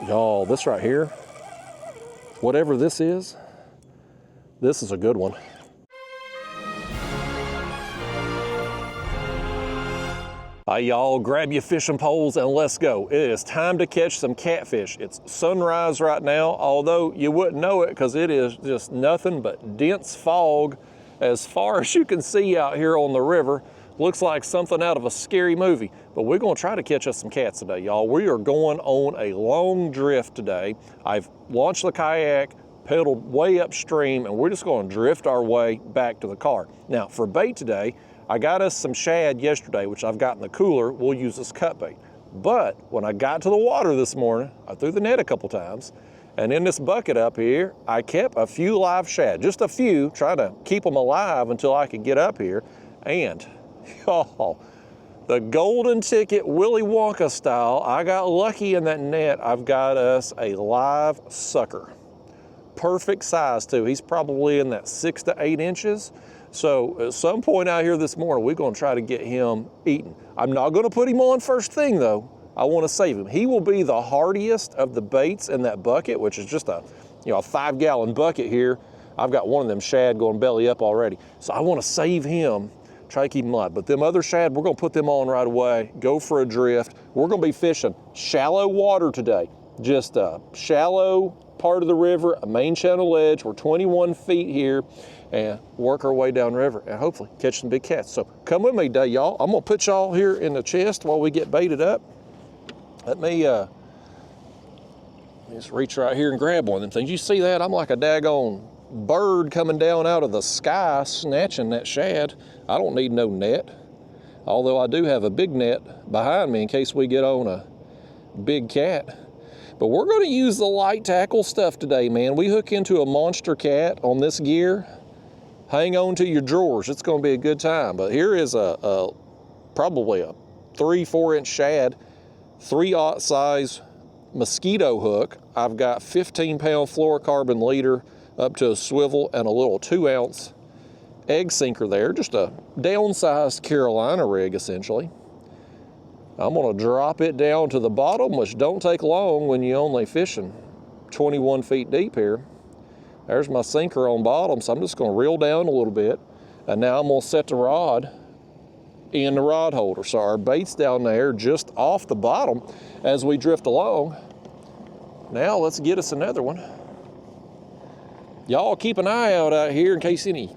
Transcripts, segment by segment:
Y'all, this right here, whatever this is a good one. All right, y'all, grab your fishing poles and let's go. It is time to catch some catfish. It's sunrise right now, although you wouldn't know it because it is just nothing but dense fog as far as you can see out here on the river. Looks like something out of a scary movie, but we're gonna try to catch us some cats today, y'all. We are going on a long drift today. I've launched the kayak, pedaled way upstream, and we're just gonna drift our way back to the car. Now, for bait today, I got us some shad yesterday, which I've got in the cooler. We'll use as cut bait. But when I got to the water this morning, I threw the net a couple times, and in this bucket up here, I kept a few live shad, just a few, trying to keep them alive until I could get up here. And y'all, the golden ticket Willy Wonka style, I got lucky in that net. I've got us a live sucker. Perfect size too. He's probably in that 6 to 8 inches. So at some point out here this morning, we're gonna try to get him eaten. I'm not gonna put him on first thing though. I wanna save him. He will be the hardiest of the baits in that bucket, which is just a 5-gallon bucket here. I've got one of them shad going belly up already. So I wanna save him, try to keep him alive. But them other shad, we're gonna put them on right away, go for a drift. We're gonna be fishing shallow water today. Just a shallow part of the river, a main channel ledge. We're 21 feet here and work our way downriver and hopefully catch some big cats. So come with me today, y'all. I'm gonna put y'all here in the chest while we get baited up. Let me just reach right here and grab one of them things. You see that? I'm like a daggone bird coming down out of the sky snatching that shad. I don't need no net, although I do have a big net behind me in case we get on a big cat. But we're gonna use the light tackle stuff today, man. We hook into a monster cat on this gear. Hang on to your drawers, it's gonna be a good time. But here is probably a 3-4 inch shad, 3/0 size mosquito hook. I've got 15-pound fluorocarbon leader up to a swivel and a little 2-ounce egg sinker there, just a downsized Carolina rig essentially. I'm gonna drop it down to the bottom, which don't take long when you're only fishing 21 feet deep here. There's my sinker on bottom, so I'm just gonna reel down a little bit. And now I'm gonna set the rod in the rod holder. So our bait's down there just off the bottom as we drift along. Now let's get us another one. Y'all keep an eye out here in case any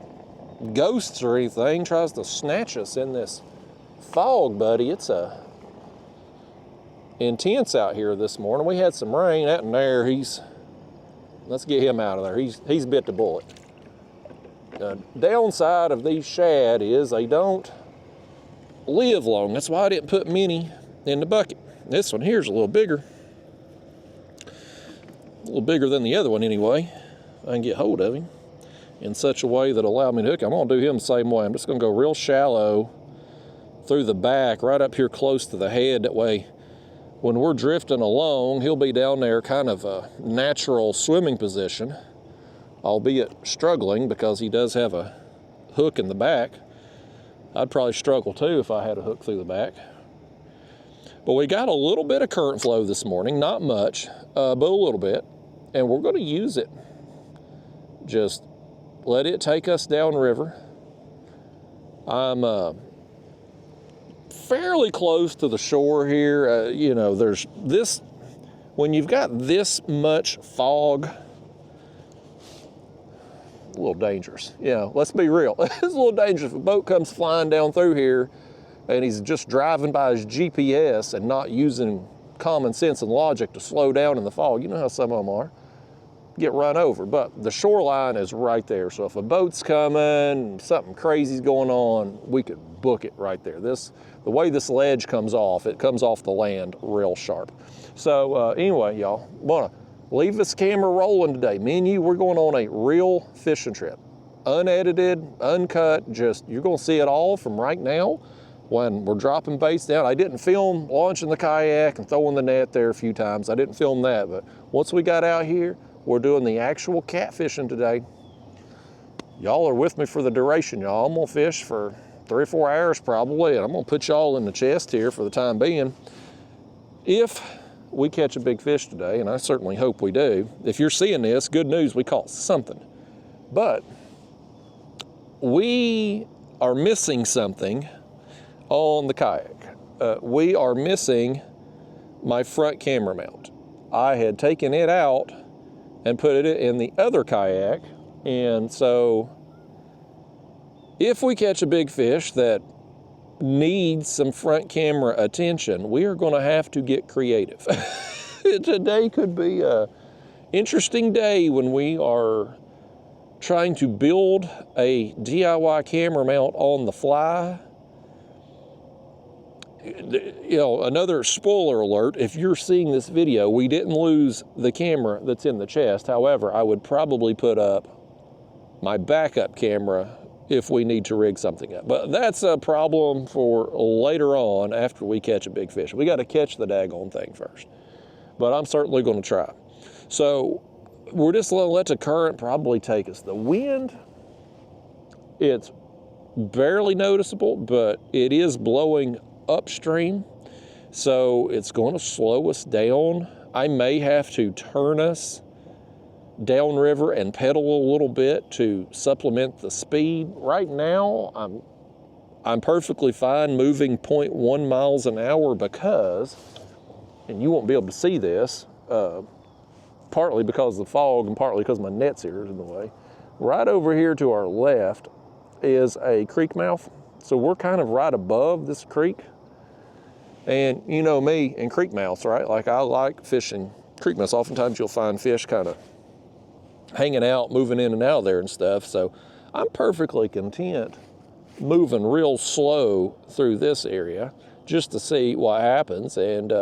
ghosts or anything tries to snatch us in this fog, buddy. It's intense out here this morning. We had some rain out in there. Let's get him out of there. He's bit the bullet. The downside of these shad is they don't live long. That's why I didn't put many in the bucket. This one here's a little bigger than the other one anyway. I can get hold of him in such a way that allow me to hook him. I'm gonna do him the same way. I'm just gonna go real shallow through the back, right up here close to the head. That way, when we're drifting along, he'll be down there kind of a natural swimming position, albeit struggling because he does have a hook in the back. I'd probably struggle too if I had a hook through the back. But we got a little bit of current flow this morning, not much, but a little bit, and we're gonna use it. Just let it take us downriver. I'm fairly close to the shore here. There's this, when you've got this much fog, a little dangerous. Let's be real. It's a little dangerous if a boat comes flying down through here and he's just driving by his GPS and not using common sense and logic to slow down in the fog. You know how some of them are. Get run over. But the shoreline is right there. So if a boat's coming, something crazy's going on, we could book it right there. The way this ledge comes off, it comes off the land real sharp. So anyway, y'all, wanna leave this camera rolling today. Me and you, we're going on a real fishing trip. Unedited, uncut, just, you're gonna see it all from right now when we're dropping baits down. I didn't film launching the kayak and throwing the net there a few times. I didn't film that, but once we got out here, we're doing the actual catfishing today. Y'all are with me for the duration, y'all. I'm gonna fish for 3 or 4 hours probably, and I'm gonna put y'all in the chest here for the time being. If we catch a big fish today, and I certainly hope we do. If you're seeing this, good news, we caught something. But we are missing something on the kayak. We are missing my front camera mount. I had taken it out and put it in the other kayak, and so if we catch a big fish that needs some front camera attention, we are going to have to get creative. Today could be an interesting day when we are trying to build a DIY camera mount on the fly. You know, another spoiler alert, if you're seeing this video, we didn't lose the camera that's in the chest. However, I would probably put up my backup camera if we need to rig something up. But that's a problem for later on after we catch a big fish. We got to catch the daggone thing first. But I'm certainly going to try. So we're just going to let the current probably take us. The wind, it's barely noticeable, but it is blowing upstream, so it's going to slow us down. I may have to turn us downriver and pedal a little bit to supplement the speed. Right now, I'm perfectly fine moving 0.1 miles an hour because, and you won't be able to see this, partly because of the fog and partly because my net's here in the way. Right over here to our left is a creek mouth, so we're kind of right above this creek. And you know me and creek mouths, right? Like, I like fishing creek mouths. Oftentimes you'll find fish kind of hanging out, moving in and out of there and stuff. So I'm perfectly content moving real slow through this area just to see what happens. And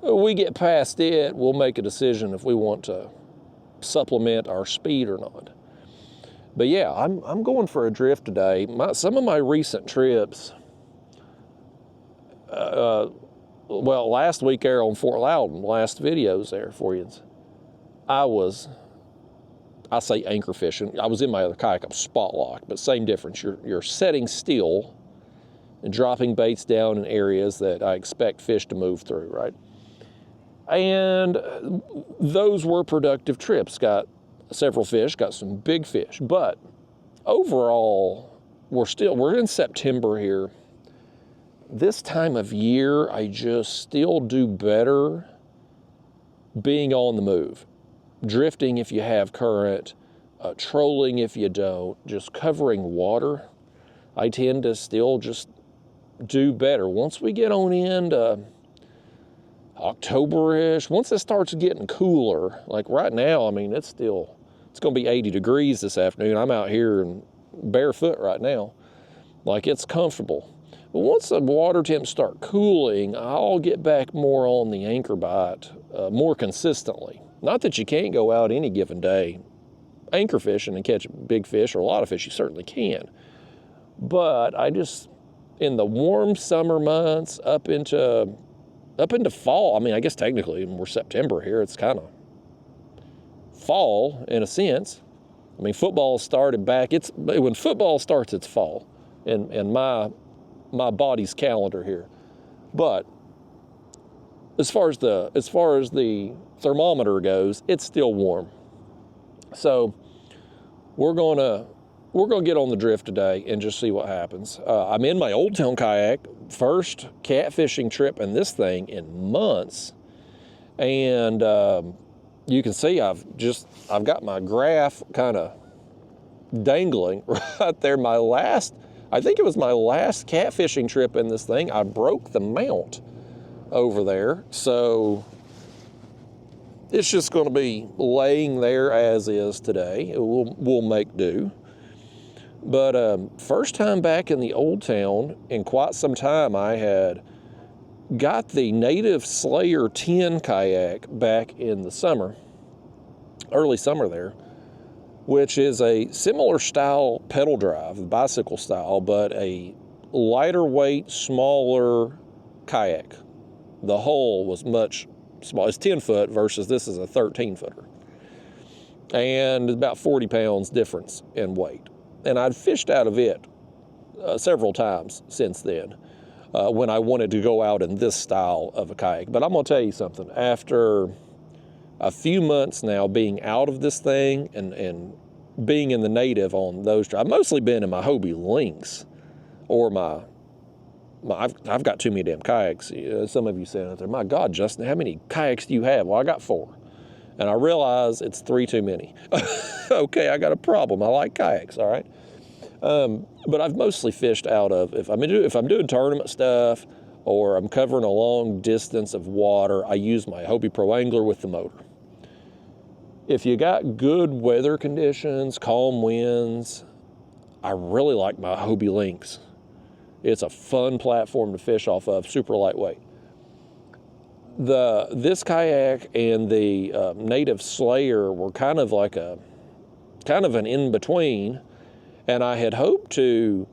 we get past it, we'll make a decision if we want to supplement our speed or not. But yeah, I'm going for a drift today. Some of my recent trips, well, last week there on Fort Loudon, last videos there for you, I say anchor fishing. I was in my other kayak, I'm spot locked, but same difference. You're setting still and dropping baits down in areas that I expect fish to move through, right? And those were productive trips. Got several fish, got some big fish, but overall, we're in September here. This time of year, I just still do better being on the move. Drifting if you have current, trolling if you don't, just covering water. I tend to still just do better. Once we get on into October-ish, once it starts getting cooler, like right now, I mean, it's going to be 80 degrees this afternoon. I'm out here in barefoot right now. Like, it's comfortable. But once the water temps start cooling, I'll get back more on the anchor bite more consistently. Not that you can't go out any given day anchor fishing and catch big fish or a lot of fish, you certainly can. But I just, in the warm summer months up into fall, I mean, I guess technically we're September here, it's kind of fall in a sense. I mean, football started back, when football starts, it's fall in my body's calendar here. But as far as the thermometer goes, it's still warm. So we're gonna get on the drift today and just see what happens. I'm in my Old Town kayak, first catfishing trip in this thing in months, and you can see I've got my graph kind of dangling right there. I think it was my last catfishing trip in this thing. I broke the mount over there, so it's just going to be laying there as is today. We'll make do. But first time back in the Old Town in quite some time, I had got the Native Slayer 10 kayak back in the summer, early summer there, which is a similar style pedal drive, bicycle style, but a lighter weight, smaller kayak. The hull was much smaller. It's 10 foot versus this is a 13 footer. And about 40 pounds difference in weight. And I'd fished out of it several times since then. when I wanted to go out in this style of a kayak. But I'm going to tell you something. After a few months now being out of this thing and being in the native on those, I've mostly been in my Hobie Lynx or I've got too many damn kayaks. Some of you said out there, my God, Justin, how many kayaks do you have? Well, I got 4. And I realize it's 3 too many. Okay, I got a problem. I like kayaks, all right? But I've mostly fished out of, if I'm doing tournament stuff or I'm covering a long distance of water, I use my Hobie Pro Angler with the motor. If you got good weather conditions, calm winds, I really like my Hobie Lynx. It's a fun platform to fish off of, super lightweight. This kayak and the Native Slayer were kind of an in-between, and I had hoped to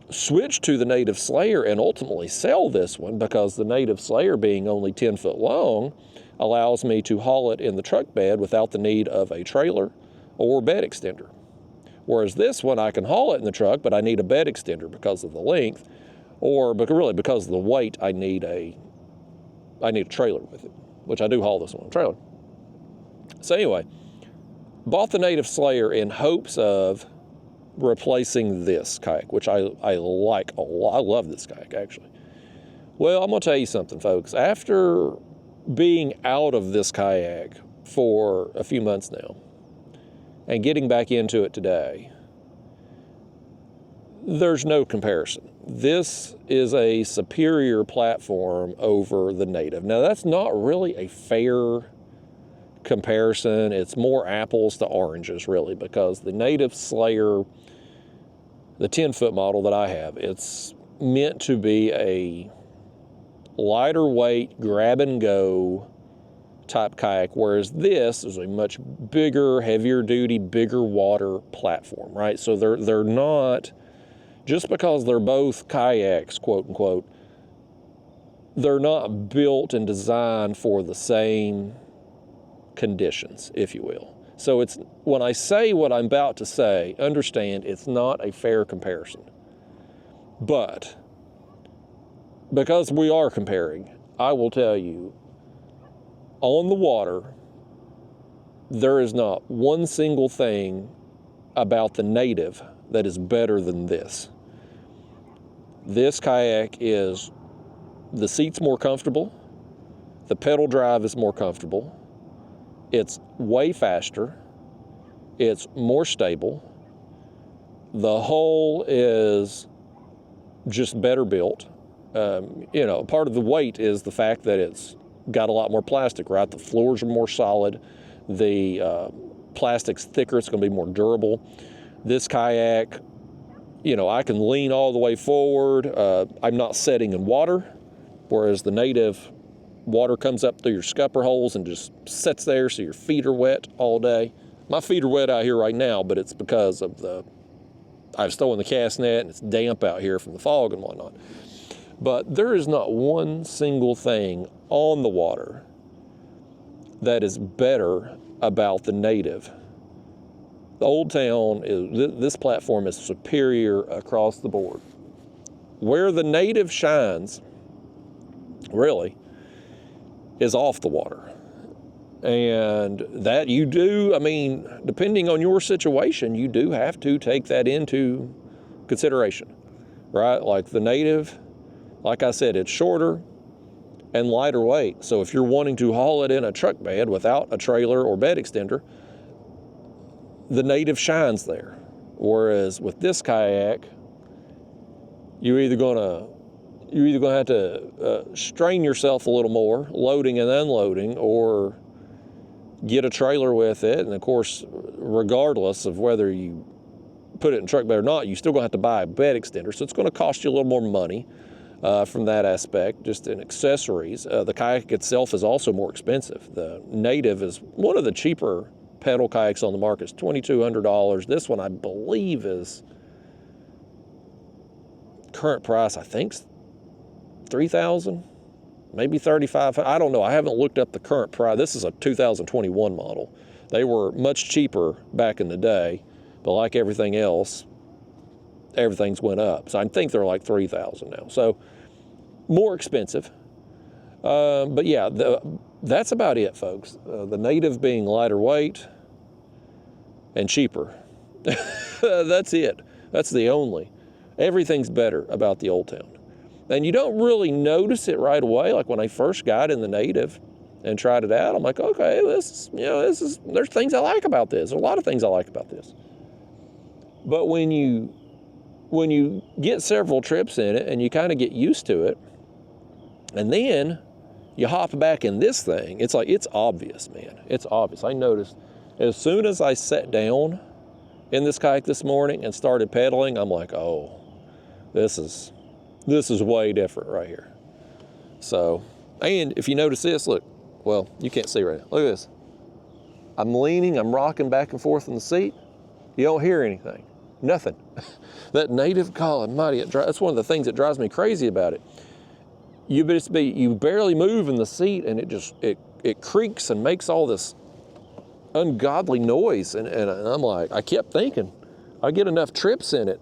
switch to the Native Slayer and ultimately sell this one, because the Native Slayer, being only 10 foot long, allows me to haul it in the truck bed without the need of a trailer or bed extender. Whereas this one, I can haul it in the truck, but I need a bed extender because of the length, or really because of the weight, I need a trailer with it, which I do haul this one on a trailer. So anyway, bought the Native Slayer in hopes of replacing this kayak, which I like a lot. I love this kayak, actually. Well, I'm going to tell you something, folks. After being out of this kayak for a few months now and getting back into it today, there's no comparison. This is a superior platform over the Native. Now, that's not really a fair comparison. It's more apples to oranges, really, because the Native Slayer, the 10-foot model that I have, it's meant to be a lighter weight, grab and go type kayak, whereas this is a much bigger, heavier duty, bigger water platform, right? So they're not, just because they're both kayaks, quote unquote, they're not built and designed for the same conditions, if you will. So it's, when I say what I'm about to say, understand it's not a fair comparison. But because we are comparing, I will tell you, on the water, there is not one single thing about the Native that is better than this. This kayak is, the seat's more comfortable, the pedal drive is more comfortable, it's way faster, it's more stable, the hull is just better built. Part of the weight is the fact that it's got a lot more plastic, right? The floors are more solid, the plastic's thicker, it's going to be more durable. This kayak, I can lean all the way forward. I'm not setting in water, whereas the Native, water comes up through your scupper holes and just sits there, so your feet are wet all day. My feet are wet out here right now, but it's because of I've stolen the cast net and it's damp out here from the fog and whatnot. But there is not one single thing on the water that is better about the Native. The Old Town, this platform is superior across the board. Where the Native shines, really, is off the water. And that you do, depending on your situation, you do have to take that into consideration, right? Like the Native, like I said, it's shorter and lighter weight. So if you're wanting to haul it in a truck bed without a trailer or bed extender, the Native shines there. Whereas with this kayak, you're either gonna have to strain yourself a little more, loading and unloading, or get a trailer with it. And of course, regardless of whether you put it in truck bed or not, you're still gonna have to buy a bed extender. So it's gonna cost you a little more money from that aspect, just in accessories. The kayak itself is also more expensive. The Native is one of the cheaper pedal kayaks on the market. It's $2,200. This one, I believe, is current price, I think, $3,000, maybe $3,500. I don't know. I haven't looked up the current price. This is a 2021 model. They were much cheaper back in the day, but like everything else, everything's went up. So I think they're like $3,000 now. So more expensive. But yeah, that's about it, folks. The native being lighter weight and cheaper. That's it. That's the only. Everything's better about the Old Town. And you don't really notice it right away. Like when I first got in the native and tried it out, I'm like, okay, there's things I like about this. There's a lot of things I like about this. But when you get several trips in it and you kind of get used to it, and then you hop back in this thing, it's like, it's obvious, man. It's obvious. I noticed as soon as I sat down in this kayak this morning and started pedaling, I'm like, oh, this is way different right here. So, and if you notice this, look, well, you can't see right now. Look at this. I'm leaning, I'm rocking back and forth in the seat. You don't hear anything, nothing. That native, God almighty, that's one of the things that drives me crazy about it. You barely move in the seat and it creaks and makes all this ungodly noise. And I'm like, I kept thinking, I get enough trips in it,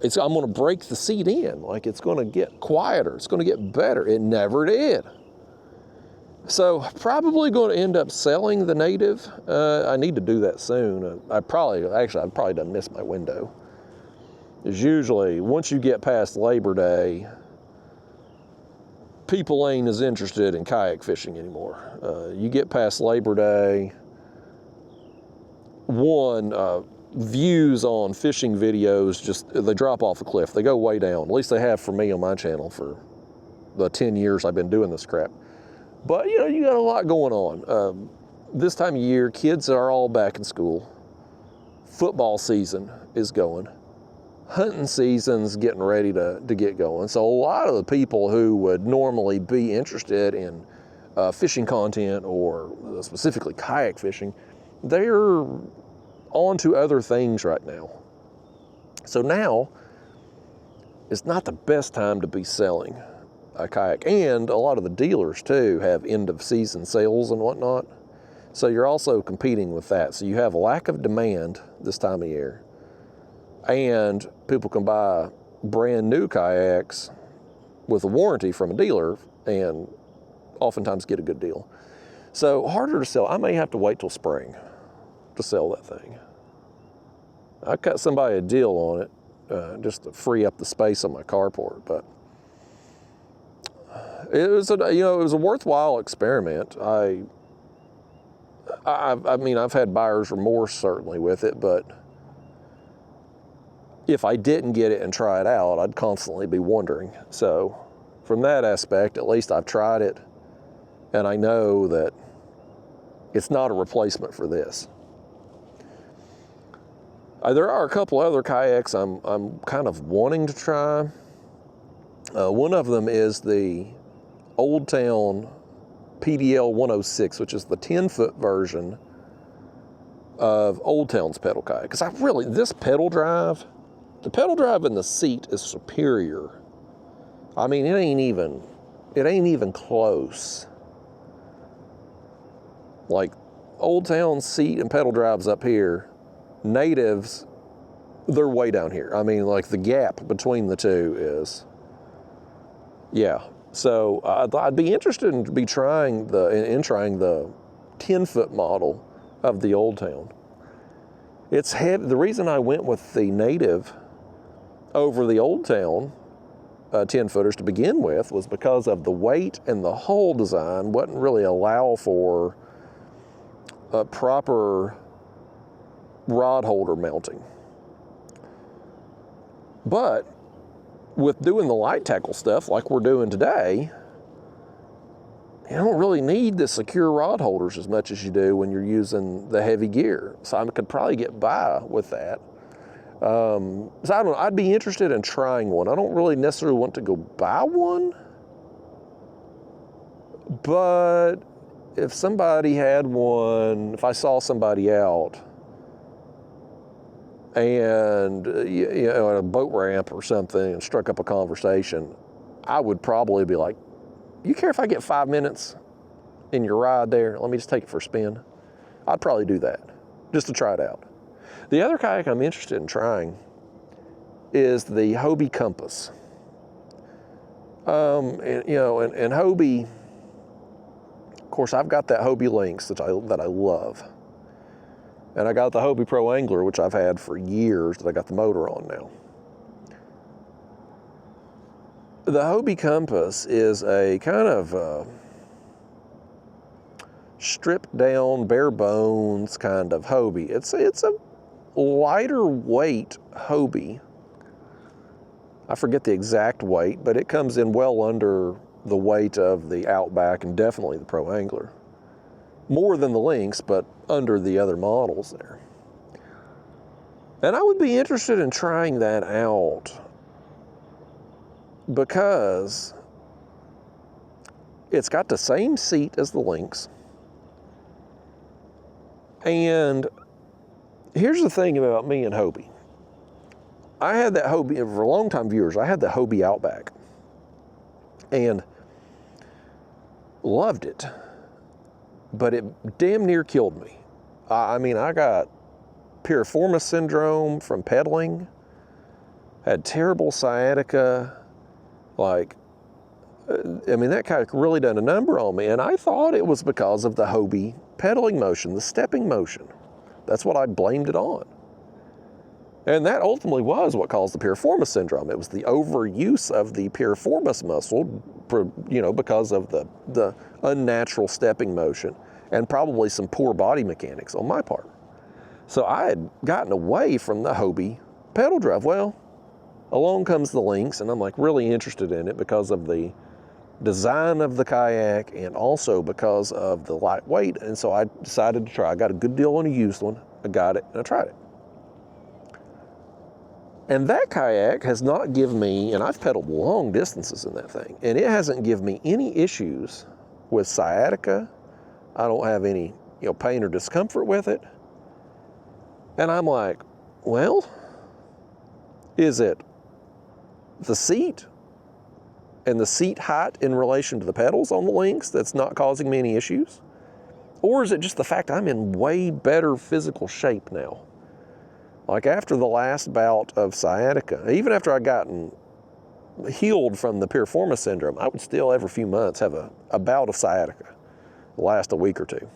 I'm gonna break the seat in. Like, it's gonna get quieter, it's gonna get better. It never did. So probably going to end up selling the native. I need to do that soon. I've probably done missed my window. It's usually once you get past Labor Day, people ain't as interested in kayak fishing anymore. You get past Labor Day, views on fishing videos, they drop off a cliff. They go way down. At least they have for me on my channel for the 10 years I've been doing this crap. But, you got a lot going on. This time of year, kids are all back in school. Football season is going. Hunting season's getting ready to get going. So a lot of the people who would normally be interested in fishing content or specifically kayak fishing, they're on to other things right now. So now is not the best time to be selling a kayak. And a lot of the dealers too have end of season sales and whatnot. So you're also competing with that. So you have a lack of demand this time of year. And people can buy brand new kayaks with a warranty from a dealer and oftentimes get a good deal. So harder to sell. I may have to wait till spring to sell that thing. I cut somebody a deal on it just to free up the space on my carport, but it was a worthwhile experiment. I mean, I've had buyer's remorse certainly with it, but if I didn't get it and try it out, I'd constantly be wondering. So from that aspect, at least I've tried it, and I know that it's not a replacement for this. There are a couple other kayaks I'm kind of wanting to try. One of them is the Old Town PDL 106, which is the 10-foot version of Old Town's pedal kayak. Because this pedal drive, the pedal drive in the seat is superior. I mean, it ain't even close. Like Old Town's seat and pedal drives up here, natives, they're way down here. I mean, like the gap between the two is, yeah. So I'd be interested in trying the 10-foot model of the Old Town. It's heavy. The reason I went with the native over the Old Town 10-footers to begin with was because of the weight, and the hull design wouldn't really allow for a proper rod holder mounting. But with doing the light tackle stuff like we're doing today, you don't really need the secure rod holders as much as you do when you're using the heavy gear. So I could probably get by with that. So I don't know, I'd be interested in trying one. I don't really necessarily want to go buy one, but if somebody had one, if I saw somebody out and at a boat ramp or something and struck up a conversation, I would probably be like, you care if I get 5 minutes in your ride there? Let me just take it for a spin. I'd probably do that just to try it out. The other kayak I'm interested in trying is the Hobie Compass. And Hobie, of course, I've got that Hobie Lynx that I love. And I got the Hobie Pro Angler, which I've had for years, that I got the motor on now. The Hobie Compass is a kind of stripped down, bare bones kind of Hobie. It's a lighter weight Hobie. I forget the exact weight, but it comes in well under the weight of the Outback and definitely the Pro Angler. More than the Lynx, but under the other models there. And I would be interested in trying that out because it's got the same seat as the Lynx. And here's the thing about me and Hobie. I had that Hobie, for long-time viewers, I had the Hobie Outback and loved it, but it damn near killed me. I mean, I got piriformis syndrome from pedaling, had terrible sciatica, that kayak really done a number on me, and I thought it was because of the Hobie pedaling motion, the stepping motion. That's what I blamed it on. And that ultimately was what caused the piriformis syndrome. It was the overuse of the piriformis muscle, because of the unnatural stepping motion and probably some poor body mechanics on my part. So I had gotten away from the Hobie pedal drive. Well, along comes the Lynx, and I'm really interested in it because of the design of the kayak and also because of the lightweight. And so I decided to try. I got a good deal on a used one. I got it and I tried it. And that kayak has not given me, and I've pedaled long distances in that thing, and it hasn't given me any issues with sciatica. I don't have any, pain or discomfort with it. And I'm like, well, is it the seat and the seat height in relation to the pedals on the Lynx that's not causing me any issues? Or is it just the fact I'm in way better physical shape now? After the last bout of sciatica, even after I'd gotten healed from the piriformis syndrome, I would still every few months have a bout of sciatica, last a week or two.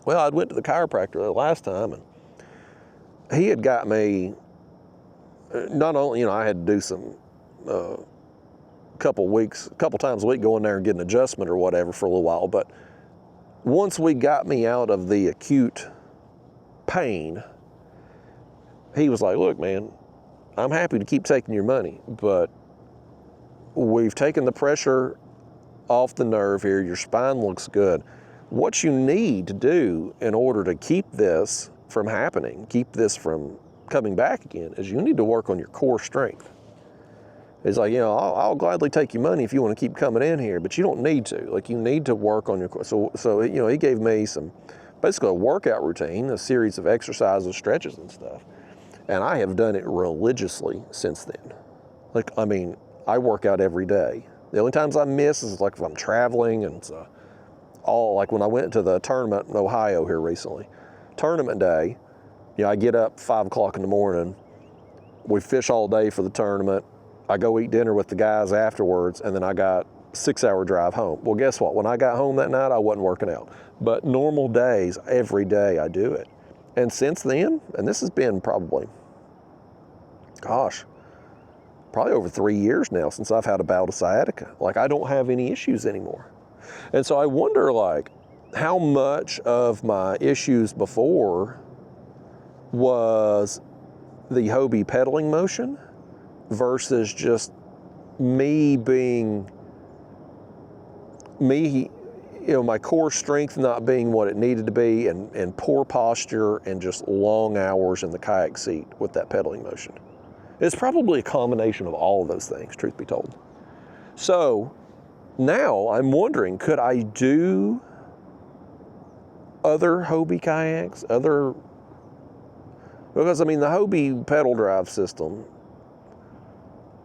Well, I went to the chiropractor the last time, and he had got me, not only, I had to do some, couple times a week, go in there and get an adjustment or whatever for a little while, but once we got me out of the acute pain, he was like, look, man, I'm happy to keep taking your money, but we've taken the pressure off the nerve here. Your spine looks good. What you need to do in order to keep this from happening, keep this from coming back again, is you need to work on your core strength. He's like, I'll gladly take your money if you want to keep coming in here, but you don't need to. You need to work on your core. So he gave me basically a workout routine, a series of exercises, stretches and stuff. And I have done it religiously since then. I work out every day. The only times I miss is if I'm traveling, and it's all when I went to the tournament in Ohio here recently. Tournament day, I get up 5 o'clock in the morning, we fish all day for the tournament, I go eat dinner with the guys afterwards, and then I got a 6-hour drive home. Well, guess what? When I got home that night, I wasn't working out. But normal days, every day I do it. And since then, and this has been probably over 3 years now since I've had a bout of sciatica. I don't have any issues anymore. And so I wonder, how much of my issues before was the Hobie pedaling motion versus just me being me, my core strength not being what it needed to be, and poor posture and just long hours in the kayak seat with that pedaling motion. It's probably a combination of all of those things, truth be told. So now I'm wondering, could I do other Hobie kayaks? Because the Hobie pedal drive system,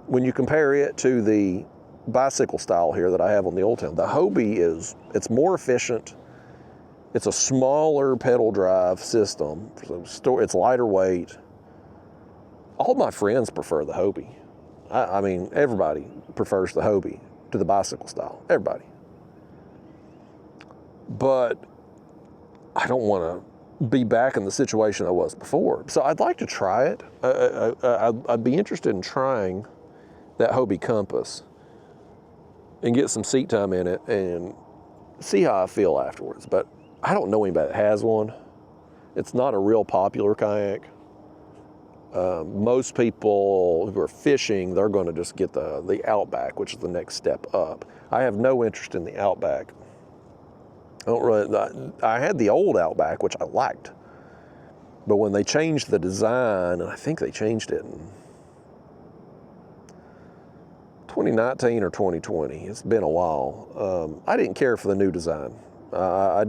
when you compare it to the bicycle style here that I have on the Old Town, the Hobie it's more efficient. It's a smaller pedal drive system. So it's lighter weight. All my friends prefer the Hobie. Everybody prefers the Hobie to the bicycle style. Everybody. But I don't want to be back in the situation I was before. So I'd like to try it. I'd be interested in trying that Hobie Compass and get some seat time in it and see how I feel afterwards. But I don't know anybody that has one. It's not a real popular kayak. Most people who are fishing, they're going to just get the Outback, which is the next step up. I have no interest in the Outback. I had the old Outback, which I liked. But when they changed the design, and I think they changed it in 2019 or 2020, it's been a while. I didn't care for the new design. I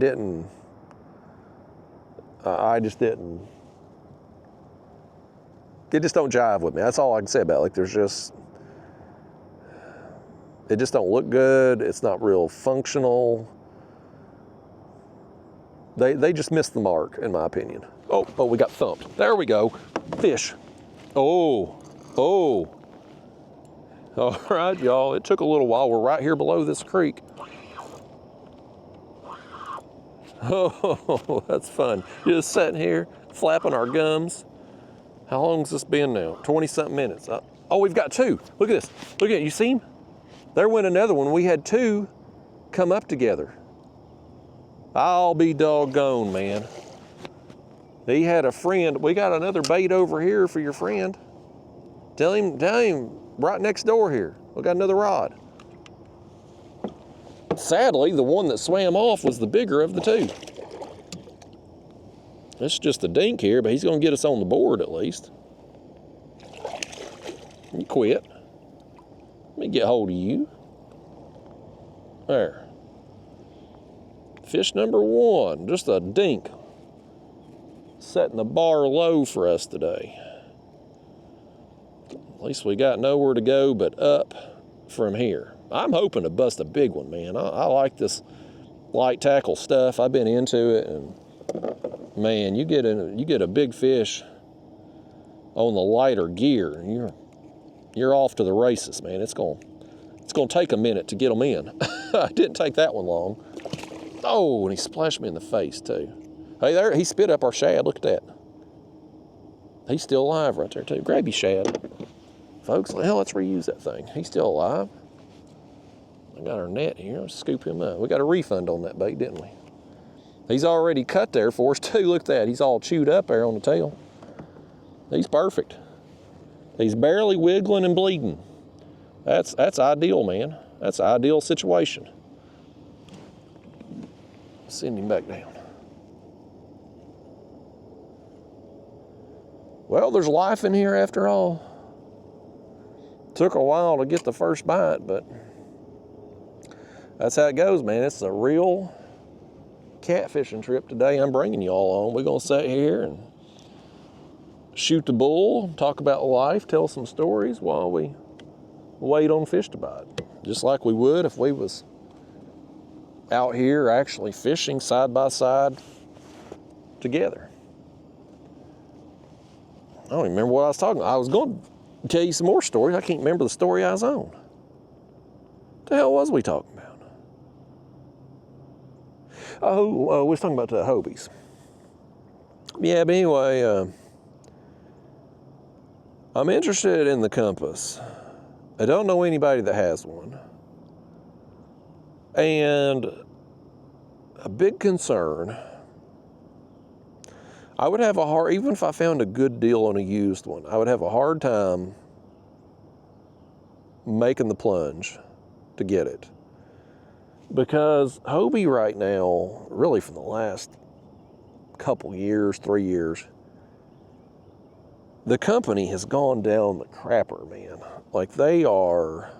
just didn't. It just don't jive with me. That's all I can say about it. Like it just don't look good. It's not real functional. They just missed the mark, in my opinion. Oh, we got thumped. There we go. Fish. Oh. All right, y'all. It took a little while. We're right here below this creek. Oh, that's fun. Just sitting here, flapping our gums. How long has this been now? 20-something minutes. Oh, we've got two. Look at this. Look at it. You see him? There went another one. We had two come up together. I'll be doggone, man. He had a friend. We got another bait over here for your friend. Tell him right next door here. We got another rod. Sadly, the one that swam off was the bigger of the two. It's just a dink here, but he's going to get us on the board at least. You quit. Let me get hold of you. There. Fish number one, just a dink. Setting the bar low for us today. At least we got nowhere to go but up from here. I'm hoping to bust a big one, man. I like this light tackle stuff. I've been into it, and man, you get a big fish on the lighter gear, and you're off to the races, man. It's gonna take a minute to get them in. It didn't take that one long. Oh, and he splashed me in the face too. Hey, there, he spit up our shad. Look at that. He's still alive right there too. Grab your shad, folks. Hell, let's reuse that thing. He's still alive. I got our net here. Let's scoop him up. We got a refund on that bait, didn't we? He's already cut there for us too. Look at that. He's all chewed up there on the tail. He's perfect. He's barely wiggling and bleeding. That's ideal, man. That's an ideal situation. Send him back down. Well, there's life in here after all. Took a while to get the first bite, but that's how it goes, man. It's a real catfishing trip today I'm bringing you all on. We're going to sit here and shoot the bull, talk about life, tell some stories while we wait on fish to bite. Just like we would if we was out here actually fishing side by side together. I don't even remember what I was talking about. I was going to tell you some more stories. I can't remember the story I was on. What the hell was we talking about? Oh, we was talking about the Hobies. Yeah, but anyway, I'm interested in the Compass. I don't know anybody that has one. And a big concern, I would have a hard, even if I found a good deal on a used one, I would have a hard time making the plunge to get it. Because Hobie right now, really for the last couple years, 3 years, the company has gone down the crapper, man. Like they are,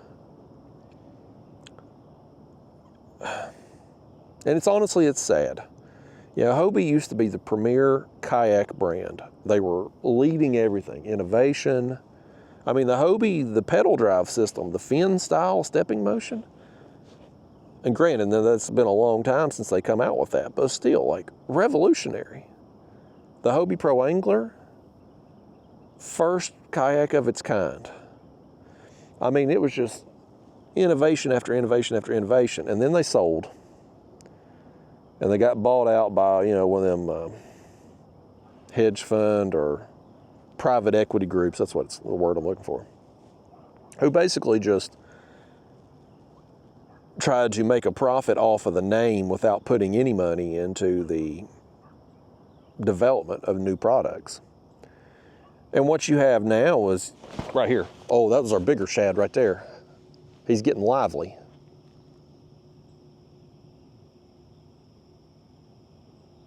and it's honestly, it's sad. You know, Hobie used to be the premier kayak brand. They were leading everything, innovation. I mean, the Hobie, the pedal drive system, the fin style stepping motion, and granted, that's been a long time since they come out with that, but still, like, revolutionary. The Hobie Pro Angler, first kayak of its kind. I mean, it was just innovation after innovation after innovation, and then they sold. And they got bought out by, you know, one of them hedge fund or private equity groups, that's what's the word I'm looking for, who basically just tried to make a profit off of the name without putting any money into the development of new products. And what you have now is right here. Oh, that was our bigger shad right there. He's getting lively.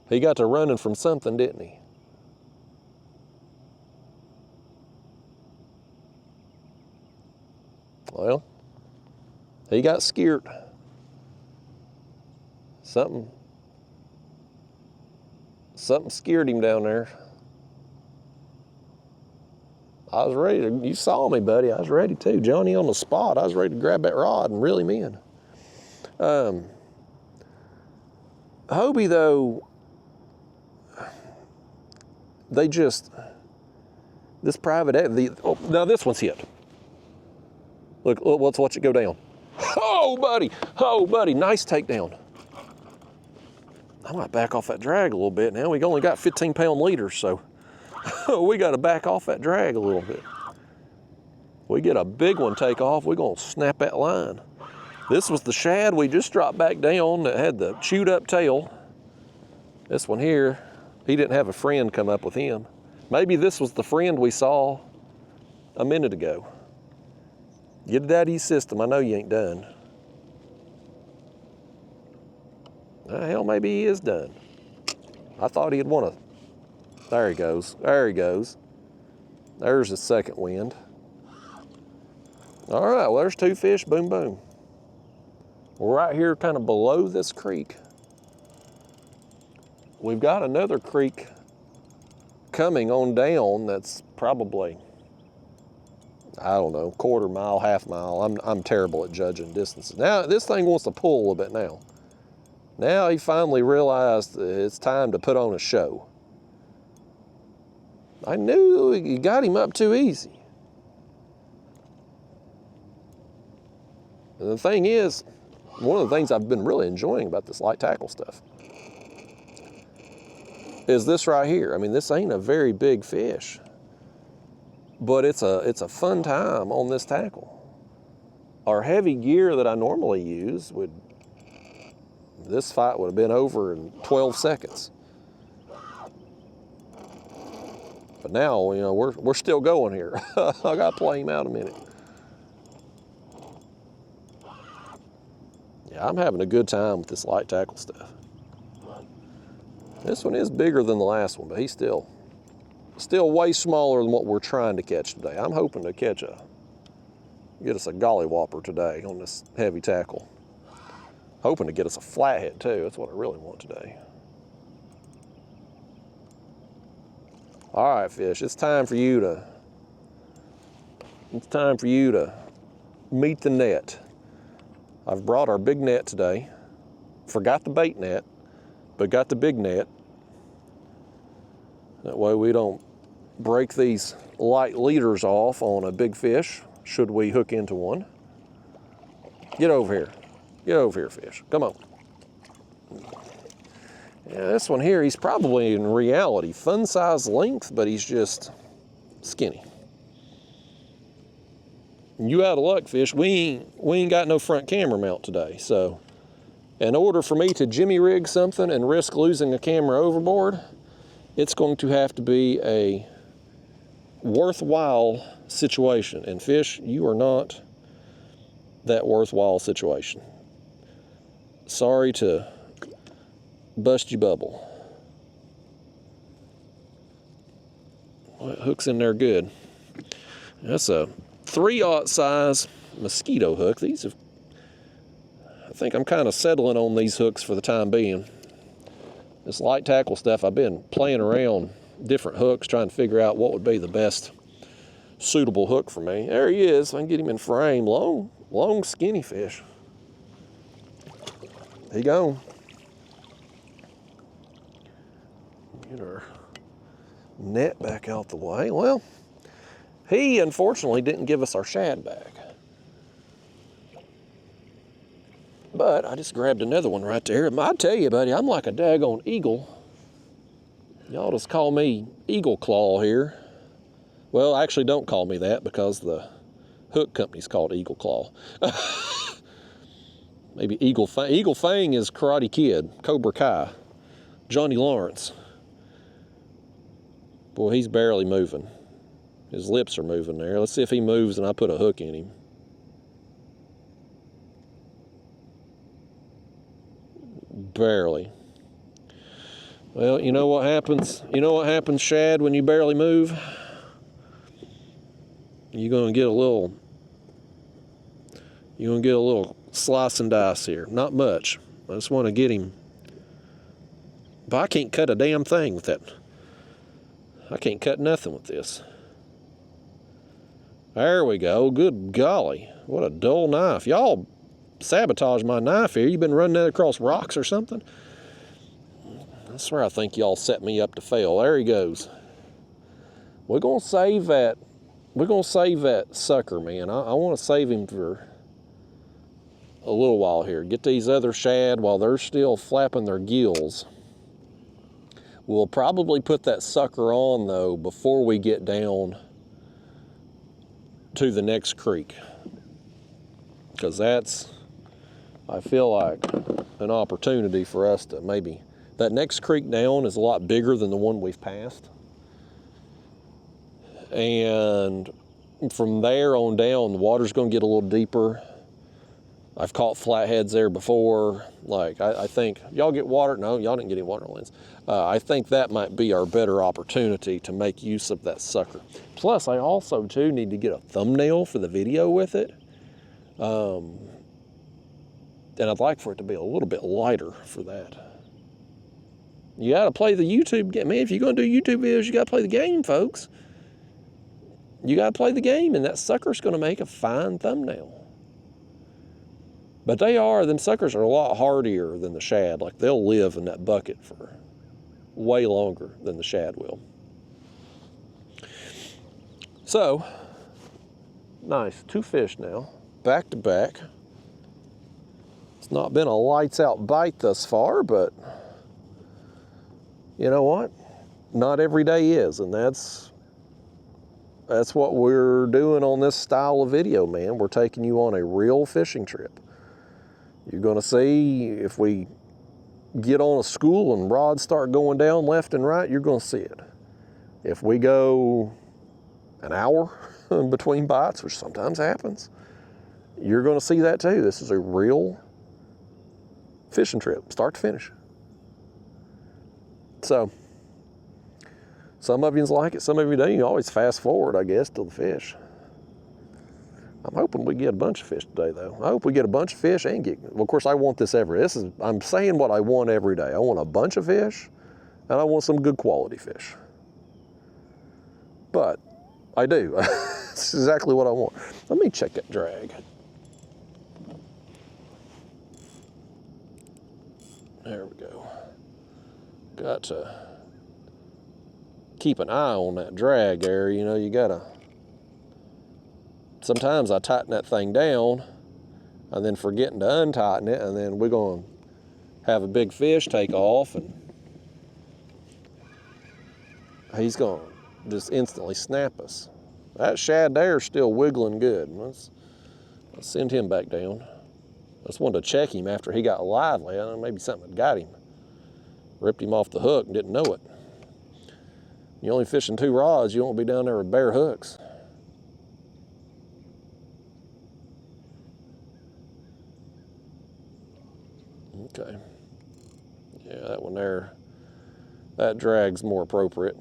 He got to running from something, didn't he? Well, he got scared. Something scared him down there. I was ready to, you saw me, buddy. I was ready too. Johnny on the spot. I was ready to grab that rod and reel him in. Hobie, though, they just, this private, now this one's hit. Look, let's watch it go down. Oh, buddy, nice takedown. I might back off that drag a little bit now. We only got 15-pound leaders, so we got to back off that drag a little bit. We get a big one take off, we're gonna snap that line. This was the shad we just dropped back down that had the chewed up tail. This one here, he didn't have a friend come up with him. Maybe this was the friend we saw a minute ago. Get it out of your system, I know you ain't done. Hell, maybe he is done. I thought he'd want to, there he goes, There's the second wind. All right, well, there's two fish, boom, boom. We're right here kind of below this creek. We've got another creek coming on down that's probably, I don't know, quarter mile, half mile. I'm terrible at judging distances. Now, this thing wants to pull a little bit now. Now he finally realized that it's time to put on a show. I knew you got him up too easy. And the thing is, one of the things I've been really enjoying about this light tackle stuff is this right here. I mean, this ain't a very big fish, but it's a fun time on this tackle. Our heavy gear that I normally use this fight would have been over in 12 seconds. But now, you know, we're still going here. I gotta play him out a minute. Yeah, I'm having a good time with this light tackle stuff. This one is bigger than the last one, but he's still way smaller than what we're trying to catch today. I'm hoping to get us a golly whopper today on this heavy tackle. Hoping to get us a flathead too. That's what I really want today. All right, fish, it's time for you to meet the net. I've brought our big net today. Forgot the bait net, but got the big net. That way we don't break these light leaders off on a big fish, should we hook into one. Get over here. Get over here, fish. Come on. Yeah, this one here, he's probably in reality fun size length, but he's just skinny. You out of luck, fish. We ain't got no front camera mount today, so in order for me to jimmy rig something and risk losing a camera overboard, it's going to have to be a worthwhile situation. And fish, you are not that worthwhile situation. Sorry to bust your bubble. Well, it hooks in there good. That's a 3/0 size mosquito hook. These have, I think I'm kind of settling on these hooks for the time being. This light tackle stuff, I've been playing around different hooks, trying to figure out what would be the best suitable hook for me. There he is. I can get him in frame. Long, skinny fish. There you go. Get our net back out the way. Well, he unfortunately didn't give us our shad back. But I just grabbed another one right there. I tell you, buddy, I'm like a daggone eagle. Y'all just call me Eagle Claw here. Well, actually don't call me that because the hook company's called Eagle Claw. Maybe Eagle Fang. Eagle Fang is Karate Kid, Cobra Kai, Johnny Lawrence. Boy, he's barely moving. His lips are moving there. Let's see if he moves and I put a hook in him. Barely. Well, you know what happens? You know what happens, Shad, when you barely move? You're gonna get a little slice and dice here. Not much. I just want to get him. But I can't cut a damn thing with that. I can't cut nothing with this. There we go. Good golly. What a dull knife. Y'all sabotage my knife here. You been running that across rocks or something? I swear I think y'all set me up to fail. There he goes. We're gonna save that. We're gonna save that sucker, man. I want to save him for a little while here. Get these other shad while they're still flapping their gills. We'll probably put that sucker on though before we get down to the next creek, because that's, I feel like, an opportunity for us to maybe, that next creek down is a lot bigger than the one we've passed. And from there on down, the water's gonna get a little deeper. I've caught flatheads there before. Like, I think, y'all get water? No, y'all didn't get any water lens. I think that might be our better opportunity to make use of that sucker. Plus, I also, too, need to get a thumbnail for the video with it. And I'd like for it to be a little bit lighter for that. You gotta play the YouTube game. Man, if you're gonna do YouTube videos, you gotta play the game, folks. You gotta play the game, and that sucker's gonna make a fine thumbnail. But them suckers are a lot hardier than the shad. Like, they'll live in that bucket for way longer than the shad will. So, nice, 2 fish now, back to back. It's not been a lights out bite thus far, but you know what? Not every day is, and that's what we're doing on this style of video, man. We're taking you on a real fishing trip. You're gonna see, if we get on a school and rods start going down left and right, you're gonna see it. If we go an hour between bites, which sometimes happens, you're gonna see that too. This is a real fishing trip, start to finish. So, some of you like it, some of you don't. You always fast forward, I guess, to the fish. I'm hoping we get a bunch of fish today, though. I hope we get a bunch of fish and well, of course, I want this I'm saying what I want every day. I want a bunch of fish, and I want some good quality fish. But I do. That's exactly what I want. Let me check that drag. There we go. Got to keep an eye on that drag there. You know, you gotta, sometimes I tighten that thing down and then forgetting to untighten it, and then we're gonna have a big fish take off and he's gonna just instantly snap us. That shad there is still wiggling good. Let's send him back down. I just wanted to check him after he got lively. I don't know, maybe something had got him. Ripped him off the hook and didn't know it. You only fishing 2 rods, you won't be down there with bare hooks. Okay. Yeah, that one there, that drag's more appropriate.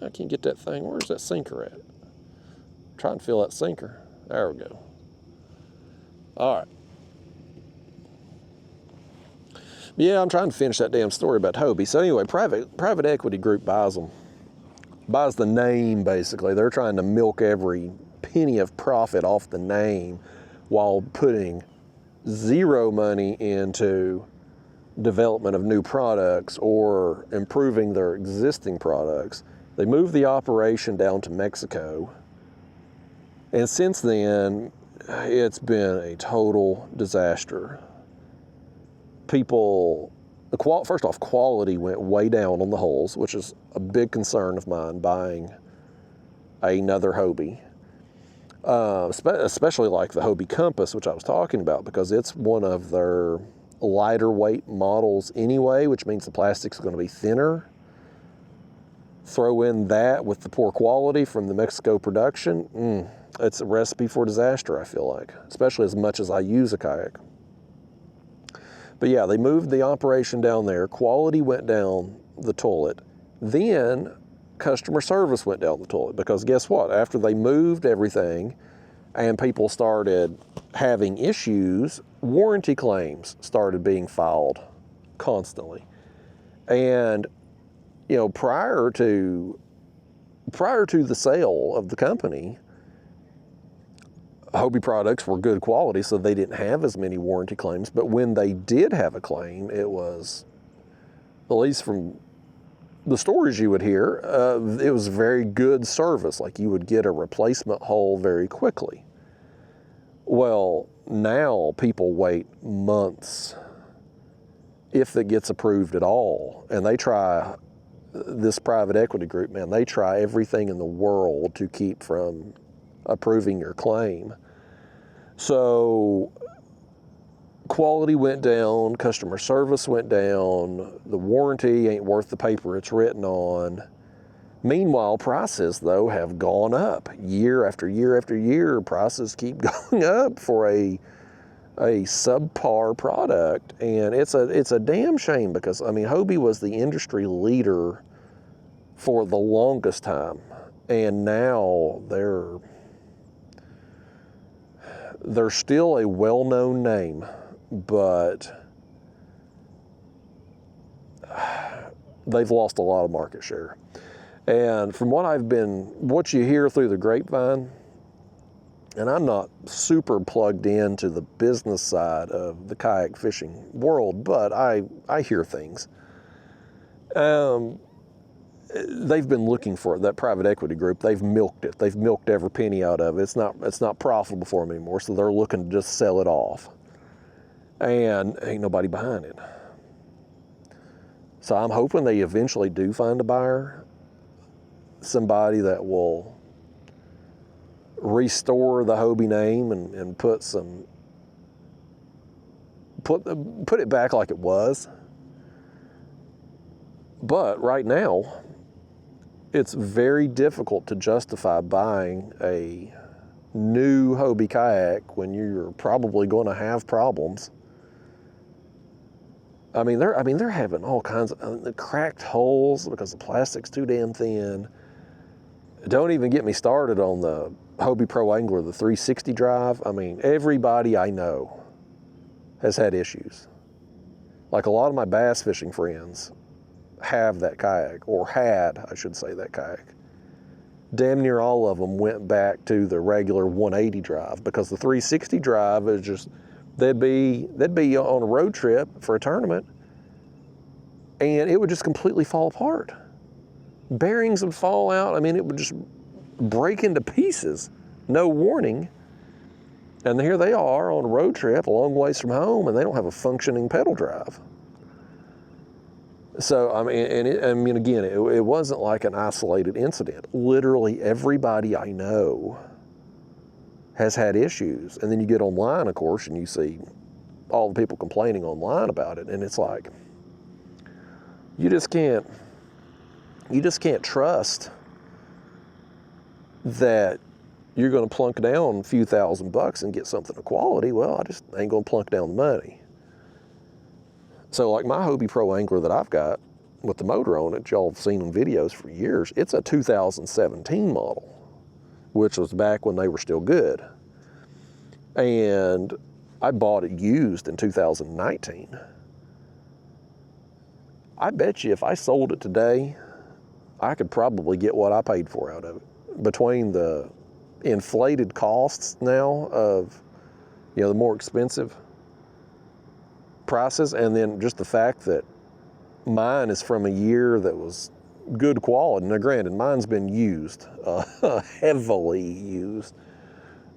I can't get that thing. Where's that sinker at? Try and feel that sinker. There we go. All right. Yeah, I'm trying to finish that damn story about Hobie. So anyway, private equity group buys them. Buys the name, basically. They're trying to milk every penny of profit off the name while putting zero money into development of new products or improving their existing products. They moved the operation down to Mexico. And since then, it's been a total disaster. People, first off, quality went way down on the hulls, which is a big concern of mine buying another Hobie. Especially like the Hobie Compass, which I was talking about, because it's one of their lighter weight models anyway, which means the plastic's going to be thinner. Throw in that with the poor quality from the Mexico production, it's a recipe for disaster, I feel like, especially as much as I use a kayak. But yeah, they moved the operation down there. Quality went down the toilet. Then customer service went down the toilet, because guess what? After they moved everything and people started having issues, warranty claims started being filed constantly. And you know, prior to the sale of the company, Hobie products were good quality, so they didn't have as many warranty claims. But when they did have a claim, it was, at least from the stories you would hear, it was very good service. Like, you would get a replacement hull very quickly. Well, now people wait months, if it gets approved at all. And they try, this private equity group, man, they try everything in the world to keep from approving your claim. So quality went down, customer service went down, the warranty ain't worth the paper it's written on. Meanwhile, prices, though, have gone up year after year after year. Prices keep going up for a subpar product, and it's a damn shame, because I mean, Hobie was the industry leader for the longest time, and now they're still a well-known name, but they've lost a lot of market share. And from what you hear through the grapevine, and I'm not super plugged into the business side of the kayak fishing world, but I hear things. They've been looking for it, that private equity group. They've milked it. They've milked every penny out of it. It's not profitable for them anymore, so they're looking to just sell it off. And ain't nobody behind it. So I'm hoping they eventually do find a buyer, somebody that will restore the Hobie name and put it back like it was. But right now, it's very difficult to justify buying a new Hobie kayak when you're probably going to have problems. I mean, they're having all kinds of cracked holes because the plastic's too damn thin. Don't even get me started on the Hobie Pro Angler, the 360 drive. I mean, everybody I know has had issues. Like, a lot of my bass fishing friends have that kayak, or had, I should say, that kayak. Damn near all of them went back to the regular 180 drive, because the 360 drive is just, they'd be on a road trip for a tournament, and it would just completely fall apart. Bearings would fall out. I mean, it would just break into pieces, no warning. And here they are on a road trip a long ways from home, and they don't have a functioning pedal drive. So, I mean, again, it wasn't like an isolated incident. Literally everybody I know has had issues. And then you get online, of course, and you see all the people complaining online about it, and it's like, you just can't trust that you're going to plunk down a few $1,000 and get something of quality. Well, I just ain't going to plunk down the money. So like my Hobie Pro Angler that I've got with the motor on it, y'all have seen in videos for years, it's a 2017 model, which was back when they were still good. And I bought it used in 2019. I bet you if I sold it today, I could probably get what I paid for out of it. Between the inflated costs now of, the more expensive prices, and then just the fact that mine is from a year that was good quality. Now granted, mine's been used, heavily used.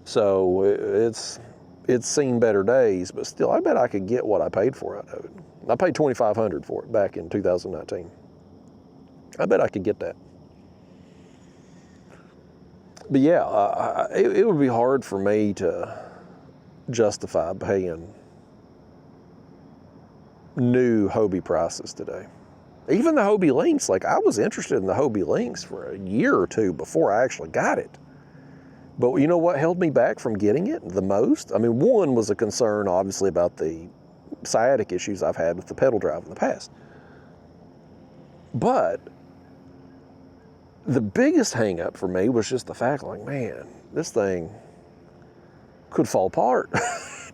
So it's seen better days, but still, I bet I could get what I paid for out of it. I paid $2,500 for it back in 2019. I bet I could get that. But yeah, it would be hard for me to justify paying new Hobie prices today. Even the Hobie Lynx, like I was interested in the Hobie Lynx for a year or two before I actually got it. But you know what held me back from getting it the most? I mean, one was a concern, obviously, about the sciatic issues I've had with the pedal drive in the past. But the biggest hang up for me was just the fact, like, man, this thing could fall apart.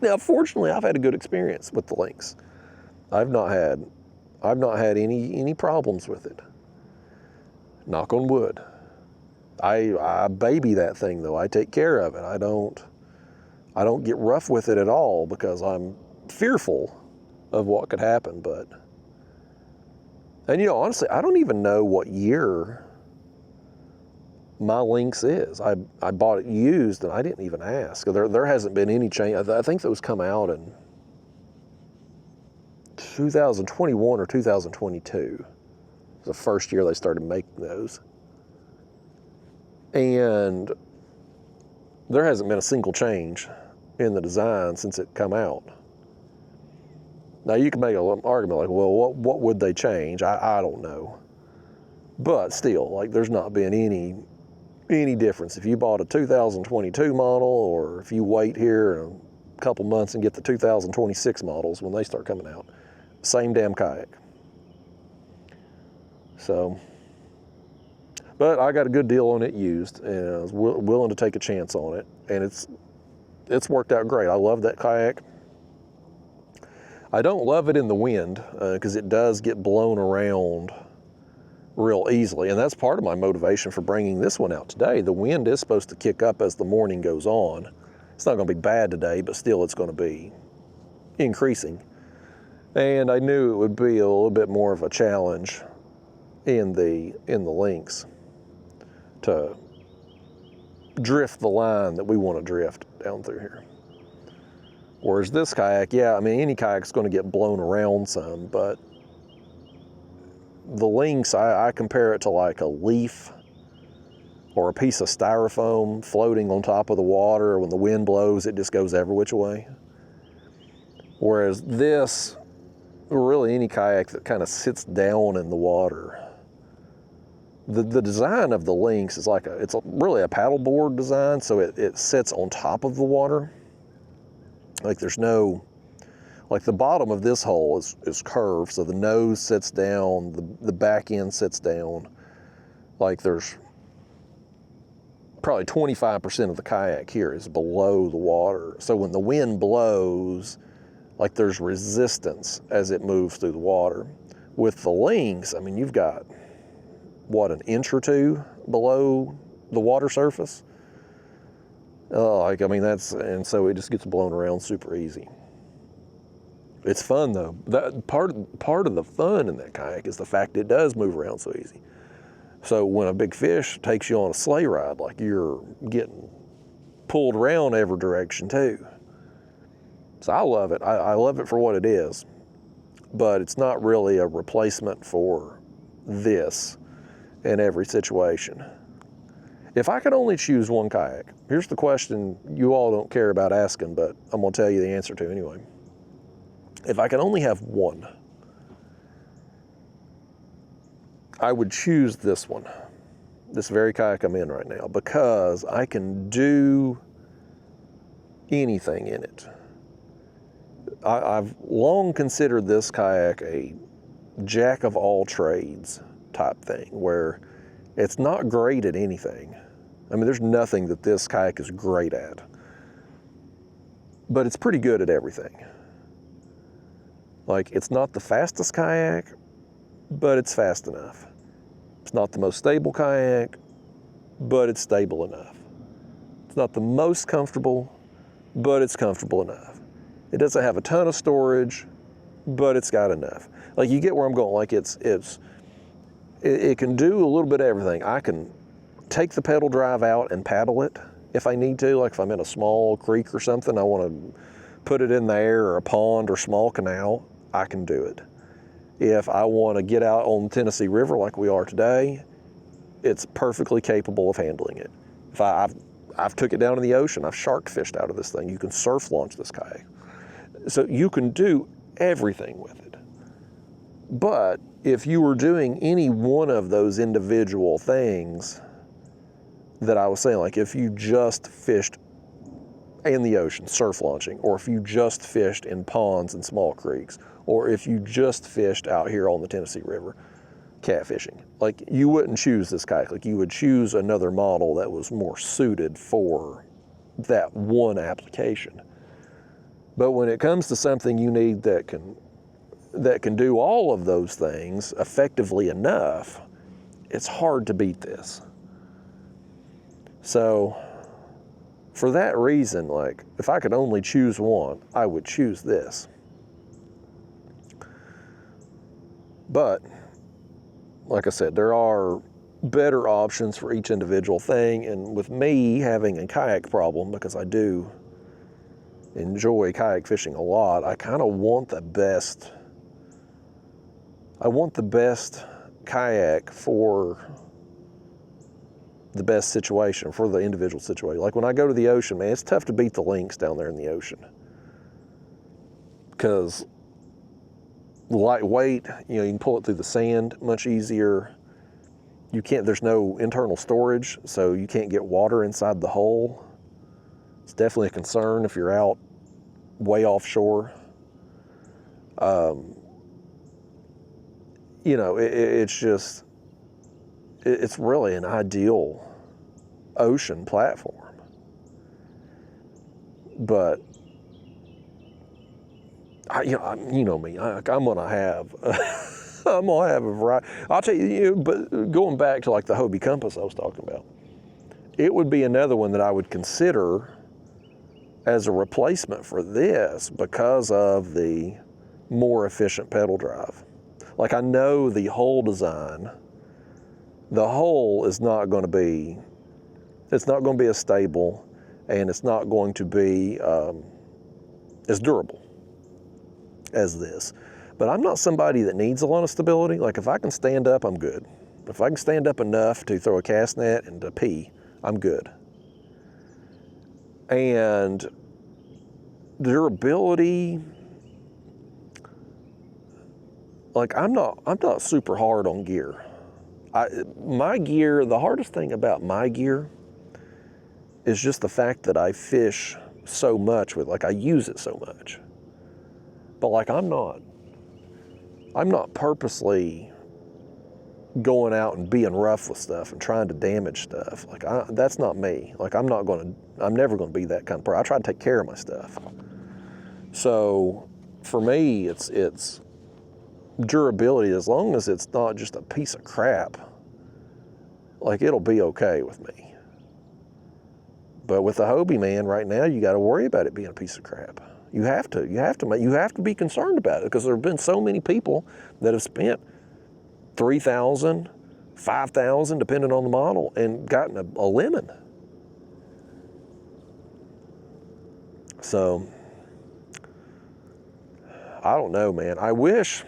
Now, fortunately, I've had a good experience with the Lynx. I've not had any problems with it. Knock on wood. I baby that thing though. I take care of it. I don't get rough with it at all because I'm fearful of what could happen. And you know, honestly, I don't even know what year my Lynx is. I bought it used and I didn't even ask. There hasn't been any change. I think those come out in 2021 or 2022. It was the first year they started making those. And there hasn't been a single change in the design since it come out. Now you can make an argument like, well, what would they change? I don't know. But still, like there's not been any difference. If you bought a 2022 model or if you wait here in a couple months and get the 2026 models when they start coming out, same damn kayak. So, but I got a good deal on it used, and I was willing to take a chance on it, and it's worked out great. I love that kayak. I don't love it in the wind because it does get blown around real easily, and that's part of my motivation for bringing this one out today. The wind is supposed to kick up as the morning goes on. It's not going to be bad today, but still it's going to be increasing. And I knew it would be a little bit more of a challenge in the Lynx to drift the line that we want to drift down through here. Whereas this kayak, yeah, I mean, any kayak's going to get blown around some, but the Lynx, I compare it to like a leaf or a piece of styrofoam floating on top of the water. When the wind blows, it just goes every which way. Whereas this, really any kayak that kind of sits down in the water, the design of the Lynx is like it's really a paddleboard design, so it sits on top of the water. Like there's no, like the bottom of this hole is curved, so the nose sits down, the back end sits down. Like there's probably 25% of the kayak here is below the water. So when the wind blows, like there's resistance as it moves through the water. With the Lynx, I mean, you've got, what, an inch or two below the water surface? Like, I mean, and so it just gets blown around super easy. It's fun though. That part of the fun in that kayak is the fact it does move around so easy. So when a big fish takes you on a sleigh ride, like you're getting pulled around every direction too. So I love it. I love it for what it is, but it's not really a replacement for this in every situation. If I could only choose one kayak, here's the question you all don't care about asking, but I'm gonna tell you the answer to anyway. If I could only have one, I would choose this one, this very kayak I'm in right now, because I can do anything in it. I've long considered this kayak a jack of all trades type thing, where it's not great at anything. I mean, there's nothing that this kayak is great at, but it's pretty good at everything. Like, it's not the fastest kayak, but it's fast enough. It's not the most stable kayak, but it's stable enough. It's not the most comfortable, but it's comfortable enough. It doesn't have a ton of storage, but it's got enough. Like, you get where I'm going. Like, it can do a little bit of everything. I can take the pedal drive out and paddle it if I need to. Like if I'm in a small creek or something, I want to put it in there, or a pond or small canal, I can do it. If I want to get out on the Tennessee River like we are today, it's perfectly capable of handling it. If I've took it down in the ocean, I've shark fished out of this thing. You can surf launch this kayak. So you can do everything with it. But if you were doing any one of those individual things that I was saying, like if you just fished in the ocean, surf launching, or if you just fished in ponds and small creeks, or if you just fished out here on the Tennessee River, catfishing, like you wouldn't choose this kayak. Like you would choose another model that was more suited for that one application. But when it comes to something you need that can do all of those things effectively enough, it's hard to beat this. So for that reason, like if I could only choose one, I would choose this. But like I said, there are better options for each individual thing. And with me having a kayak problem, because I do enjoy kayak fishing a lot, I kind of want the best. I want the best kayak for the best situation, for the individual situation. Like when I go to the ocean, man, it's tough to beat the lynx down there in the ocean. Because lightweight, you know, you can pull it through the sand much easier. You can't, there's no internal storage, so you can't get water inside the hull. It's definitely a concern if you're out way offshore. You know, it's just, it's really an ideal ocean platform. But you know me, I'm gonna have I'm gonna have a variety. I'll tell you, but going back to like the Hobie compass I was talking about, it would be another one that I would consider as a replacement for this because of the more efficient pedal drive. Like I know the hull design, the hull is not going to be, it's not going to be as stable, and it's not going to be as durable as this. But I'm not somebody that needs a lot of stability. Like if I can stand up, I'm good. If I can stand up enough to throw a cast net and to pee, I'm good. And durability, like I'm not super hard on gear. My gear, the hardest thing about my gear is just the fact that I fish so much with, like I use it so much. But like I'm not purposely going out and being rough with stuff and trying to damage stuff. Like that's not me. Like I'm never gonna be that kind of person. I try to take care of my stuff. So for me, it's durability. As long as it's not just a piece of crap, like it'll be okay with me. But with the Hobie, man, right now you got to worry about it being a piece of crap. You have to be concerned about it, because there have been so many people that have spent $3,000, $5,000, depending on the model, and gotten a lemon. So I don't know, man. I wish.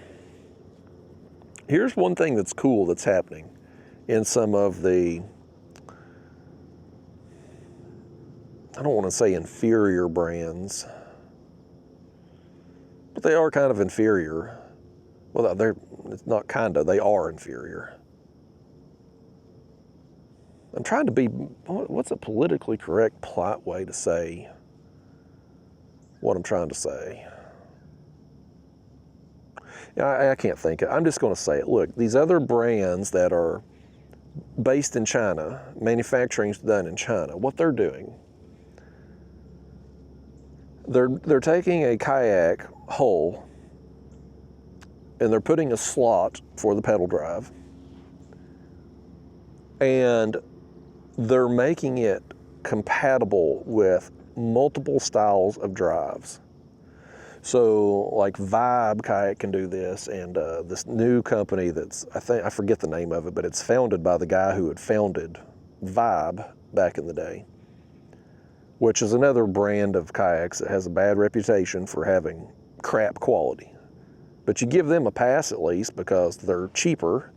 Here's one thing that's cool that's happening in some of the, I don't want to say inferior brands, but they are kind of inferior. Well, it's not kind of, they are inferior. I'm trying to be, what's a politically correct, polite way to say what I'm trying to say? I can't think of it. I'm just going to say it. Look, these other brands that are based in China, manufacturing's done in China, what they're doing, they're taking a kayak hull and they're putting a slot for the pedal drive, and they're making it compatible with multiple styles of drives. So like Vibe Kayak can do this, and this new company that's, I forget the name of it, but it's founded by the guy who had founded Vibe back in the day. which is another brand of kayaks that has a bad reputation for having crap quality. But you give them a pass at least because they're cheaper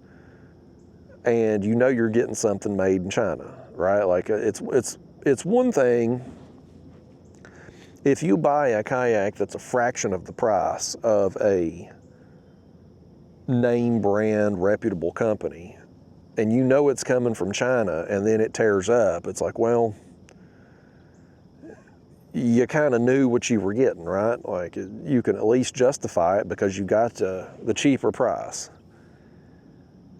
and you know you're getting something made in China, right? Like it's one thing if you buy a kayak that's a fraction of the price of a name brand reputable company and you know it's coming from China and then it tears up, it's like, well, you kind of knew what you were getting, right? Like you can at least justify it because you got the cheaper price.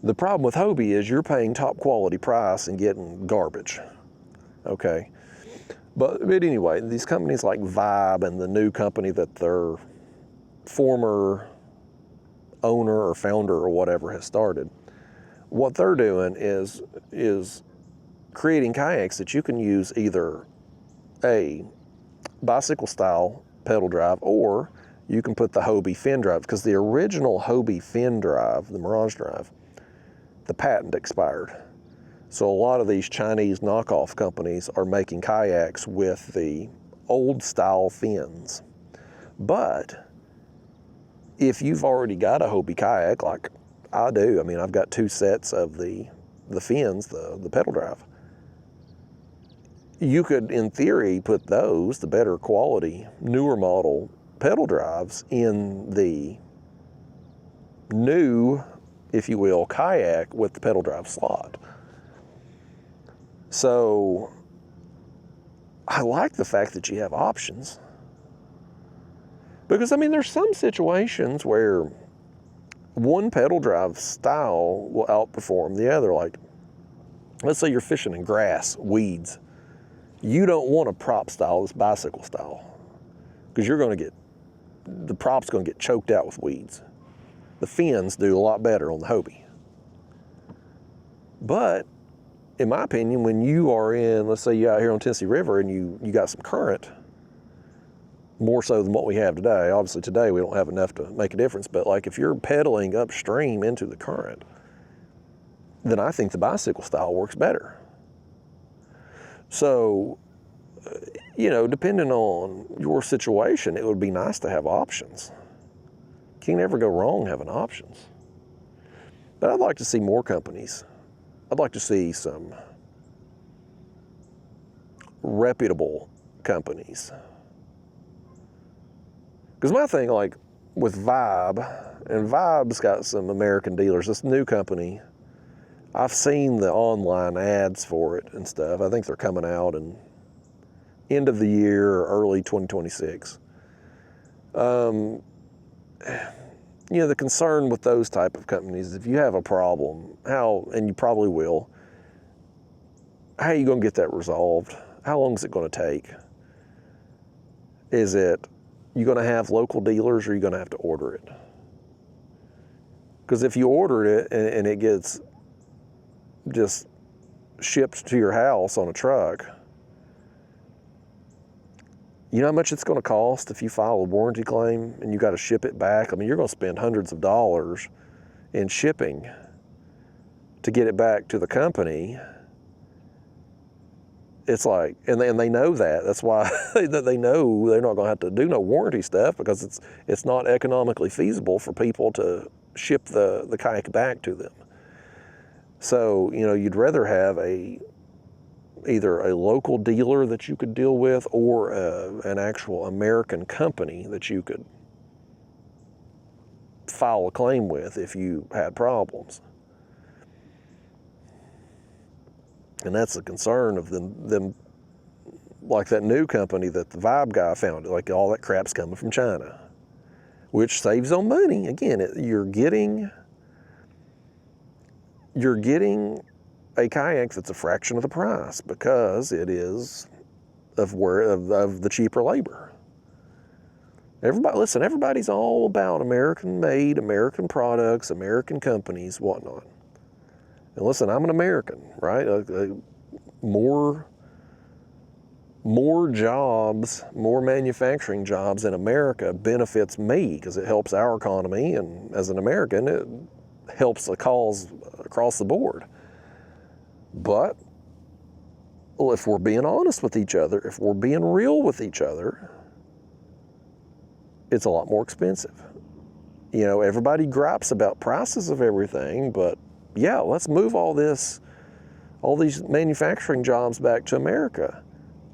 The problem with Hobie is you're paying top quality price and getting garbage, okay? But anyway, these companies like Vibe and the new company that their former owner or founder or whatever has started, what they're doing is creating kayaks that you can use either a bicycle style pedal drive or you can put the Hobie fin drive, because the original Hobie fin drive, the Mirage drive, the patent expired. So a lot of these Chinese knockoff companies are making kayaks with the old style fins. But if you've already got a Hobie kayak, like I do, I mean, I've got 2 sets of the fins, the pedal drive. You could, in theory, put those, the better quality, newer model pedal drives in the new, if you will, kayak with the pedal drive slot. So I like the fact that you have options. Because, I mean, there's some situations where one pedal drive style will outperform the other. Like, let's say you're fishing in grass, weeds. You don't want a prop style that's bicycle style because you're going to get, the prop's going to get choked out with weeds. The fins do a lot better on the Hobie. But in my opinion, when you are in, let's say you're out here on Tennessee River and you got some current, more so than what we have today. Obviously today we don't have enough to make a difference, but like if you're pedaling upstream into the current, then I think the bicycle style works better. So, you know, depending on your situation, it would be nice to have options. You can never go wrong having options. But I'd like to see more companies. I'd like to see some reputable companies. Because my thing, like with Vibe, and Vibe's got some American dealers, this new company, I've seen the online ads for it and stuff. I think they're coming out in end of the year or early 2026. You know, the concern with those type of companies, if you have a problem, how, and you probably will, how are you going to get that resolved? How long is it going to take? Is it, you going to have local dealers or are you going to have to order it? Because if you order it and it gets just shipped to your house on a truck, you know how much it's going to cost if you file a warranty claim and you got to ship it back? I mean, you're going to spend hundreds of dollars in shipping to get it back to the company. It's like, and they know that. That's why they know they're not going to have to do no warranty stuff because it's not economically feasible for people to ship the kayak back to them. So, you know, you'd rather have either a local dealer that you could deal with or an actual American company that you could file a claim with if you had problems. And that's the concern of them like that new company that the Vibe guy founded, like all that crap's coming from China, which saves on money. Again, you're getting a kayak that's a fraction of the price because it is of the cheaper labor. Everybody's all about American made, American products, American companies, whatnot. And listen, I'm an American, right? More jobs, more manufacturing jobs in America benefits me because it helps our economy, and as an American, it helps the cause across the board. But Well, if we're being honest with each other, if we're being real with each other, it's a lot more expensive. You know, everybody gripes about prices of everything, but yeah, let's move all these manufacturing jobs back to America.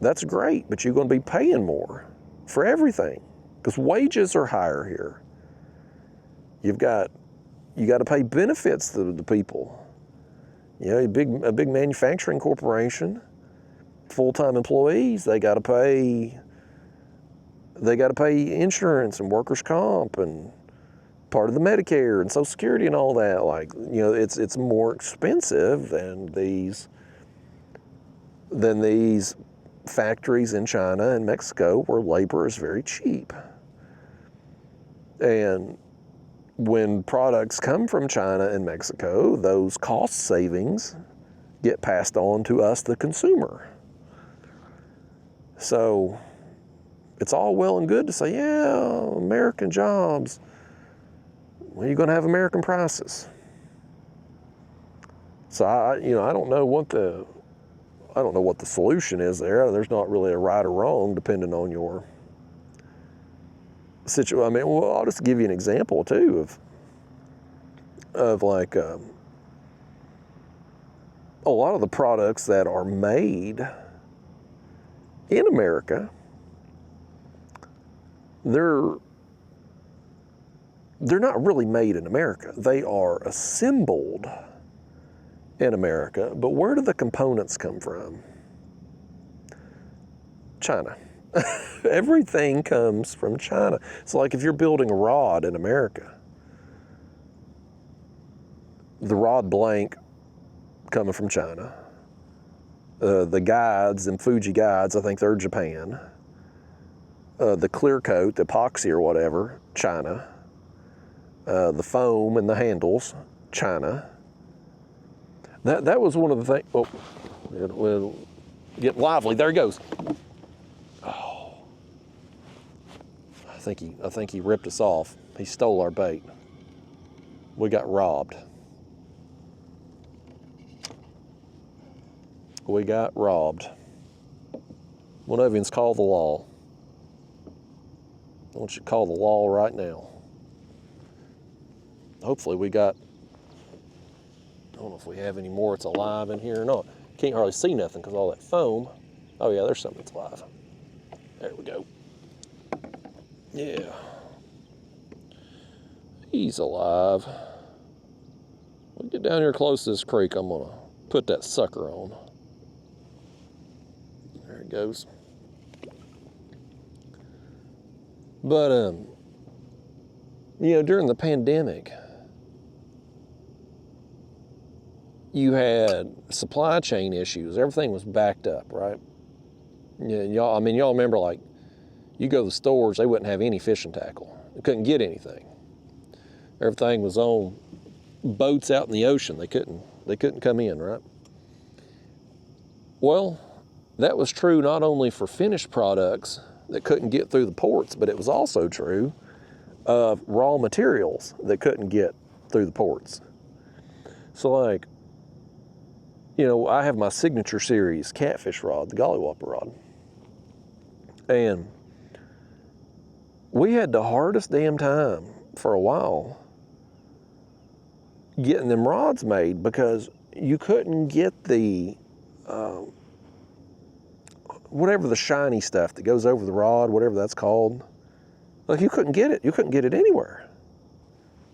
That's great, but you're going to be paying more for everything because wages are higher here. You got to pay benefits to the people. You know, a big manufacturing corporation, full-time employees, they got to pay insurance and workers' comp and part of the Medicare and Social Security and all that. Like, you know, it's more expensive than these factories in China and Mexico where labor is very cheap. And when products come from China and Mexico, those cost savings get passed on to us, the consumer. So it's all well and good to say, yeah, American jobs. Well, you're going to have American prices. So I don't know what the solution is there. There's not really a right or wrong depending on your situation. I mean, well, I'll just give you an example too of like a lot of the products that are made in America. They're not really made in America. They are assembled in America, but where do the components come from? China. Everything comes from China. So like if you're building a rod in America, the rod blank coming from China. The guides and Fuji guides, I think they're Japan. The clear coat, the epoxy or whatever, China. The foam and the handles, China. That was one of the things. Oh, it'll get lively. There he goes. Oh, I think he ripped us off. He stole our bait. We got robbed. We got robbed. One of you's call the law. I want you to call the law right now. Hopefully we got, I don't know if we have any more it's alive in here or not. Can't hardly see nothing because all that foam. Oh yeah, there's something that's alive. There we go. Yeah. He's alive. We'll get down here close to this creek. I'm gonna put that sucker on. There it goes. But, you know, during the pandemic, you had supply chain issues. Everything was backed up, right? Yeah, y'all remember, like, you go to the stores, they wouldn't have any fishing tackle. They couldn't get anything. Everything was on boats out in the ocean. They couldn't come in, right? Well, that was true not only for finished products that couldn't get through the ports, but it was also true of raw materials that couldn't get through the ports. So like, you know, I have my signature series catfish rod, the gollywhopper rod. And we had the hardest damn time for a while getting them rods made because you couldn't get the, whatever the shiny stuff that goes over the rod, whatever that's called. Like you couldn't get it. You couldn't get it anywhere.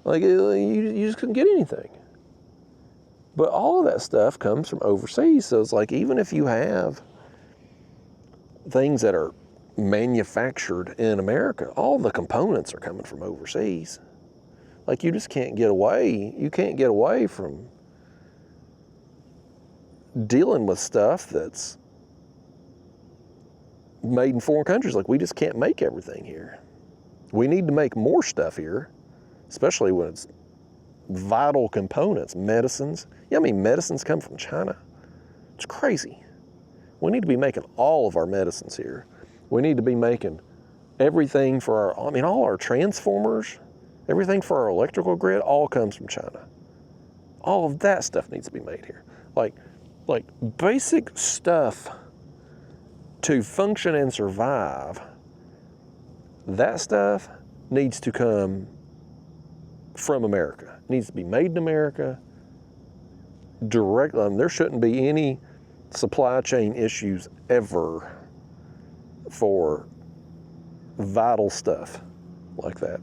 Like you just couldn't get anything. But all of that stuff comes from overseas. So it's like even if you have things that are manufactured in America, all the components are coming from overseas. Like you just can't get away. You can't get away from dealing with stuff that's made in foreign countries. Like we just can't make everything here. We need to make more stuff here, especially when it's vital components, medicines. Yeah, I mean, medicines come from China. It's crazy. We need to be making all of our medicines here. We need to be making everything for our, I mean, all our transformers, everything for our electrical grid, all comes from China. All of that stuff needs to be made here. Like, Like basic stuff to function and survive, that stuff needs to come from America. It needs to be made in America directly. There shouldn't be any supply chain issues ever for vital stuff like that.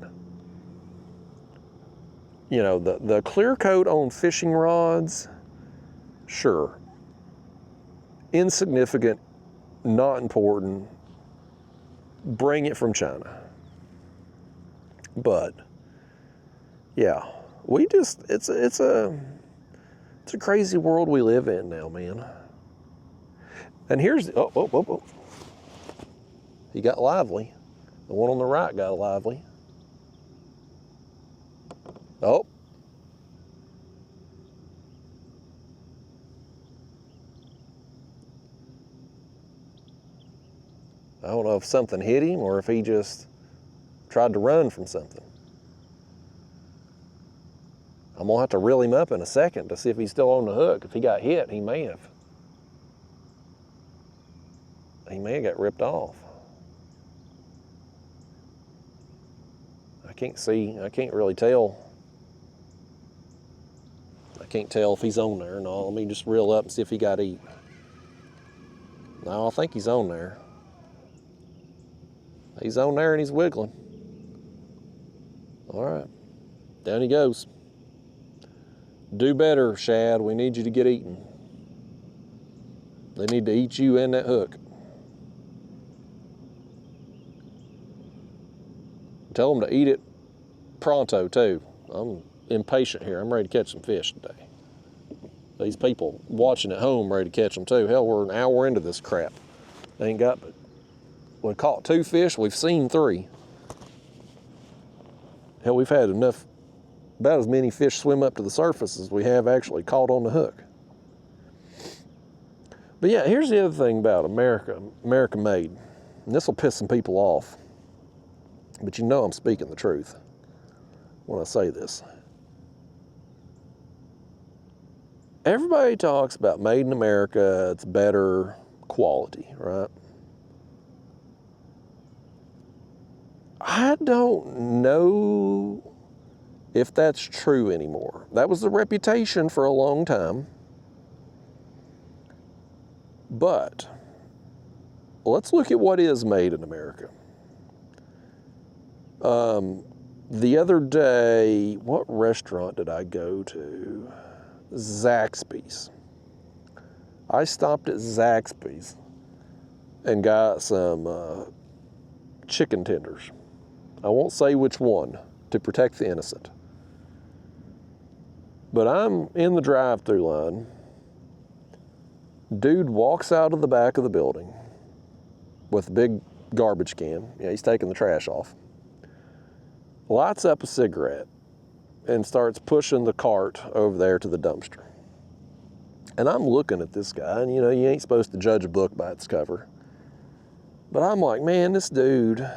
You know, the clear coat on fishing rods, sure. Insignificant, not important. Bring it from China. But yeah, it's a crazy world we live in now, man. And here's, oh. He got lively. The one on the right got lively. Oh. I don't know if something hit him or if he just tried to run from something. I'm gonna have to reel him up in a second to see if he's still on the hook. If he got hit, he may have. He may have got ripped off. I can't really tell. I can't tell if he's on there or not. Let me just reel up and see if he got eat. No, I think he's on there. He's on there and he's wiggling. All right, down he goes. Do better, Shad. We need you to get eaten. They need to eat you and that hook. Tell them to eat it pronto, too. I'm impatient here. I'm ready to catch some fish today. These people watching at home ready to catch them, too. Hell, we're an hour into this crap. They ain't got but... We caught 2 fish. We've seen 3. Hell, we've had about as many fish swim up to the surface as we have actually caught on the hook. But yeah, here's the other thing about American made. And this will piss some people off. But you know I'm speaking the truth when I say this. Everybody talks about made in America, it's better quality, right? I don't know if that's true anymore. That was the reputation for a long time. But let's look at what is made in America. The other day, what restaurant did I go to? Zaxby's. I stopped at Zaxby's and got some chicken tenders. I won't say which one to protect the innocent. But I'm in the drive-thru line. Dude walks out of the back of the building with a big garbage can. Yeah, he's taking the trash off. Lights up a cigarette and starts pushing the cart over there to the dumpster. And I'm looking at this guy, and you know, you ain't supposed to judge a book by its cover. But I'm like, man, this dude,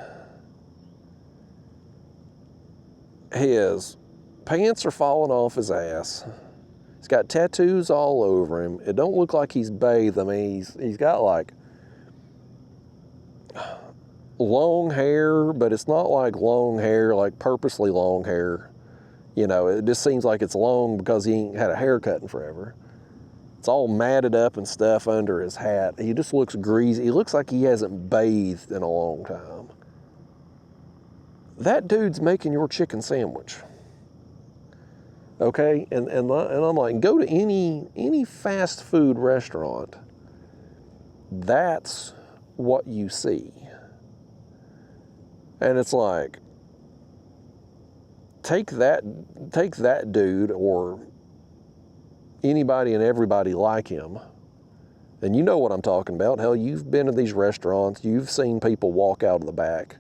his pants are falling off his ass. He's got tattoos all over him. It don't look like he's bathed. I mean, he's got like long hair, but it's not like long hair, like purposely long hair. You know, it just seems like it's long because he ain't had a haircut in forever. It's all matted up and stuff under his hat. He just looks greasy. He looks like he hasn't bathed in a long time. That dude's making your chicken sandwich. Okay, and I'm like, go to any fast food restaurant. That's what you see. And it's like, take that dude or anybody and everybody like him, and you know what I'm talking about. Hell, you've been to these restaurants, you've seen people walk out of the back,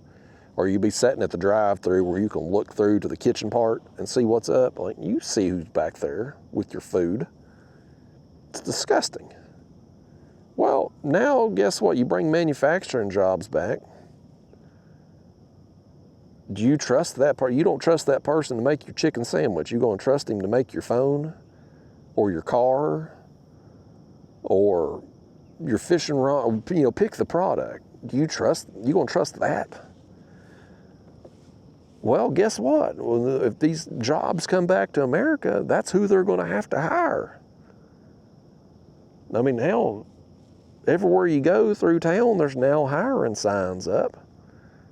or you be sitting at the drive-thru where you can look through to the kitchen part and see what's up. Like, you see who's back there with your food. It's disgusting. Well, now guess what? You bring manufacturing jobs back. Do you trust that part? You don't trust that person to make your chicken sandwich. You're going to trust him to make your phone or your car or your fishing rod, pick the product. You gonna trust that? Well, guess what? Well, if these jobs come back to America, that's who they're gonna have to hire. I mean, hell, everywhere you go through town, there's now hiring signs up.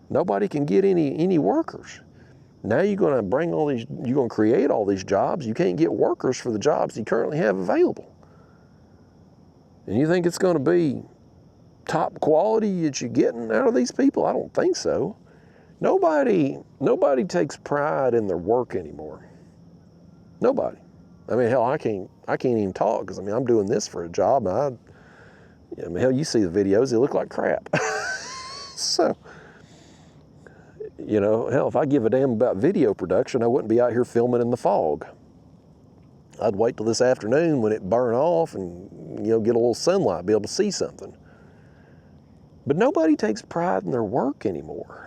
Nobody can get any workers. Now you're gonna create all these jobs. You can't get workers for the jobs you currently have available. And you think it's gonna be top quality that you're getting out of these people? I don't think so. Nobody takes pride in their work anymore. Nobody. I mean, hell, I can't even talk because I'm doing this for a job. And hell, you see the videos; they look like crap. So, hell, if I give a damn about video production, I wouldn't be out here filming in the fog. I'd wait till this afternoon when it burn off and get a little sunlight, be able to see something. But nobody takes pride in their work anymore.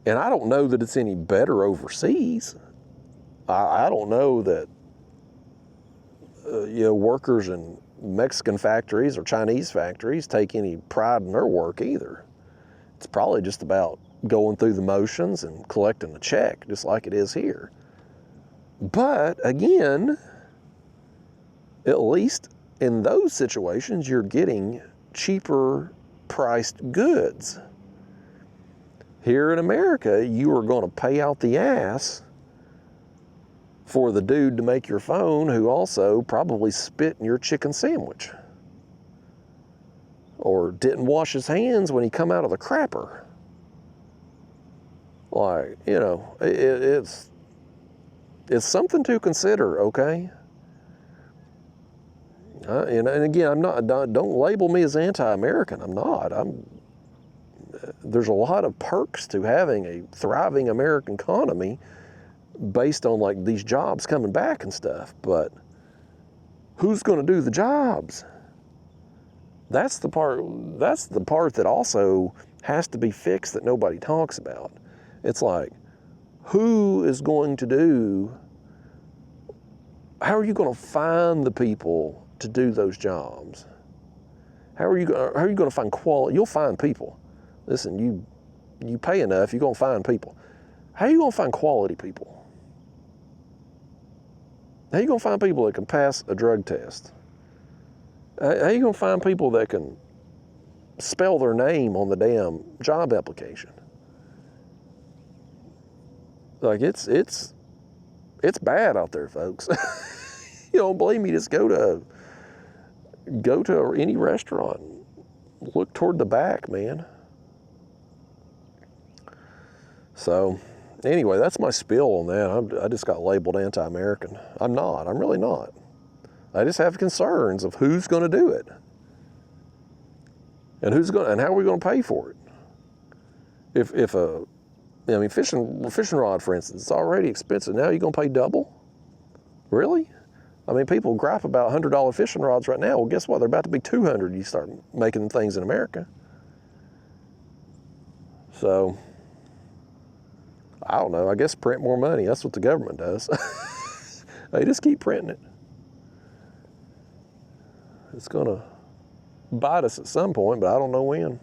And I don't know that it's any better overseas. I don't know that workers in Mexican factories or Chinese factories take any pride in their work either. It's probably just about going through the motions and collecting a check, just like it is here. But again, at least in those situations, you're getting cheaper priced goods. Here in America, you are going to pay out the ass for the dude to make your phone who also probably spit in your chicken sandwich or didn't wash his hands when he come out of the crapper. Like, it's something to consider, okay? And again, don't label me as anti-American. I'm not. There's a lot of perks to having a thriving American economy based on like these jobs coming back and stuff, but who's going to do the jobs? That's the part that also has to be fixed that nobody talks about. It's like, who is going to do, how are you going to find the people to do those jobs? How are you going to find quality? You'll find people. Listen, you pay enough, you're going to find people. How are you going to find quality people? How are you going to find people that can pass a drug test? How are you going to find people that can spell their name on the damn job application? Like, it's bad out there, folks. You don't believe me? Just go to any restaurant. Look toward the back, man. So, anyway, that's my spiel on that. I just got labeled anti-American. I'm not. I'm really not. I just have concerns of who's going to do it, and how are we going to pay for it? Fishing rod, for instance, it's already expensive. Now you're going to pay double? Really? I mean, people gripe about $100 fishing rods right now. Well, guess what? They're about to be $200. You start making things in America. So, I don't know. I guess print more money. That's what the government does. They just keep printing it. It's going to bite us at some point, but I don't know when.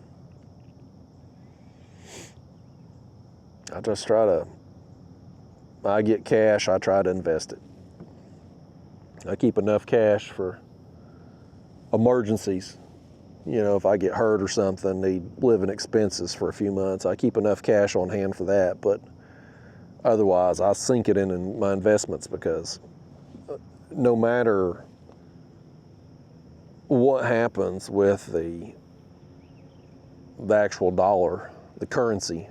I get cash, I try to invest it. I keep enough cash for emergencies. If I get hurt or something, need living expenses for a few months, I keep enough cash on hand for that. But otherwise, I sink it in my investments, because no matter what happens with the actual dollar, the currency,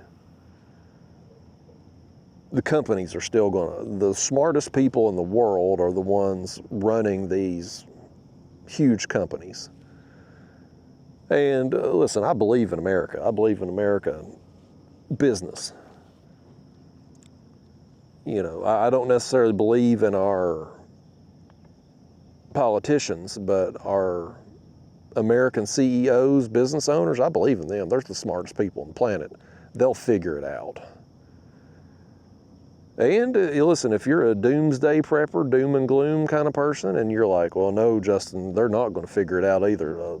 the companies are still the smartest people in the world are the ones running these huge companies. And listen, I believe in America. I believe in American business. I don't necessarily believe in our politicians, but our American CEOs, business owners, I believe in them. They're the smartest people on the planet. They'll figure it out. And listen, if you're a doomsday prepper, doom and gloom kind of person, and you're like, well, no, Justin, they're not going to figure it out either.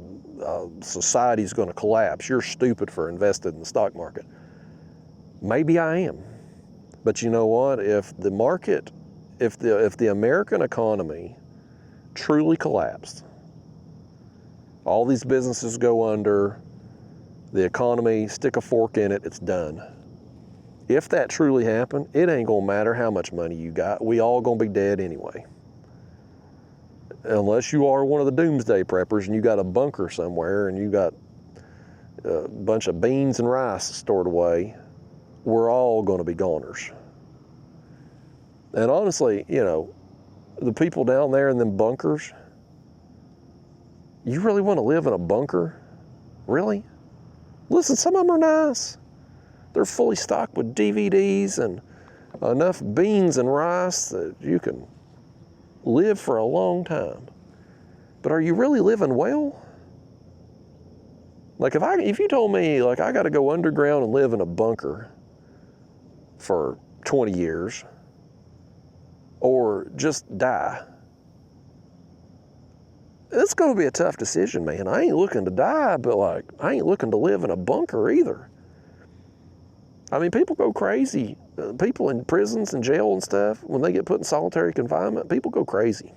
Society's going to collapse. You're stupid for investing in the stock market. Maybe I am. But you know what? If the market, if the American economy truly collapsed, all these businesses go under, the economy, stick a fork in it, it's done. If that truly happened, it ain't gonna matter how much money you got. We all gonna be dead anyway. Unless you are one of the doomsday preppers and you got a bunker somewhere and you got a bunch of beans and rice stored away, we're all gonna be goners. And honestly, you know, the people down there in them bunkers, you really wanna live in a bunker? Really? Listen, some of them are nice. They're fully stocked with DVDs and enough beans and rice that you can live for a long time. But are you really living well? Like if you told me like I got to go underground and live in a bunker for 20 years or just die, it's going to be a tough decision, man. I ain't looking to die, but like I ain't looking to live in a bunker either. I mean, people go crazy. People in prisons and jail and stuff, when they get put in solitary confinement, people go crazy.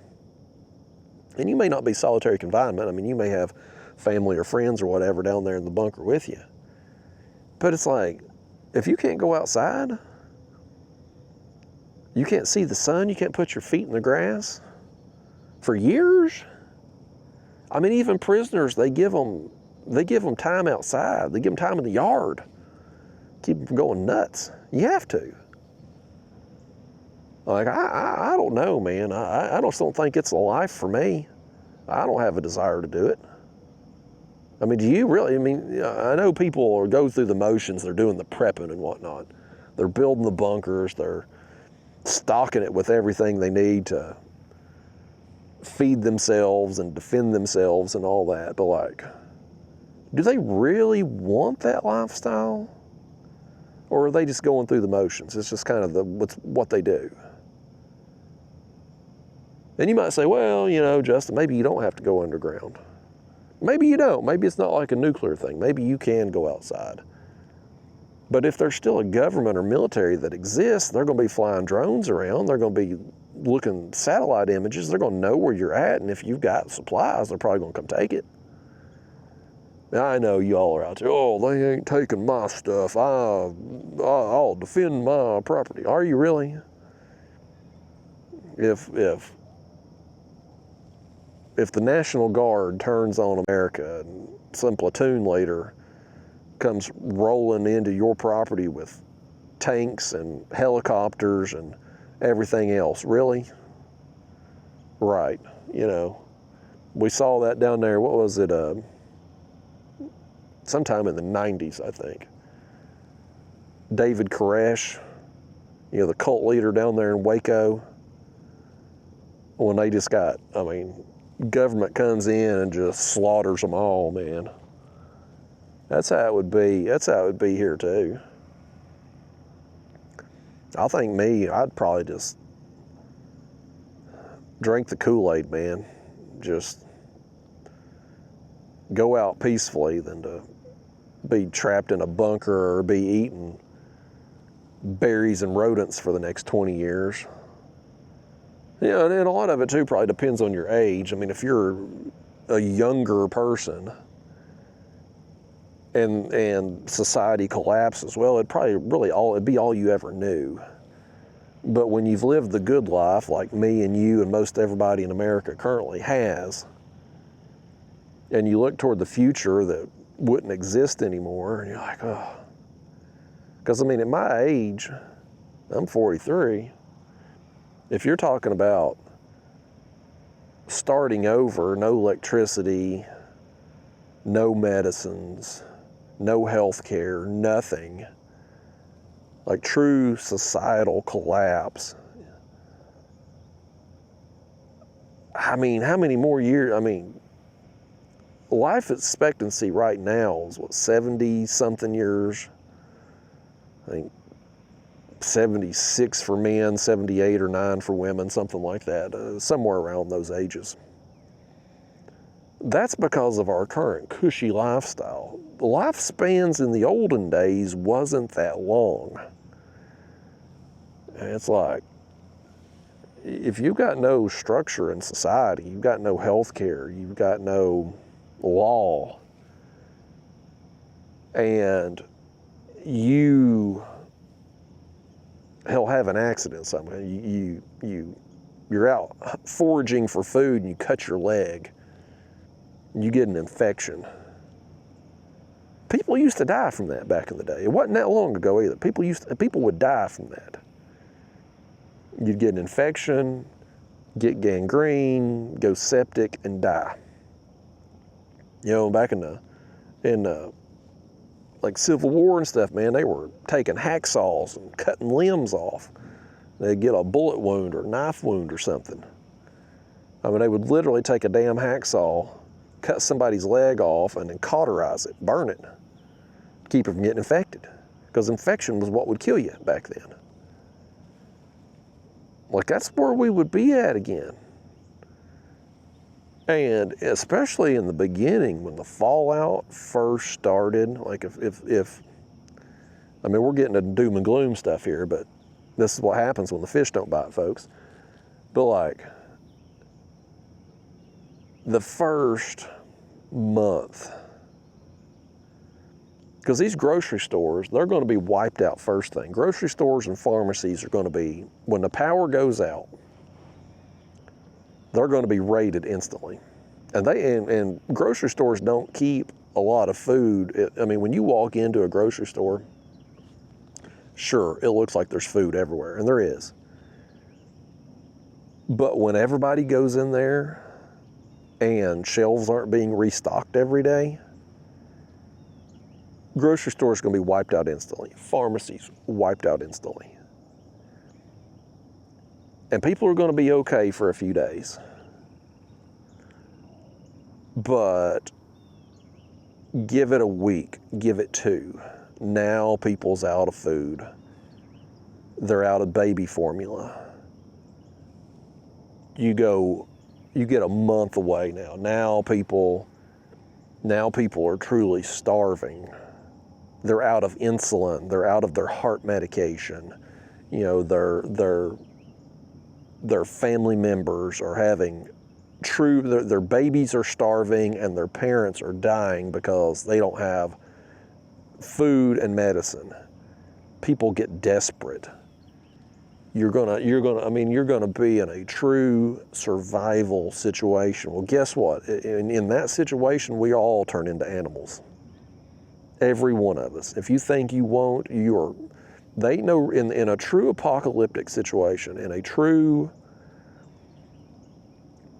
And you may not be solitary confinement. I mean, you may have family or friends or whatever down there in the bunker with you. But it's like, if you can't go outside, you can't see the sun, you can't put your feet in the grass for years. I mean, even prisoners, they give them time outside. They give them time in the yard. Keep them from going nuts. You have to. Like, I don't know, man. I just don't think it's a life for me. I don't have a desire to do it. I mean, do you really? I mean, I know people go through the motions. They're doing the prepping and whatnot. They're building the bunkers. They're stocking it with everything they need to feed themselves and defend themselves and all that. But like, do they really want that lifestyle? Or are they just going through the motions? It's just kind of what they do. And you might say, well, you know, Justin, maybe you don't have to go underground. Maybe you don't. Maybe it's not like a nuclear thing. Maybe you can go outside. But if there's still a government or military that exists, they're going to be flying drones around. They're going to be looking satellite images. They're going to know where you're at. And if you've got supplies, they're probably going to come take it. Now, I know y'all are out there, oh, they ain't taking my stuff. I'll defend my property. Are you really? If the National Guard turns on America and some platoon leader comes rolling into your property with tanks and helicopters and everything else, really? Right, you know. We saw that down there, what was it, sometime in the 90s, I think. David Koresh, you know, the cult leader down there in Waco, when they just got, I mean, government comes in and just slaughters them all, man. That's how it would be. That's how it would be here too. I think I'd probably just drink the Kool-Aid, man. Just go out peacefully than to be trapped in a bunker or be eating berries and rodents for the next 20 years. Yeah, and a lot of it too probably depends on your age. I mean, if you're a younger person and society collapses, well, it'd probably it'd be all you ever knew. But when you've lived the good life, like me and you and most everybody in America currently has, and you look toward the future that wouldn't exist anymore, and you're like, oh. Because I mean, at my age, I'm 43. If you're talking about starting over, no electricity, no medicines, no health care, nothing, like true societal collapse. I mean, how many more years? I mean, life expectancy right now is what, 70-something years? I think 76 for men, 78 or 9 for women, something like that, somewhere around those ages. That's because of our current cushy lifestyle. The lifespans in the olden days wasn't that long. And it's like, if you've got no structure in society, you've got no health care, you've got no law, and you'll have an accident somewhere. You're out foraging for food and you cut your leg, and you get an infection. People used to die from that back in the day. It wasn't that long ago either. People would die from that. You'd get an infection, get gangrene, go septic, and die. You know, back in the like Civil War and stuff, man, they were taking hacksaws and cutting limbs off. They'd get a bullet wound or knife wound or something. I mean, they would literally take a damn hacksaw, cut somebody's leg off, and then cauterize it, burn it, keep it from getting infected. Because infection was what would kill you back then. Like, that's where we would be at again. And especially in the beginning, when the fallout first started, like if I mean, we're getting to doom and gloom stuff here, but this is what happens when the fish don't bite, folks. But like, the first month, because these grocery stores, they're going to be wiped out first thing. Grocery stores and pharmacies are going to be, when the power goes out, they're going to be raided instantly. And grocery stores don't keep a lot of food. I mean, when you walk into a grocery store, sure, it looks like there's food everywhere, and there is. But when everybody goes in there and shelves aren't being restocked every day, grocery stores are going to be wiped out instantly. Pharmacies wiped out instantly. And people are going to be okay for a few days. But give it a week, give it 2. Now people's out of food. They're out of baby formula. You get a month away now. Now people are truly starving. They're out of insulin. They're out of their heart medication. You know, their family members are having their babies are starving and their parents are dying because they don't have food and medicine. People get desperate. You're gonna be in a true survival situation. Well, guess what? In that situation, we all turn into animals. Every one of us. If you think you won't, they know in a true apocalyptic situation, in a true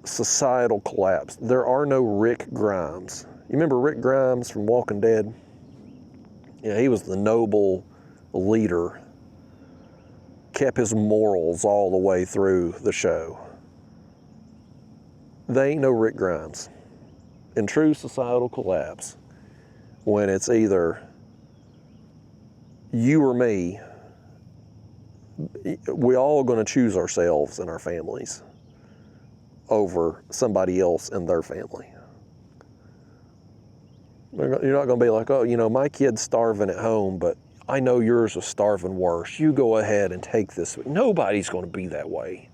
societal collapse, there are no Rick Grimes. You remember Rick Grimes from Walking Dead? Yeah, he was the noble leader, kept his morals all the way through the show. They ain't no Rick Grimes. In true societal collapse, when it's either you or me, we all going to choose ourselves and our families over somebody else and their family. You're not going to be like, oh, you know, my kid's starving at home, but I know yours is starving worse. You go ahead and take this. Nobody's going to be that way.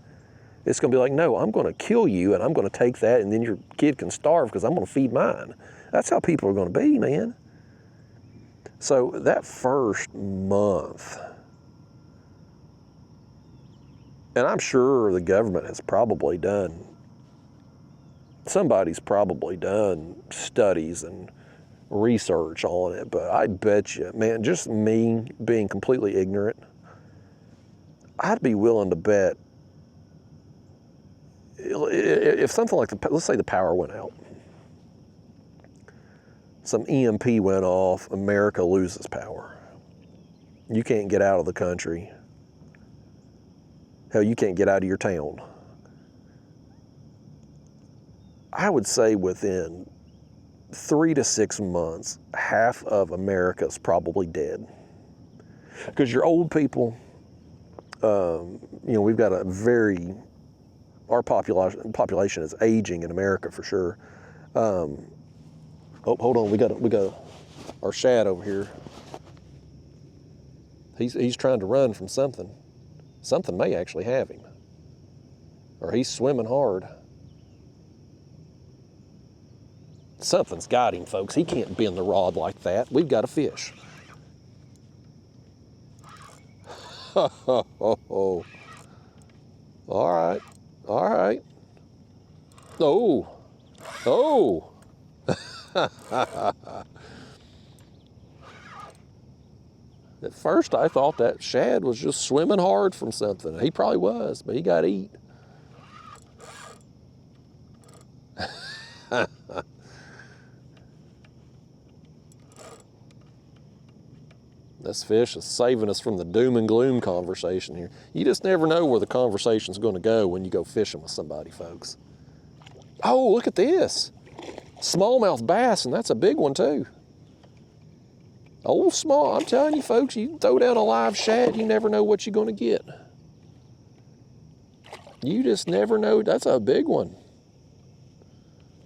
It's going to be like, no, I'm going to kill you and I'm going to take that and then your kid can starve because I'm going to feed mine. That's how people are going to be, man. So that first month, and I'm sure the government has probably done, somebody's probably done studies and research on it, but I bet you, man, just me being completely ignorant, I'd be willing to bet if something like let's say the power went out, some EMP went off, America loses power. You can't get out of the country. Hell, you can't get out of your town. I would say within 3 to 6 months, half of America's probably dead. Because your old people, You know, we've got a very, our population is aging in America for sure. Oh, hold on, we got our shad over here. He's trying to run from something. Something may actually have him, or he's swimming hard. Something's got him, folks. He can't bend the rod like that. We've got a fish. All right, all right. Oh, oh. At first I thought that shad was just swimming hard from something. He probably was, but he got eat. This fish is saving us from the doom and gloom conversation here. You just never know where the conversation's going to go when you go fishing with somebody, folks. Oh, look at this. Smallmouth bass, and that's a big one too. Old small, I'm telling you folks, you throw down a live shad, you never know what you're going to get. You just never know. That's a big one.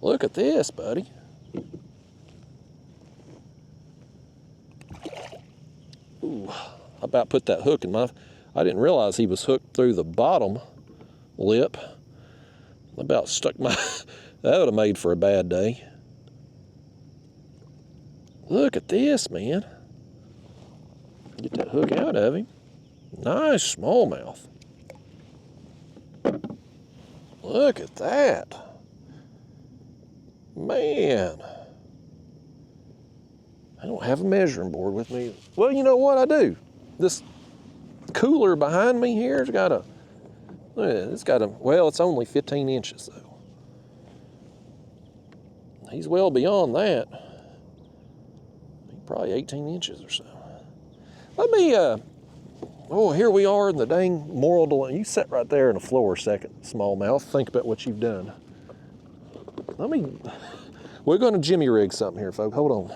Look at this, buddy. Ooh, I about put that hook in my, I didn't realize he was hooked through the bottom lip. I about stuck my, that would have made for a bad day. Look at this, man. Get that hook out of him. Nice smallmouth. Look at that. Man. I don't have a measuring board with me. Well, you know what I do? This cooler behind me here has got a, well, it's only 15 inches though. He's well beyond that. Probably 18 inches or so. Let me, oh, here we are in the dang moral dilemma. You sit right there on the floor a second, smallmouth. Think about what you've done. We're going to jimmy rig something here, folks. Hold on.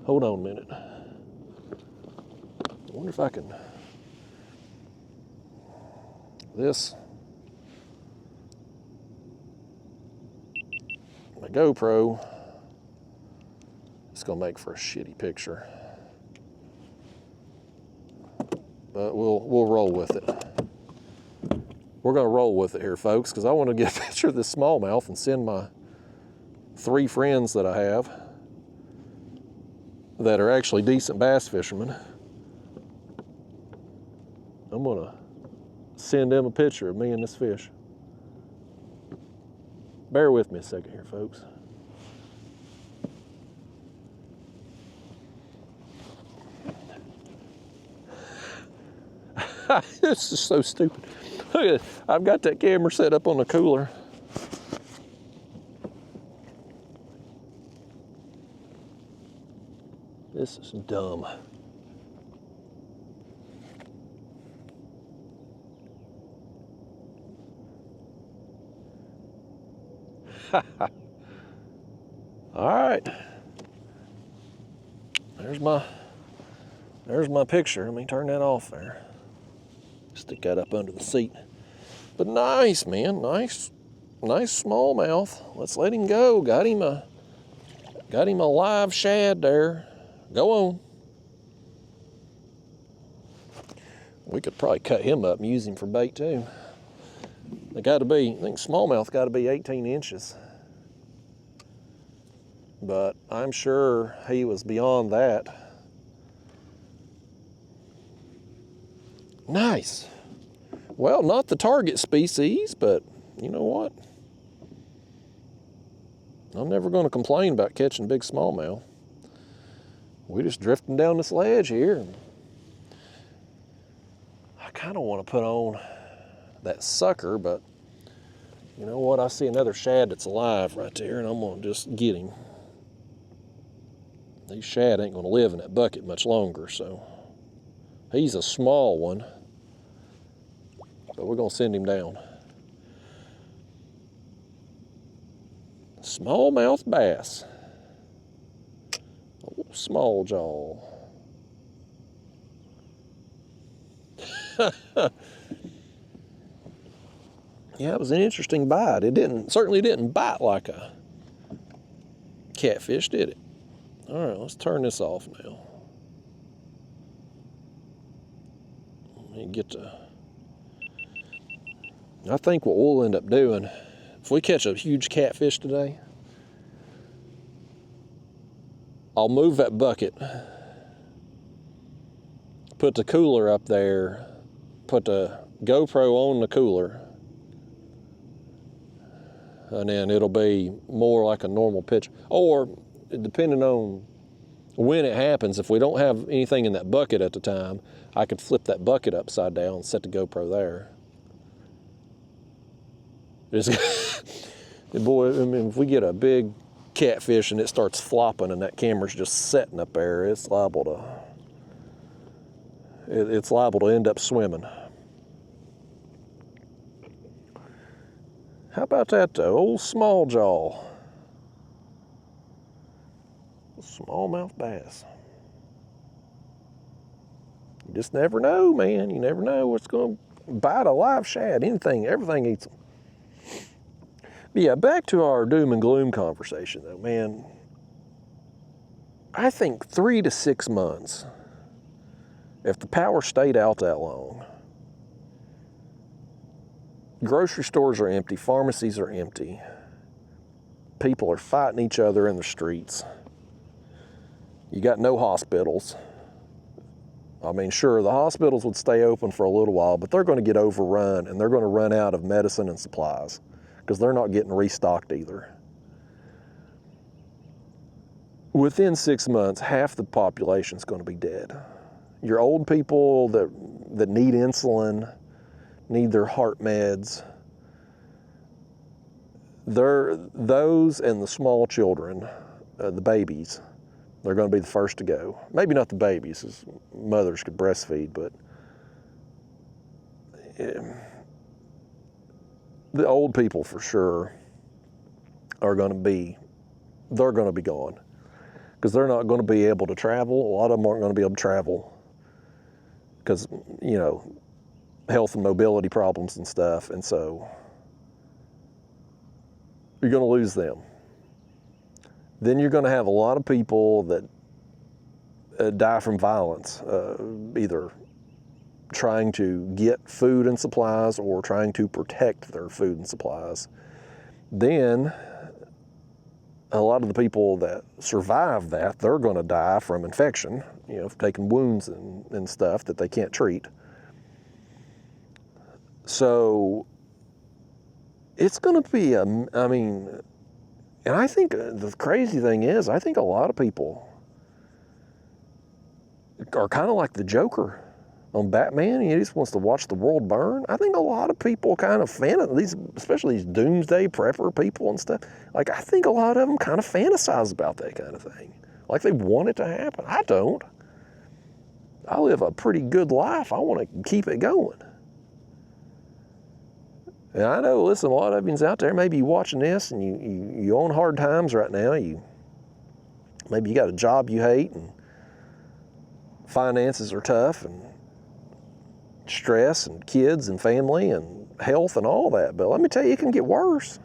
Hold on a minute. I wonder if I can, my GoPro, it's gonna make for a shitty picture, but we'll roll with it. We're gonna roll with it here, folks, because I want to get a picture of this smallmouth and send my 3 friends that I have that are actually decent bass fishermen. I'm gonna send them a picture of me and this fish. Bear with me a second here, folks. This is so stupid. Look at it. I've got that camera set up on the cooler. This is dumb. All right. There's my picture. Let me turn that off there. Stick that up under the seat. But nice, man. Nice smallmouth. Let's let him go. Got him a live shad there. Go on. We could probably cut him up and use him for bait too. I think smallmouth got to be 18 inches. But I'm sure he was beyond that. Nice. Well, not the target species, but you know what? I'm never going to complain about catching big smallmouth. We're just drifting down this ledge here. I kind of want to put on that sucker, but you know what? I see another shad that's alive right there, and I'm going to just get him. These shad ain't going to live in that bucket much longer, so he's a small one, but we're going to send him down. Smallmouth bass. Oh, small jaw. Yeah, it was an interesting bite. It certainly didn't bite like a catfish, did it? All right, let's turn this off now. Let me get to... I think what we'll end up doing, if we catch a huge catfish today, I'll move that bucket, put the cooler up there, put the GoPro on the cooler, and then it'll be more like a normal picture. Or, depending on when it happens, if we don't have anything in that bucket at the time, I could flip that bucket upside down and set the GoPro there. Boy, I mean, if we get a big catfish and it starts flopping and that camera's just setting up there, it's liable to end up swimming. How about that though? Old small jaw. Smallmouth bass. You just never know, man. You never know what's going to bite a live shad. Everything eats them. But yeah, back to our doom and gloom conversation though, man. I think 3 to 6 months, if the power stayed out that long, grocery stores are empty, pharmacies are empty, people are fighting each other in the streets. You got no hospitals. I mean, sure, the hospitals would stay open for a little while, but they're going to get overrun and they're going to run out of medicine and supplies because they're not getting restocked either. Within 6 months, half the population is going to be dead. Your old people that need insulin, need their heart meds, those and the small children, the babies, they're going to be the first to go. Maybe not the babies, as mothers could breastfeed, but the old people for sure they're going to be gone because they're not going to be able to travel. A lot of them aren't going to be able to travel because, you know, health and mobility problems and stuff, and so you're going to lose them. Then you're going to have a lot of people that die from violence, either trying to get food and supplies or trying to protect their food and supplies. Then a lot of the people that survive that, they're going to die from infection, you know, taking wounds and stuff that they can't treat. So it's going to be and I think the crazy thing is, I think a lot of people are kind of like the Joker on Batman. He just wants to watch the world burn. I think a lot of people kind of especially these doomsday prepper people and stuff, like I think a lot of them kind of fantasize about that kind of thing. Like they want it to happen. I don't. I live a pretty good life. I want to keep it going. And I know, listen, a lot of yous out there may be watching this and you own hard times right now. Maybe you got a job you hate and finances are tough and stress and kids and family and health and all that. But let me tell you, it can get worse.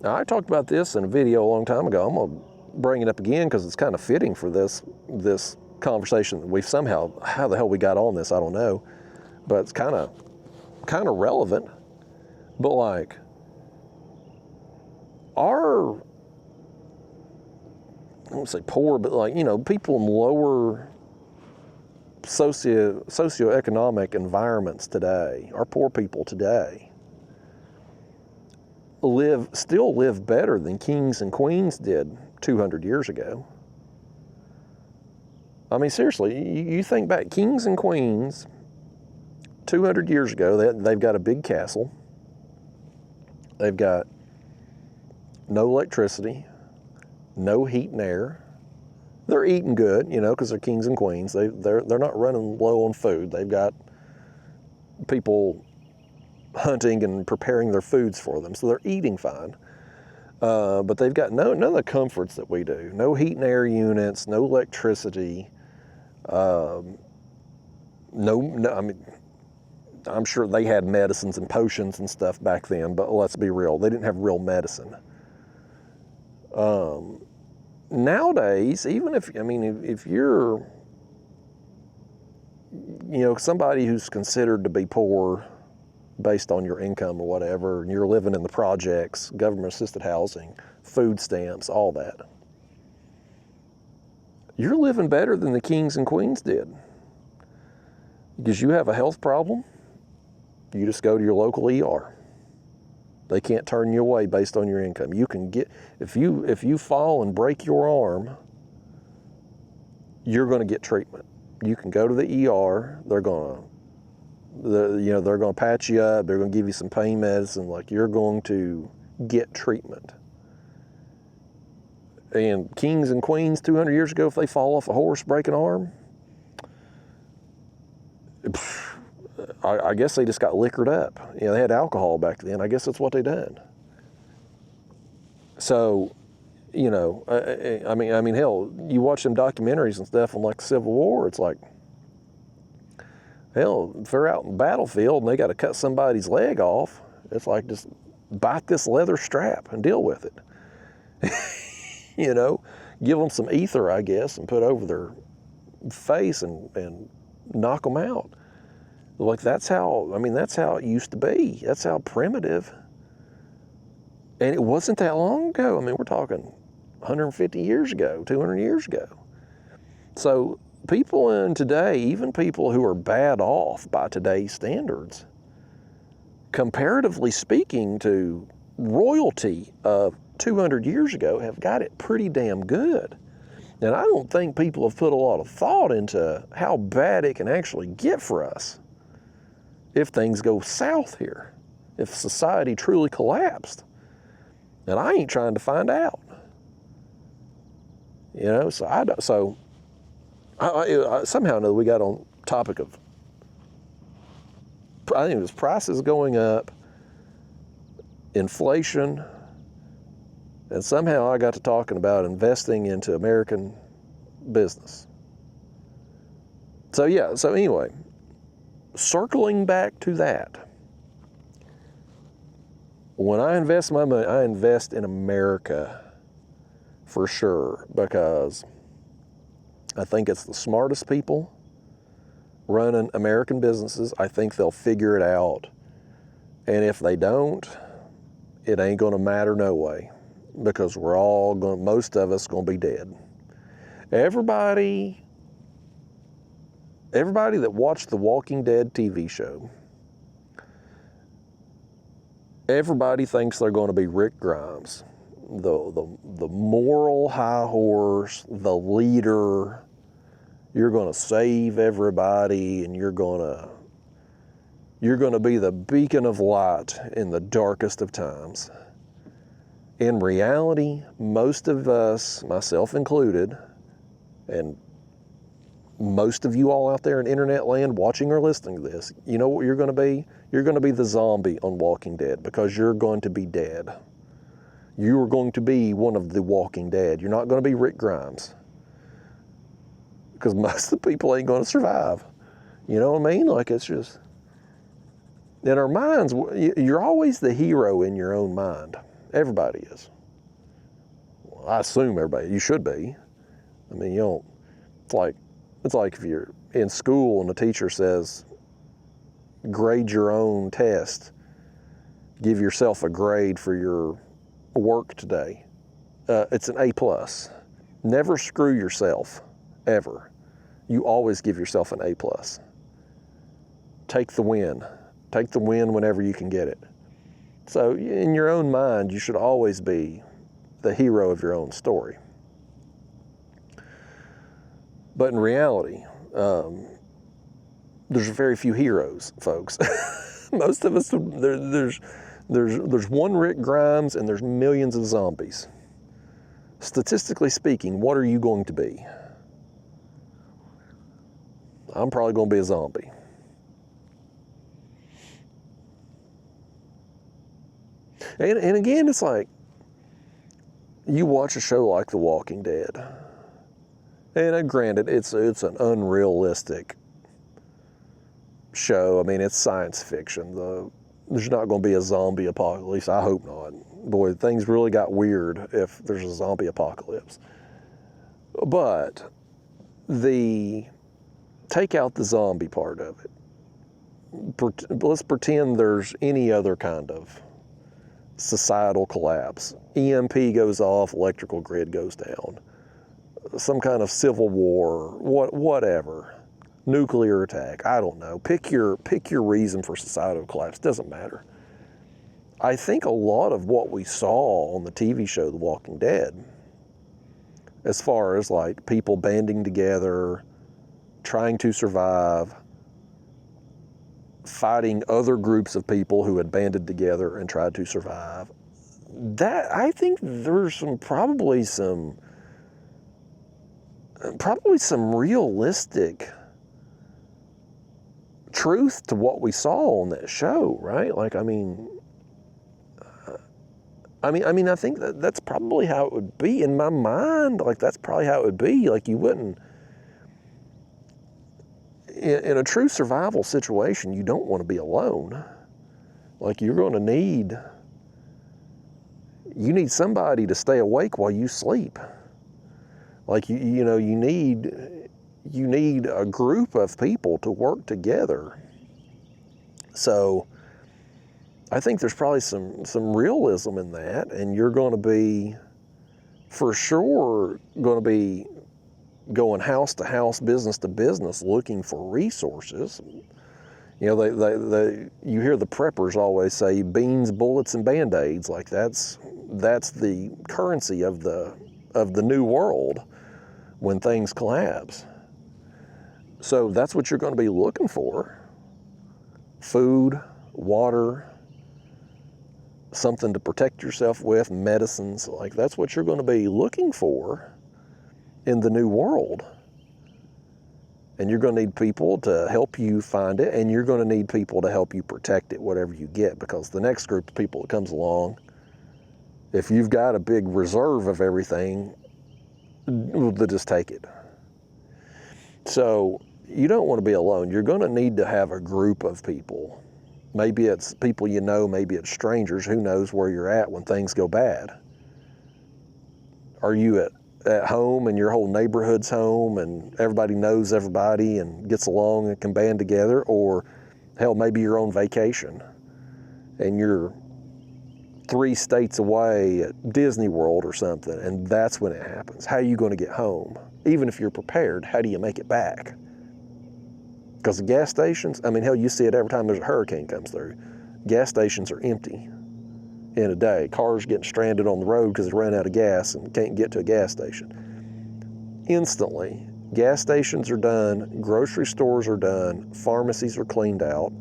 Now, I talked about this in a video a long time ago. I'm going to bring it up again because it's kind of fitting for this conversation that we've somehow, how the hell we got on this, I don't know. But it's kind of relevant, but like I won't say poor, but like, you know, people in lower socioeconomic environments today, our poor people today, still live better than kings and queens did 200 years ago. I mean, seriously, you think back, kings and queens 200 years ago, they've got a big castle. They've got no electricity, no heat and air. They're eating good, you know, because they're kings and queens. They're not running low on food. They've got people hunting and preparing their foods for them, so they're eating fine. But they've got none of the comforts that we do. No heat and air units, no electricity. I'm sure they had medicines and potions and stuff back then, but let's be real, they didn't have real medicine. Nowadays, even if you're, somebody who's considered to be poor based on your income or whatever, and you're living in the projects, government-assisted housing, food stamps, all that, you're living better than the kings and queens did. Because you have a health problem, you just go to your local ER. They can't turn you away based on your income. You can get, if you fall and break your arm, you're going to get treatment. You can go to the ER. They're going to patch you up. They're going to give you some pain medicine. Like, you're going to get treatment. And kings and queens 200 years ago, if they fall off a horse, break an arm, I guess they just got liquored up. They had alcohol back then. I guess that's what they did. So, hell, you watch them documentaries and stuff on like the Civil War. It's like, hell, if they're out in the battlefield and they got to cut somebody's leg off, it's like, just bite this leather strap and deal with it. Give them some ether, I guess, and put over their face and knock them out. Like, that's how it used to be. That's how primitive. And it wasn't that long ago. We're talking 150 years ago, 200 years ago. So people in today, even people who are bad off by today's standards, comparatively speaking to royalty of 200 years ago, have got it pretty damn good. And I don't think people have put a lot of thought into how bad it can actually get for us if things go south here, if society truly collapsed. And I ain't trying to find out. So I somehow know we got on topic of, I think it was prices going up, inflation, and somehow I got to talking about investing into American business. So anyway, circling back to that, when I invest my money, I invest in America for sure, because I think it's the smartest people running American businesses. I think they'll figure it out. And if they don't, it ain't going to matter no way, because most of us going to be dead. Everybody that watched the Walking Dead TV show, everybody thinks they're going to be Rick Grimes, the moral high horse, the leader. You're going to save everybody, and you're going to be the beacon of light in the darkest of times. In reality, most of us, myself included, and most of you all out there in internet land watching or listening to this, you know what you're going to be? You're going to be the zombie on Walking Dead, because you're going to be dead. You are going to be one of the Walking Dead. You're not going to be Rick Grimes, because most of the people ain't going to survive. You know what I mean? Like, it's just, in our minds, you're always the hero in your own mind. Everybody is. Well, I assume everybody, you should be. It's like if you're in school and the teacher says, grade your own test, give yourself a grade for your work today. It's an A+. Never screw yourself, ever. You always give yourself an A+. Take the win. Take the win whenever you can get it. So in your own mind, you should always be the hero of your own story. But in reality, there's very few heroes, folks. Most of us, there's one Rick Grimes and there's millions of zombies. Statistically speaking, what are you going to be? I'm probably going to be a zombie. And again, it's like, you watch a show like The Walking Dead, and granted, it's an unrealistic show. I mean, it's science fiction. There's not going to be a zombie apocalypse. I hope not. Boy, things really got weird if there's a zombie apocalypse. But take out the zombie part of it. Let's pretend there's any other kind of societal collapse. EMP goes off, electrical grid goes down. Some kind of civil war, whatever. Nuclear attack, I don't know. Pick your reason for societal collapse, doesn't matter. I think a lot of what we saw on the TV show The Walking Dead, as far as like people banding together, trying to survive, fighting other groups of people who had banded together and tried to survive, that I think there's probably some realistic truth to what we saw on that show, right? Like, I think that's probably how it would be in my mind. Like, that's probably how it would be. Like, you wouldn't, in a true survival situation, you don't want to be alone. Like, you're going to need somebody to stay awake while you sleep. Like, you need a group of people to work together. So I think there's probably some realism in that, and you're going to be, for sure, going to be going house to house, business to business, looking for resources. You know, you hear the preppers always say beans, bullets, and Band-Aids. Like that's the currency of the new world when things collapse. So that's what you're going to be looking for. Food, water, something to protect yourself with, medicines. Like, that's what you're going to be looking for in the new world. And you're going to need people to help you find it, and you're going to need people to help you protect it, whatever you get, because the next group of people that comes along, if you've got a big reserve of everything, they'll just take it. So you don't want to be alone. You're going to need to have a group of people. Maybe it's people you know, maybe it's strangers. Who knows where you're at when things go bad? Are you at home and your whole neighborhood's home and everybody knows everybody and gets along and can band together? Or hell, maybe you're on vacation and you're 3 states away at Disney World or something, and that's when it happens. How are you going to get home? Even if you're prepared, how do you make it back? Because the gas stations, I mean, hell, you see it every time there's a hurricane comes through. Gas stations are empty in a day. Cars getting stranded on the road because they ran out of gas and can't get to a gas station. Instantly, gas stations are done, grocery stores are done, pharmacies are cleaned out,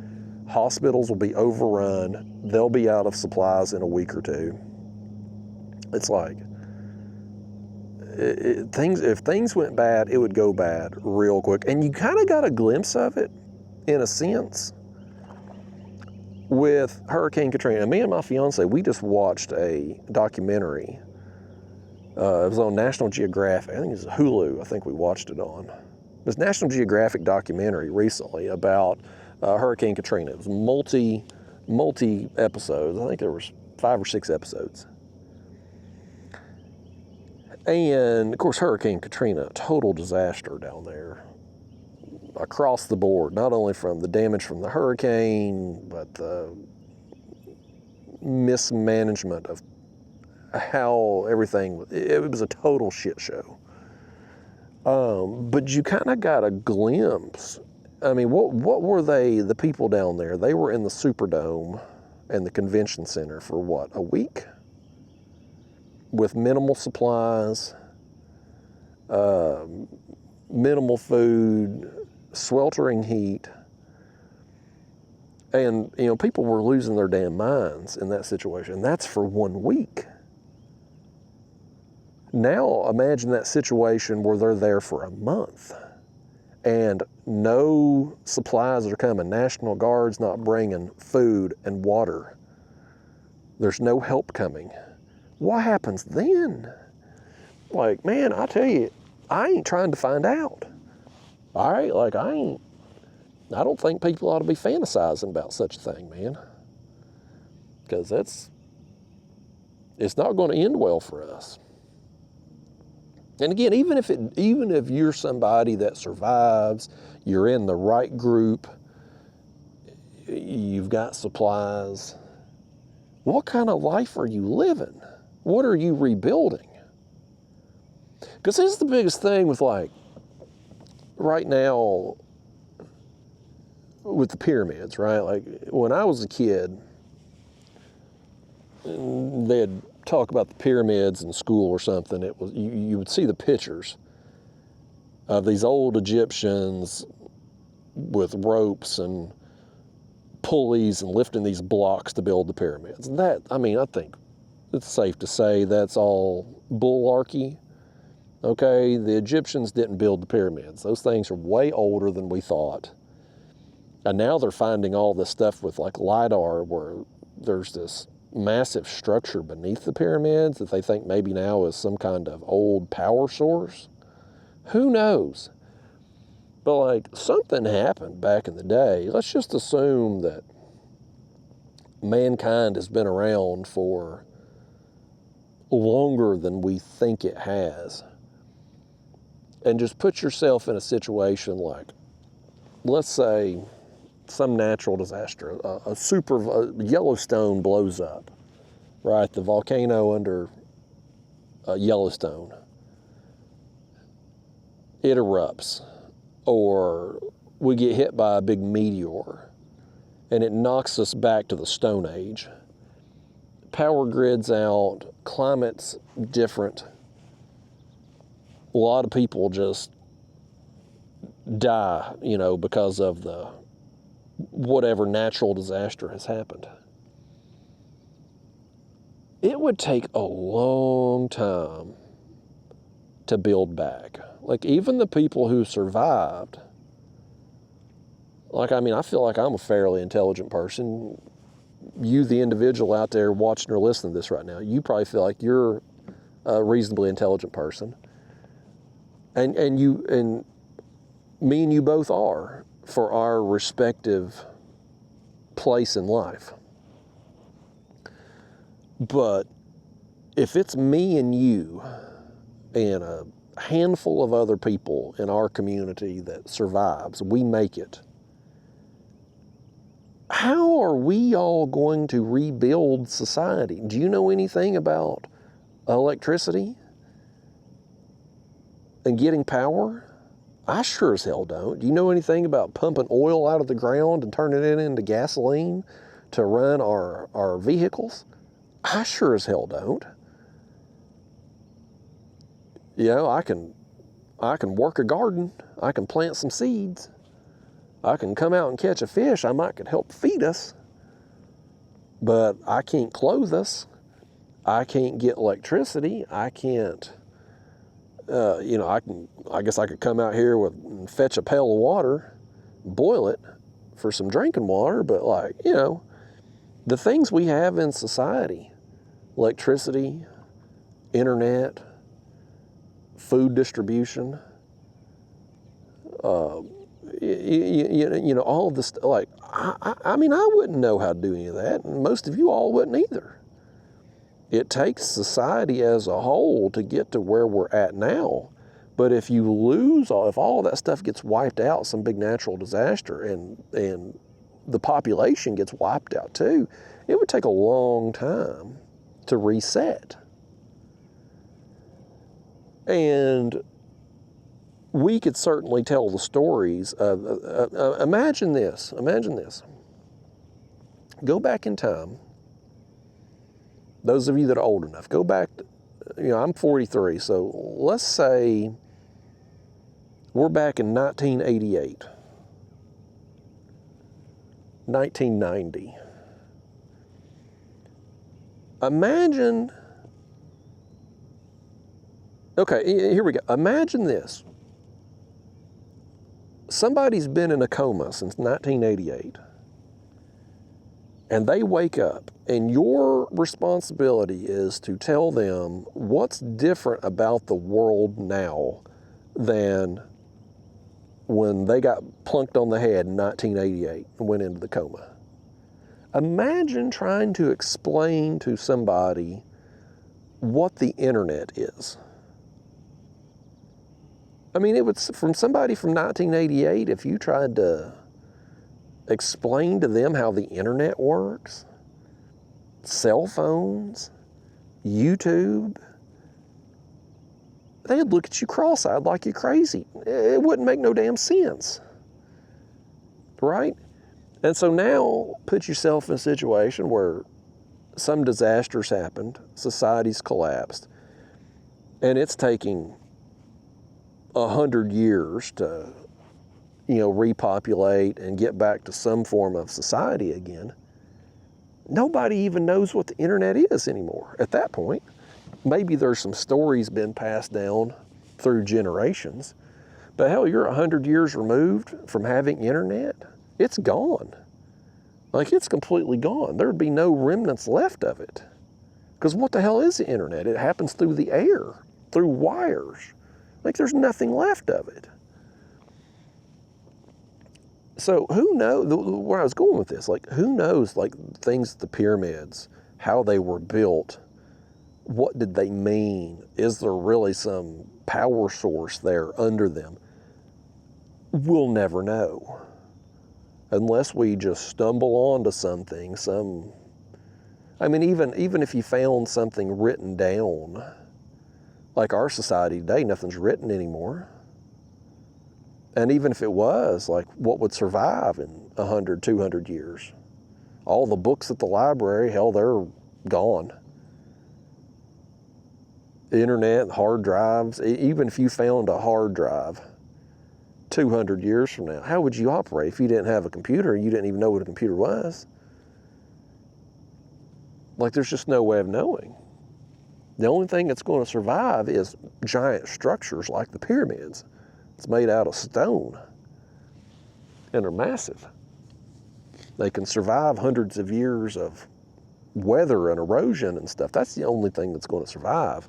hospitals will be overrun, they'll be out of supplies in a week or two. It's like, if things went bad, it would go bad real quick. And you kind of got a glimpse of it, in a sense, with Hurricane Katrina. Me and my fiance, we just watched a documentary. It was on National Geographic. I think it was Hulu. I think we watched it on. It was National Geographic documentary recently about Hurricane Katrina. It was multi episodes. I think there was 5 or 6 episodes. And, of course, Hurricane Katrina, total disaster down there across the board, not only from the damage from the hurricane, but the mismanagement of how everything, it was a total shit show. But you kind of got a glimpse. I mean, what were the people down there? They were in the Superdome and the convention center for what, a week? With minimal supplies, minimal food, sweltering heat. And, you know, people were losing their damn minds in that situation. That's for 1 week. Now imagine that situation where they're there for a month and no supplies are coming. National Guard's not bringing food and water. There's no help coming. What happens then? Like, man, I tell you, I ain't trying to find out. All right, like I I don't think people ought to be fantasizing about such a thing, man. Because it's not going to end well for us. And again, even if you're somebody that survives, you're in the right group, you've got supplies, what kind of life are you living? What are you rebuilding? Because this is the biggest thing with, like, right now with the pyramids, right? Like, when I was a kid, they'd talk about the pyramids in school or something. It was you would see the pictures of these old Egyptians with ropes and pulleys and lifting these blocks to build the pyramids. And that, I mean, I think it's safe to say that's all bullarchy. Okay, the Egyptians didn't build the pyramids. Those things are way older than we thought. And now they're finding all this stuff with, like, LiDAR, where there's this massive structure beneath the pyramids that they think maybe now is some kind of old power source. Who knows? But, like, something happened back in the day. Let's just assume that mankind has been around for longer than we think it has. And just put yourself in a situation like, let's say, some natural disaster, Yellowstone blows up, right? The volcano under Yellowstone, it erupts, or we get hit by a big meteor and it knocks us back to the Stone Age. Power grid's out, climate's different. A lot of people just die, because of the whatever natural disaster has happened. It would take a long time to build back. Like, even the people who survived, like, I mean, I feel like I'm a fairly intelligent person. You, the individual out there watching or listening to this right now, you probably feel like you're a reasonably intelligent person. And me and you both are, for our respective place in life. But if it's me and you and a handful of other people in our community that survives, we make it, how are we all going to rebuild society? Do you know anything about electricity and getting power? I sure as hell don't. Do you know anything about pumping oil out of the ground and turning it into gasoline to run our vehicles? I sure as hell don't. I can work a garden. I can plant some seeds. I can come out and catch a fish. I might could help feed us. But I can't clothe us. I can't get electricity. I can't, I guess I could come out here and fetch a pail of water, boil it for some drinking water, but the things we have in society, electricity, internet, food distribution, all of this, like, I mean, I wouldn't know how to do any of that, and most of you all wouldn't either. It takes society as a whole to get to where we're at now. But if all of that stuff gets wiped out, some big natural disaster, and the population gets wiped out too, it would take a long time to reset. And we could certainly tell the stories of, imagine this. Go back in time. Those of you that are old enough, go back, I'm 43, so let's say we're back in 1988, 1990. Imagine, okay, here we go. Imagine this. Somebody's been in a coma since 1988, and they wake up, and your responsibility is to tell them what's different about the world now than when they got plunked on the head in 1988 and went into the coma. Imagine trying to explain to somebody what the internet is. I mean, it was from somebody from 1988, if you tried to explain to them how the internet works, cell phones, YouTube, they'd look at you cross-eyed like you're crazy. It wouldn't make no damn sense, right? And so now put yourself in a situation where some disasters happened, society's collapsed, and it's taking 100 years to, repopulate and get back to some form of society again. Nobody even knows what the internet is anymore at that point. Maybe there's some stories been passed down through generations, but hell, you're 100 years removed from having internet. It's gone. Like, it's completely gone. There'd be no remnants left of it. Because what the hell is the internet? It happens through the air, through wires. Like, there's nothing left of it. So who knows, where I was going with this, like, who knows, like, things, the pyramids, how they were built, what did they mean? Is there really some power source there under them? We'll never know. Unless we just stumble onto something, even if you found something written down, like our society today, nothing's written anymore. And even if it was, like, what would survive in 100, 200 years? All the books at the library, hell, they're gone. The internet, hard drives, even if you found a hard drive 200 years from now, how would you operate if you didn't have a computer and you didn't even know what a computer was? Like, there's just no way of knowing. The only thing that's going to survive is giant structures like the pyramids. It's made out of stone, and they're massive. They can survive hundreds of years of weather and erosion and stuff. That's the only thing that's going to survive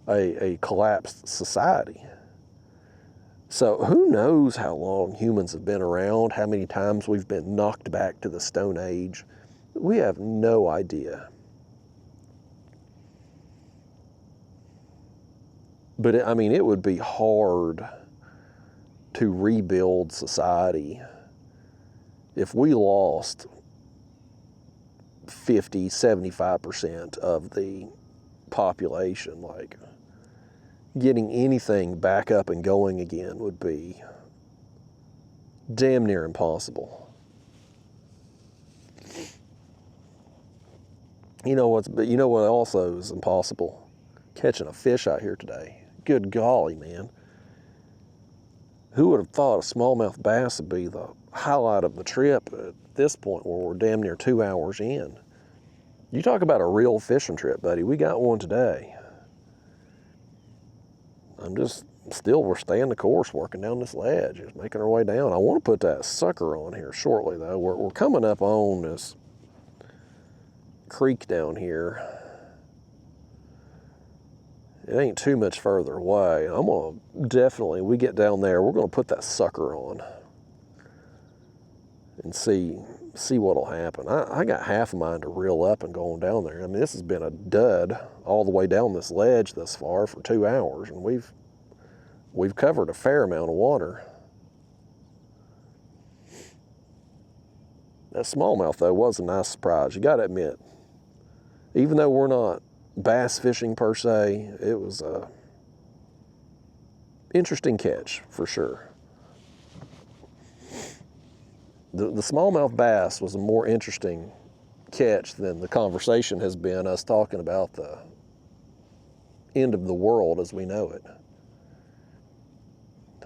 a collapsed society. So who knows how long humans have been around, how many times we've been knocked back to the Stone Age. We have no idea. But it would be hard to rebuild society if we lost 50, 75% of the population. Like, getting anything back up and going again would be damn near impossible. You know what also is impossible? Catching a fish out here today. Good golly, man. Who would have thought a smallmouth bass would be the highlight of the trip at this point where we're damn near 2 hours in? You talk about a real fishing trip, buddy. We got one today. We're staying the course, working down this ledge, just making our way down. I want to put that sucker on here shortly, though. We're coming up on this creek down here. It ain't too much further away. I'm going to definitely, we get down there, we're going to put that sucker on and see what'll happen. I got half a mind to reel up and go on down there. This has been a dud all the way down this ledge thus far for 2 hours, and we've covered a fair amount of water. That smallmouth, though, was a nice surprise, you got to admit. Even though we're not bass fishing per se, it was a interesting catch for sure. The smallmouth bass was a more interesting catch than the conversation has been, us talking about the end of the world as we know it.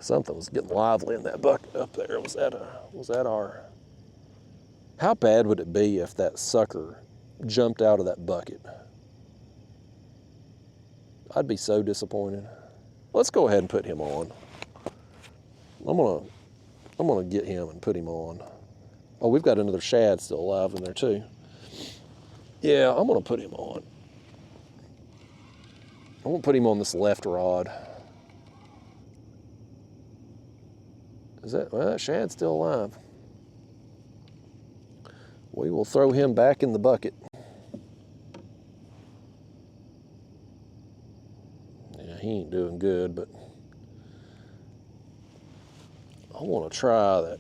Something was getting lively in that bucket up there. Was that our... How bad would it be if that sucker jumped out of that bucket? I'd be so disappointed. Let's go ahead and put him on. I'm gonna get him and put him on. Oh, we've got another shad still alive in there too. Yeah, I'm gonna put him on. I'm gonna put him on this left rod. Well, that shad's still alive. We will throw him back in the bucket. Yeah, he ain't doing good, but I want to try that.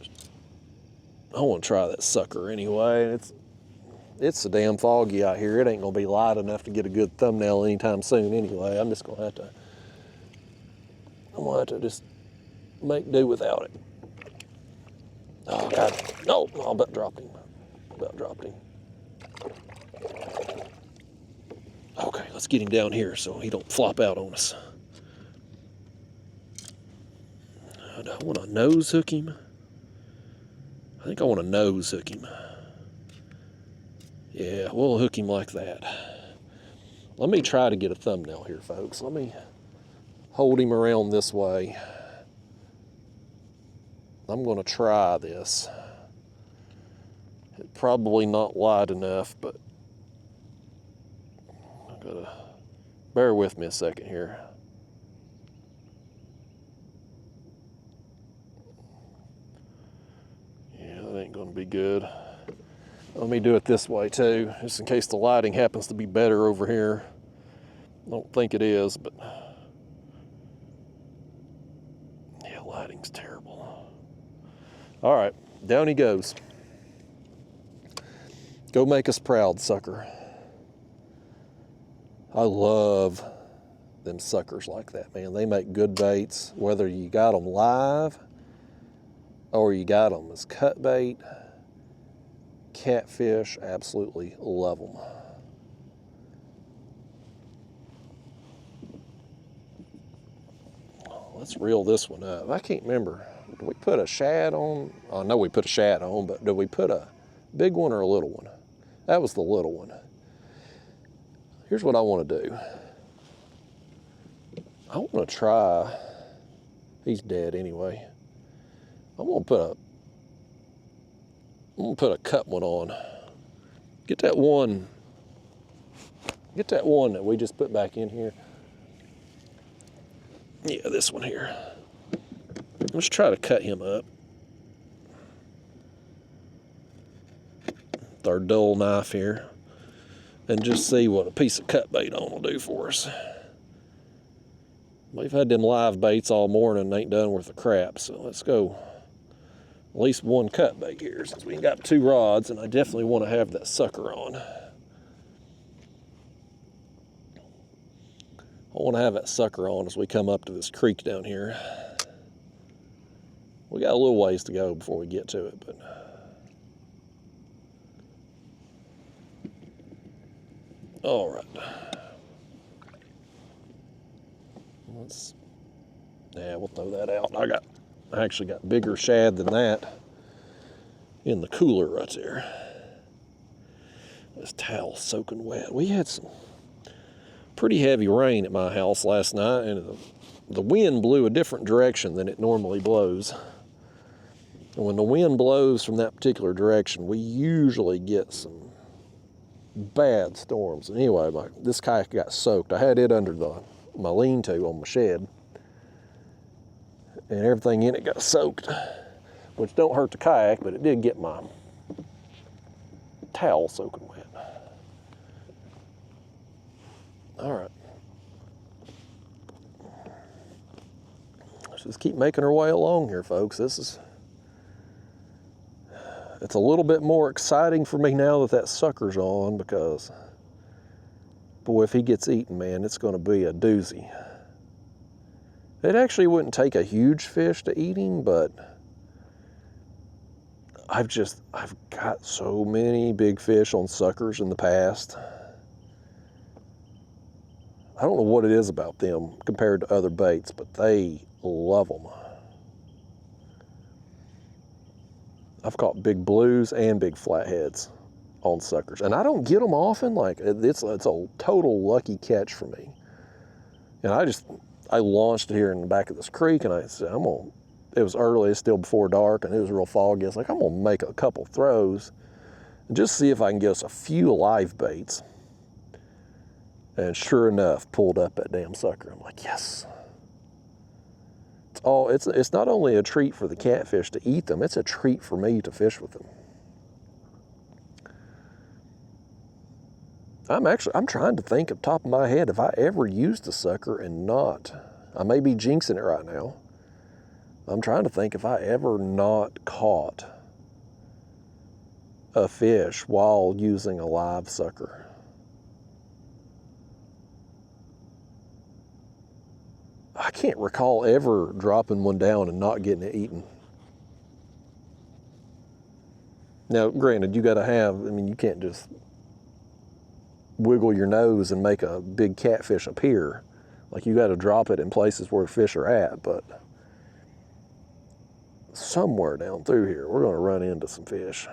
I want to try that sucker anyway. It's so damn foggy out here. It ain't gonna be light enough to get a good thumbnail anytime soon anyway. I'm gonna have to just make do without it. Oh God, no, I about dropped him. Okay, let's get him down here so he don't flop out on us. Do I want to nose hook him? I think I want to nose hook him. Yeah, we'll hook him like that. Let me try to get a thumbnail here, folks. Let me hold him around this way. I'm going to try this. It's probably not light enough, but I've got to bear with me a second here. Yeah, that ain't going to be good. Let me do it this way too, just in case the lighting happens to be better over here. I don't think it is, but yeah, lighting's terrible. All right, down he goes. Go make us proud, sucker. I love them suckers like that, man. They make good baits, whether you got them live or you got them as cut bait. Catfish, absolutely love them. Let's reel this one up. I can't remember. Did we put a shad on? I know we put a shad on, but did we put a big one or a little one? That was the little one. Here's what I want to do. I want to try, he's dead anyway. I'm gonna put a cut one on. Get that one that we just put back in here. Yeah, this one here. Let's try to cut him up. With our dull knife here. And just see what a piece of cut bait on will do for us. We've had them live baits all morning and ain't done worth a crap, so let's go. At least one cut bait here, since we got 2 rods, and I definitely want to have that sucker on. I want to have that sucker on as we come up to this creek down here. We got a little ways to go before we get to it, but all right. We'll throw that out. I actually got bigger shad than that in the cooler right there. This towel's soaking wet. We had some pretty heavy rain at my house last night, and the wind blew a different direction than it normally blows. And when the wind blows from that particular direction, we usually get some bad storms. Anyway, this kayak got soaked. I had it under my lean-to on my shed, and everything in it got soaked, which don't hurt the kayak, but it did get my towel soaking wet. All right. Let's just keep making our way along here, folks. It's a little bit more exciting for me now that sucker's on, because boy, if he gets eaten, man, it's going to be a doozy. It actually wouldn't take a huge fish to eat him, but I've got so many big fish on suckers in the past. I don't know what it is about them compared to other baits, but they love them. I've caught big blues and big flatheads on suckers, and I don't get them often. Like, it's a total lucky catch for me. And I launched here in the back of this creek, and I said, it was early, it's still before dark, and it was real foggy. I was like, I'm gonna make a couple throws and just see if I can get us a few live baits. And sure enough, pulled up that damn sucker. I'm like, yes. It's not only a treat for the catfish to eat them, it's a treat for me to fish with them. I'm trying to think of top of my head if I ever used a sucker and not. I may be jinxing it right now. I'm trying to think if I ever not caught a fish while using a live sucker. I can't recall ever dropping one down and not getting it eaten. Now, granted, you gotta have, I mean, you can't just wiggle your nose and make a big catfish appear. Like, you gotta drop it in places where fish are at, but somewhere down through here, we're gonna run into some fish.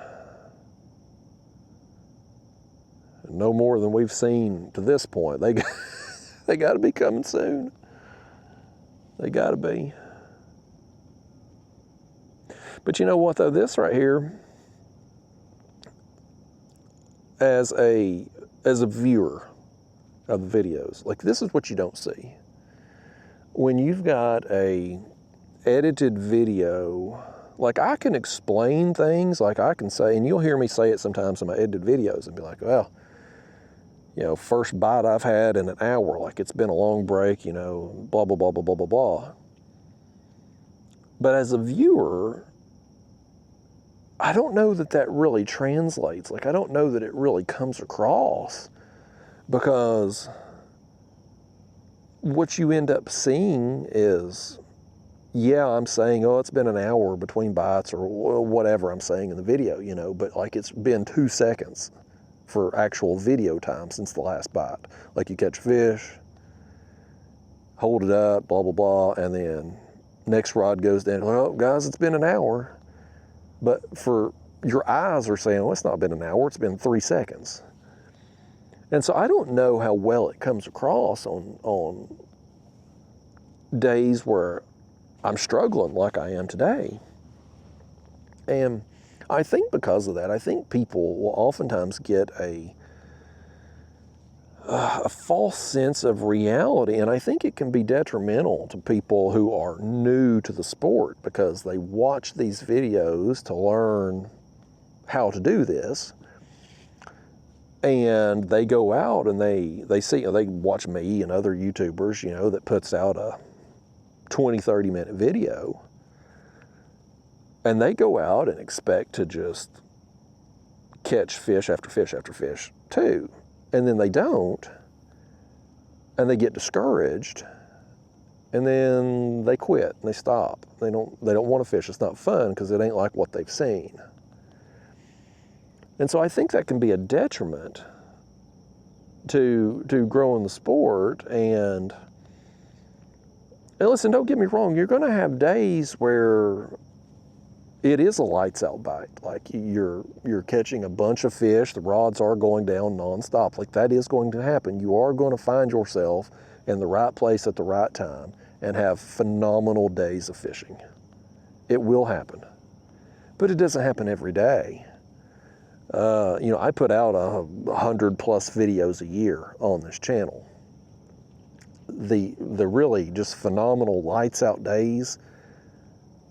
No more than we've seen to this point. They gotta be coming soon. They gotta be. But you know what though, this right here, as a viewer of the videos, like this is what you don't see. When you've got a edited video, like I can explain things, like I can say, and you'll hear me say it sometimes in my edited videos and be like, well, you know, first bite I've had in an hour, like it's been a long break, you know, blah, blah, blah, blah, blah, blah, blah. But as a viewer, I don't know that that really translates. Like, I don't know that it really comes across, because what you end up seeing is, yeah, I'm saying, oh, it's been an hour between bites or whatever I'm saying in the video, you know, but like it's been 2 seconds for actual video time since the last bite. Like you catch fish, hold it up, blah, blah, blah, and then next rod goes down. Well, guys, it's been an hour. But for your eyes are saying, well, it's not been an hour, it's been 3 seconds. And so I don't know how well it comes across on days where I'm struggling like I am today. And I think because of that, I think people will oftentimes get a false sense of reality, and I think it can be detrimental to people who are new to the sport, because they watch these videos to learn how to do this, and they go out and they see, you know, they watch me and other YouTubers, you know, that puts out a 20-30 minute video, and they go out and expect to just catch fish after fish after fish too. And then they don't, and they get discouraged, and then they quit and they stop. They don't want to fish. It's not fun because it ain't like what they've seen. And so I think that can be a detriment to growing the sport. And listen, don't get me wrong, you're gonna have days where it is a lights out bite. Like you're catching a bunch of fish, the rods are going down nonstop. Like that is going to happen. You are going to find yourself in the right place at the right time and have phenomenal days of fishing. It will happen, but it doesn't happen every day. You know, I put out 100+ videos a year on this channel. The really just phenomenal lights out days,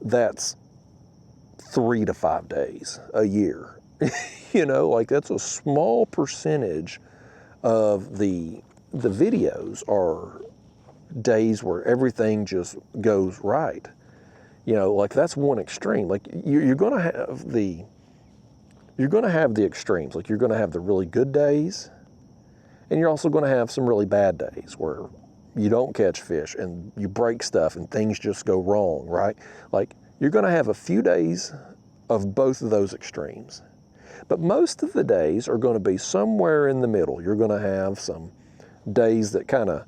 that's 3 to 5 days a year. You know, like that's a small percentage of the videos are days where everything just goes right. You know, like that's one extreme. Like you're gonna have the extremes. Like you're gonna have the really good days, and you're also gonna have some really bad days where you don't catch fish and you break stuff and things just go wrong, right? Like you're gonna have a few days of both of those extremes. But most of the days are gonna be somewhere in the middle. You're gonna have some days that kind of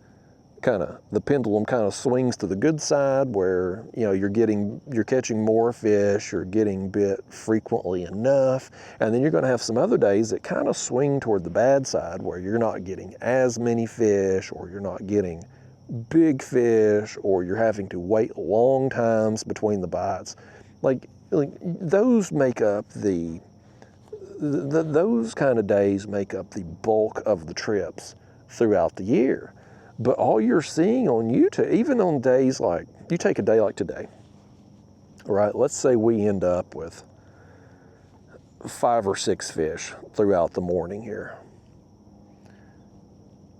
the pendulum kind of swings to the good side, where you know you're catching more fish, you're getting bit frequently enough, and then you're going to have some other days that kind of swing toward the bad side, where you're not getting as many fish, or you're not getting big fish, or you're having to wait long times between the bites. Like those make up those kind of days make up the bulk of the trips throughout the year. But all you're seeing on YouTube, even on days like, you take a day like today, right? Let's say we end up with 5 or 6 fish throughout the morning here.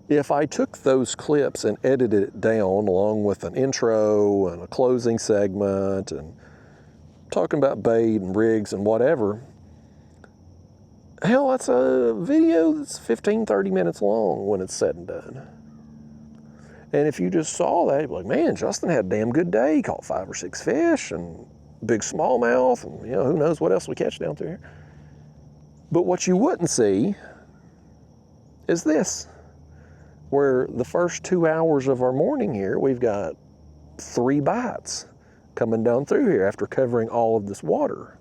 If I took those clips and edited it down along with an intro and a closing segment and talking about bait and rigs and whatever, hell, that's a video that's 15, 30 minutes long when it's said and done. And if you just saw that, you'd be like, man, Justin had a damn good day. He caught 5 or 6 fish and big smallmouth and, you know, who knows what else we catch down through here. But what you wouldn't see is this, where the first 2 hours of our morning here, we've got 3 bites coming down through here after covering all of this water.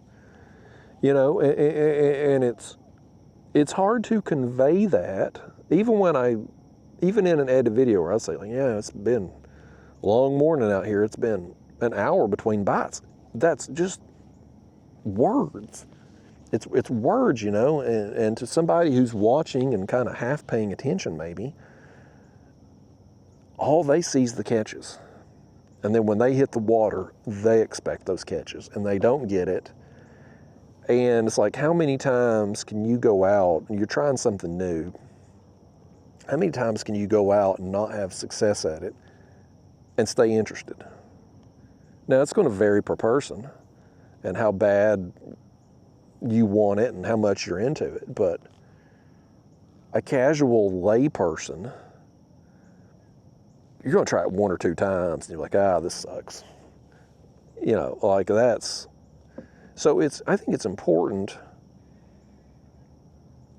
You know, and it's hard to convey that, even in an edited video where I say, like, yeah, it's been a long morning out here. It's been an hour between bites. That's just words. It's words, you know, and to somebody who's watching and kind of half paying attention maybe, all they see is the catches. And then when they hit the water, they expect those catches and they don't get it. And it's like, how many times can you go out and you're trying something new? How many times can you go out and not have success at it and stay interested? Now, it's going to vary per person and how bad you want it and how much you're into it. But a casual lay person, you're going to try it 1 or 2 times and you're like, ah, this sucks. You know, like that's, so I think it's important.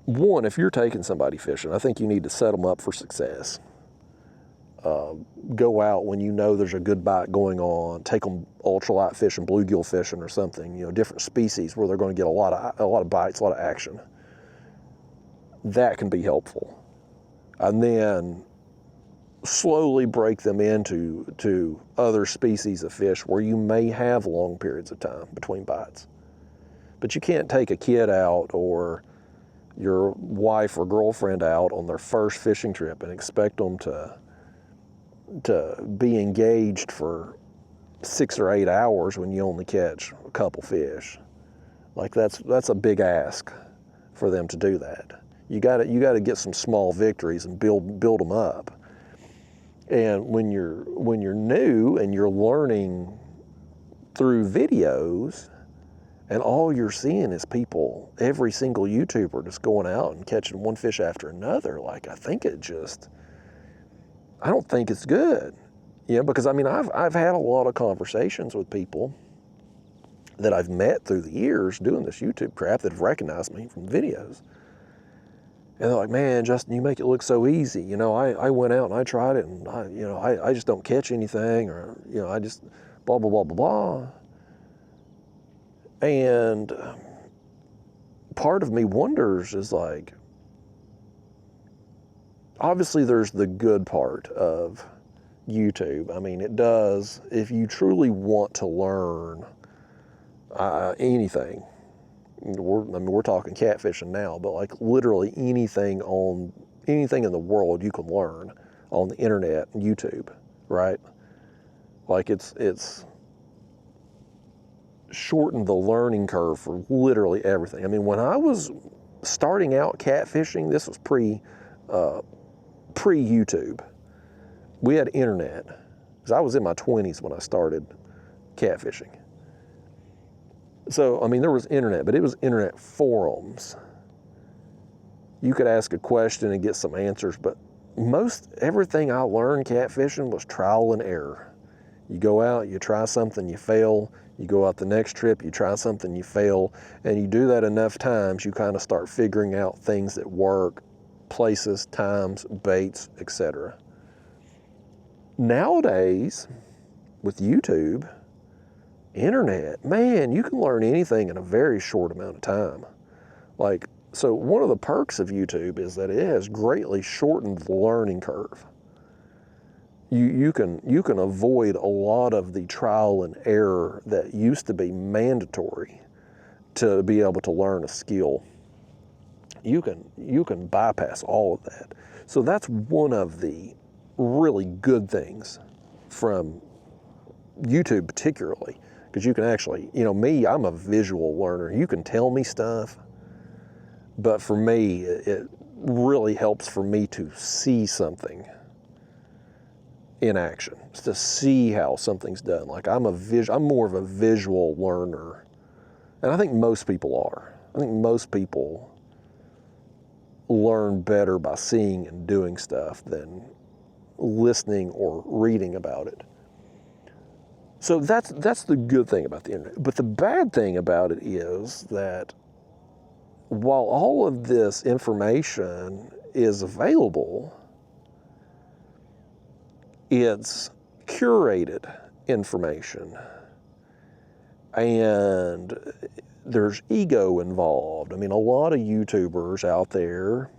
One, if you're taking somebody fishing, I think you need to set them up for success. Go out when you know there's a good bite going on. Take them ultralight fishing, bluegill fishing or something, you know, different species where they're going to get a lot of bites, a lot of action. That can be helpful. And then slowly break them into other species of fish where you may have long periods of time between bites. But you can't take a kid out or your wife or girlfriend out on their first fishing trip and expect them to be engaged for 6 or 8 hours when you only catch a couple fish. Like that's a big ask for them to do that. You got to get some small victories and build them up. And when you're new and you're learning through videos, and all you're seeing is people, every single YouTuber just going out and catching one fish after another, like I don't think it's good. You know, because I mean, I've had a lot of conversations with people that I've met through the years doing this YouTube crap that have recognized me from videos. And they're like, man, Justin, you make it look so easy. You know, I went out and I tried it and I just don't catch anything, or, you know, I just blah, blah, blah, blah, blah. And part of me wonders is like, obviously there's the good part of YouTube. I mean, it does, if you truly want to learn anything, we're talking catfishing now, but like literally anything in the world you can learn on the internet and YouTube, right? Like it's shortened the learning curve for literally everything. I mean, when I was starting out catfishing, this was pre-YouTube. We had internet, because I was in my 20s when I started catfishing. So, I mean, there was internet, but it was internet forums. You could ask a question and get some answers, but everything I learned catfishing was trial and error. You go out, you try something, you fail. You go out the next trip, you try something, you fail. And you do that enough times, you kind of start figuring out things that work, places, times, baits, etc. Nowadays, with YouTube, internet, man, you can learn anything in a very short amount of time. Like, so one of the perks of YouTube is that it has greatly shortened the learning curve. You can avoid a lot of the trial and error that used to be mandatory to be able to learn a skill. You can bypass all of that. So that's one of the really good things from YouTube particularly, because you can actually, you know, me, I'm a visual learner. You can tell me stuff, but for me, it really helps for me to see something in action, to see how something's done. Like I'm more of a visual learner, and I think most people are. I think most people learn better by seeing and doing stuff than listening or reading about it. So that's the good thing about the internet. But the bad thing about it is that while all of this information is available, it's curated information, and there's ego involved. I mean, a lot of YouTubers out there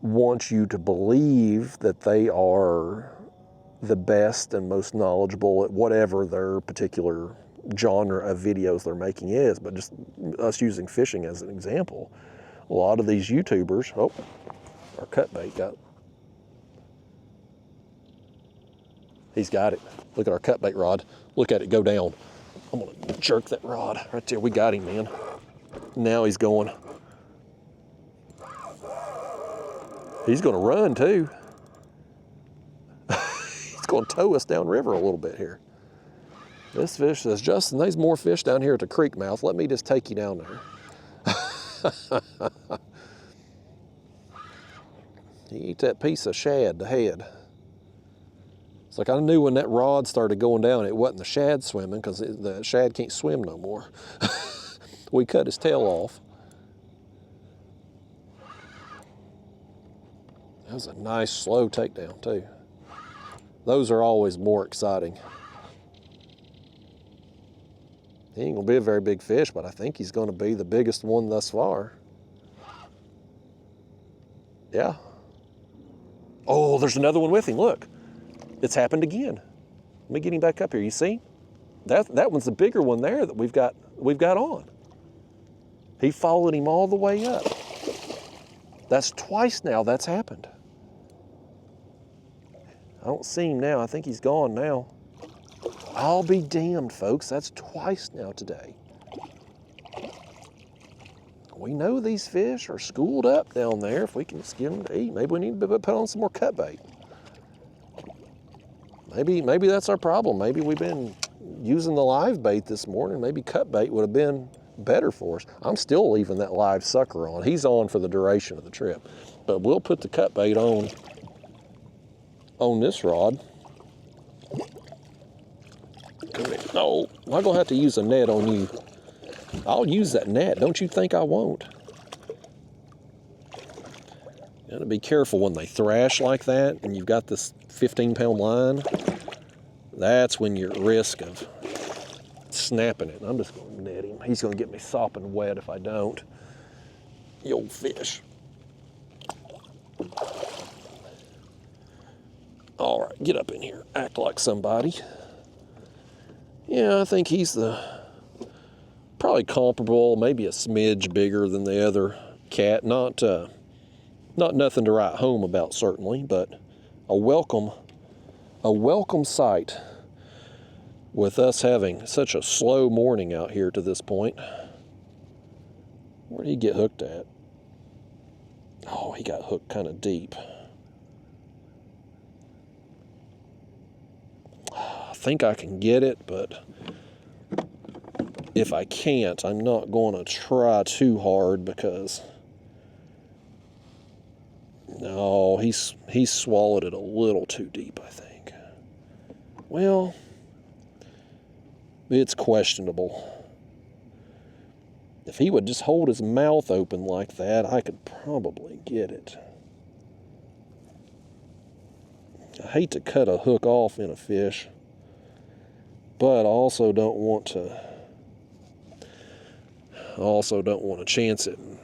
want you to believe that they are the best and most knowledgeable at whatever their particular genre of videos they're making is. But just us using fishing as an example, a lot of these YouTubers, oh, our cut bait he's got it. Look at our cut bait rod. Look at it go down. I'm gonna jerk that rod right there. We got him, man. Now he's going. He's gonna run too. He's gonna tow us downriver a little bit here. This fish says, Justin, there's more fish down here at the creek mouth. Let me just take you down there. He ate that piece of shad, the head. It's like I knew when that rod started going down, it wasn't the shad swimming, because the shad can't swim no more. We cut his tail off. That was a nice slow takedown too. Those are always more exciting. He ain't gonna be a very big fish, but I think he's gonna be the biggest one thus far. Yeah. Oh, there's another one with him, look. It's happened again. Let me get him back up here, you see? That one's the bigger one there that we've got on. He followed him all the way up. That's twice now that's happened. I don't see him now. I think he's gone now. I'll be damned, folks. That's twice now today. We know these fish are schooled up down there. If we can just give them to eat, maybe we need to put on some more cut bait. Maybe that's our problem. Maybe we've been using the live bait this morning. Maybe cut bait would have been better for us. I'm still leaving that live sucker on. He's on for the duration of the trip. But we'll put the cut bait on this rod. No, I'm gonna have to use a net on you. I'll use that net. Don't you think I won't? You gotta be careful when they thrash like that and you've got this 15-pound line. That's when you're at risk of snapping it. I'm just gonna net him. He's gonna get me sopping wet if I don't. The old fish. All right, get up in here. Act like somebody. Yeah, I think he's probably comparable, maybe a smidge bigger than the other cat. Not nothing to write home about, certainly, but a welcome sight with us having such a slow morning out here to this point. Where did he get hooked at? Oh, he got hooked kind of deep. I think I can get it, but if I can't, I'm not going to try too hard because no, he's swallowed it a little too deep, I think. Well, it's questionable. If he would just hold his mouth open like that, I could probably get it. I hate to cut a hook off in a fish, but I also don't want to chance it and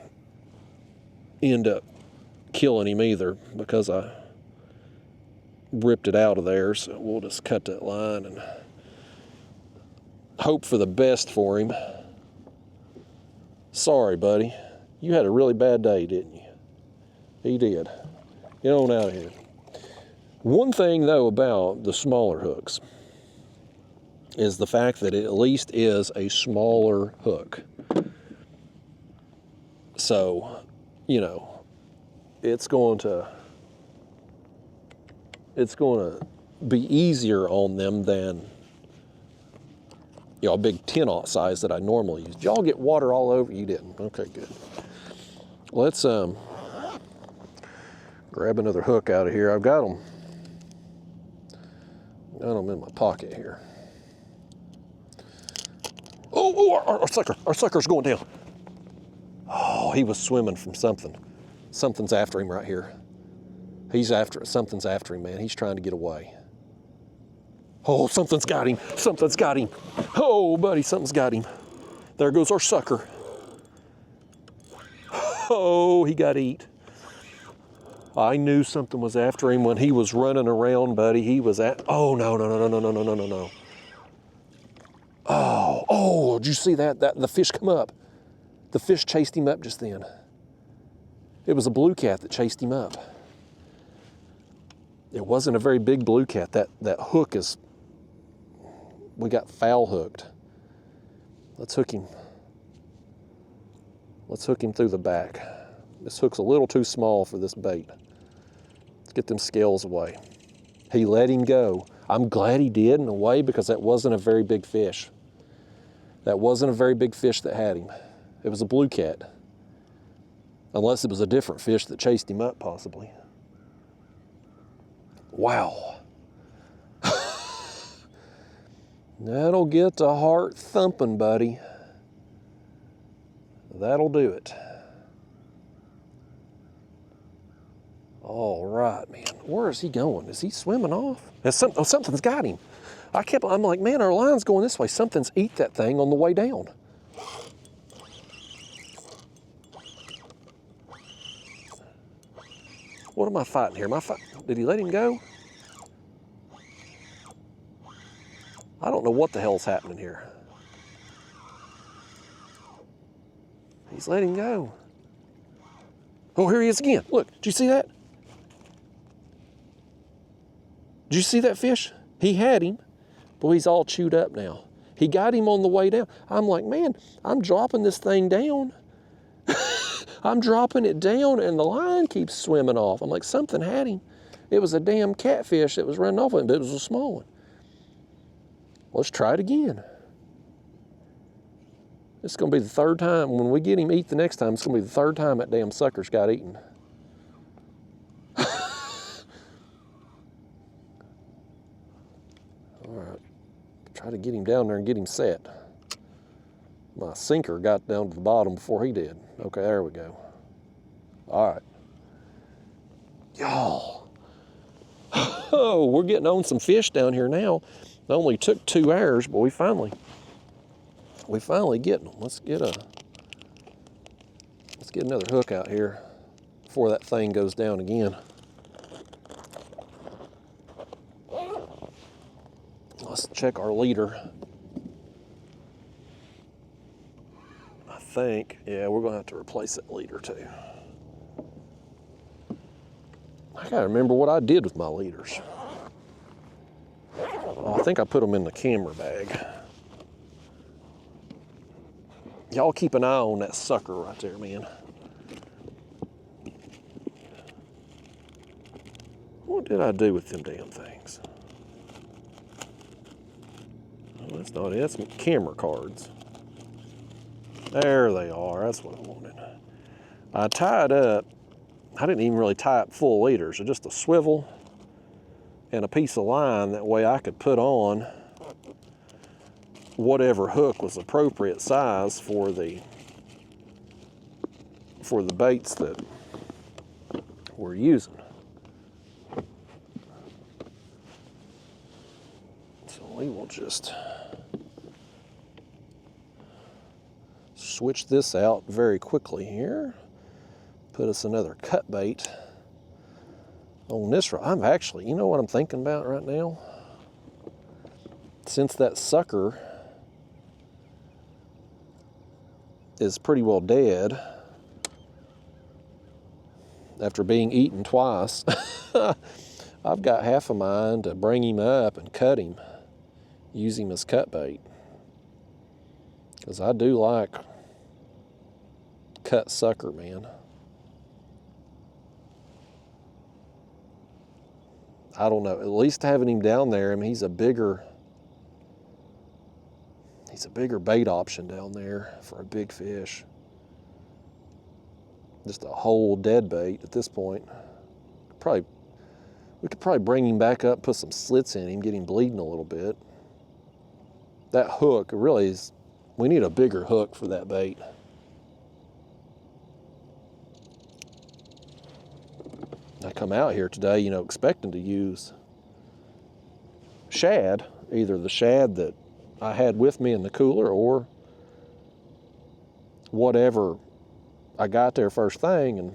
end up killing him either, because I ripped it out of there. So we'll just cut that line and hope for the best for him. Sorry, buddy. You had a really bad day, didn't you? He did. Get on out of here. One thing, though, about the smaller hooks, is the fact that it at least is a smaller hook. So, you know, it's going to be easier on them than, you know, a big 10-aught size that I normally use. Did y'all get water all over? You didn't. Okay, good. Let's grab another hook out of here. I've got them in my pocket here. Oh, our sucker's going down. Oh, he was swimming from something. Something's after him right here. Something's after him, man. He's trying to get away. Oh, something's got him. Something's got him. Oh, buddy, something's got him. There goes our sucker. Oh, he got eat. I knew something was after him when he was running around, buddy. He was at, oh, no. Oh, did you see that? The fish come up. The fish chased him up just then. It was a blue cat that chased him up. It wasn't a very big blue cat. That hook is, we got foul hooked. Let's hook him. Let's hook him through the back. This hook's a little too small for this bait. Let's get them scales away. He let him go. I'm glad he did in a way, because that wasn't a very big fish. That wasn't a very big fish that had him. It was a blue cat. Unless it was a different fish that chased him up, possibly. Wow. That'll get the heart thumping, buddy. That'll do it. All right, man. Where is he going? Is he swimming off? Something's got him. I'm like, man, our line's going this way. Something's eat that thing on the way down. What am I fighting here? Did he let him go? I don't know what the hell's happening here. He's letting go. Oh, here he is again. Look, did you see that? Did you see that fish? He had him. Boy, he's all chewed up now. He got him on the way down. I'm like, man, I'm dropping this thing down. I'm dropping it down and the line keeps swimming off. I'm like, something had him. It was a damn catfish that was running off with him, but it was a small one. Let's try it again. It's going to be the third time. When we get him eat the next time, it's going to be the third time that damn sucker's got eaten. All right. Try to get him down there and get him set. My sinker got down to the bottom before he did. Okay, there we go. All right. Y'all. Oh, we're getting on some fish down here now. It only took 2 hours, but we finally getting them. Let's get another hook out here before that thing goes down again. Let's check our leader. I think, yeah, we're gonna have to replace that leader too. I gotta remember what I did with my leaders. Oh, I think I put them in the camera bag. Y'all keep an eye on that sucker right there, man. What did I do with them damn things? Oh, that's not it. That's some camera cards. There they are. That's what I wanted. I tied up. I didn't even really tie up full leaders. Just a swivel and a piece of line. That way I could put on whatever hook was appropriate size for the baits that we're using. So we will just switch this out very quickly here. Put us another cut bait on this rod. I'm actually, you know what I'm thinking about right now? Since that sucker is pretty well dead after being eaten twice, I've got half a mind to bring him up and cut him use him as cut bait. Because I do like cut sucker, man. I don't know, at least having him down there, I mean, he's a bigger bait option down there for a big fish. Just a whole dead bait at this point. We could probably bring him back up, put some slits in him, get him bleeding a little bit. That hook really is, we need a bigger hook for that bait. I come out here today, you know, expecting to use shad, either the shad that I had with me in the cooler or whatever I got there first thing. And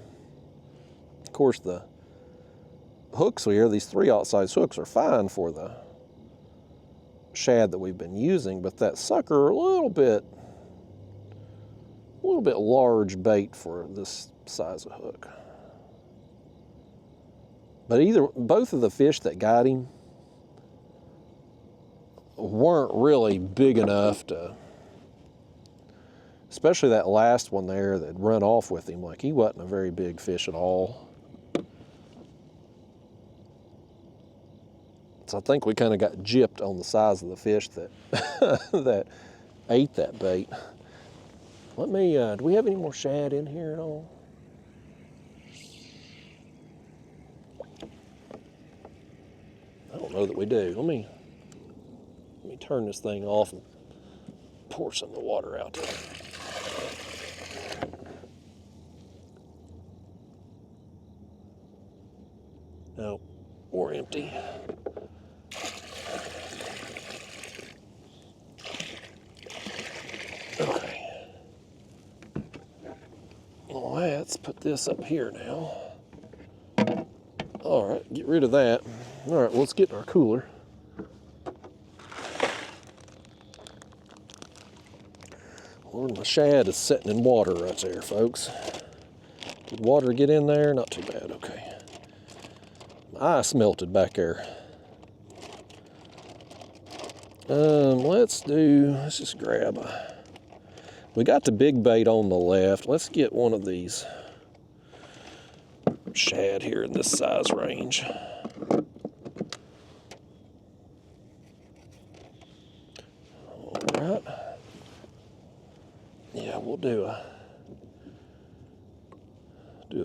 of course the hooks here, these 3/0 size hooks, are fine for the shad that we've been using, but that sucker, a little bit large bait for this size of hook. But both of the fish that got him weren't really big enough to, especially that last one there that run off with him. Like, he wasn't a very big fish at all. So I think we kind of got gypped on the size of the fish that that ate that bait. Let me, do we have any more shad in here at all? I don't know that we do. Let me turn this thing off and pour some of the water out there. No, we're empty. Okay. Well, let's put this up here now. All right, get rid of that. All right, well, let's get in our cooler. Well, my shad is sitting in water right there, folks. Did water get in there? Not too bad, okay. My ice melted back there. Let's just grab we got the big bait on the left. Let's get one of these shad here in this size range. All right. Yeah, we'll do a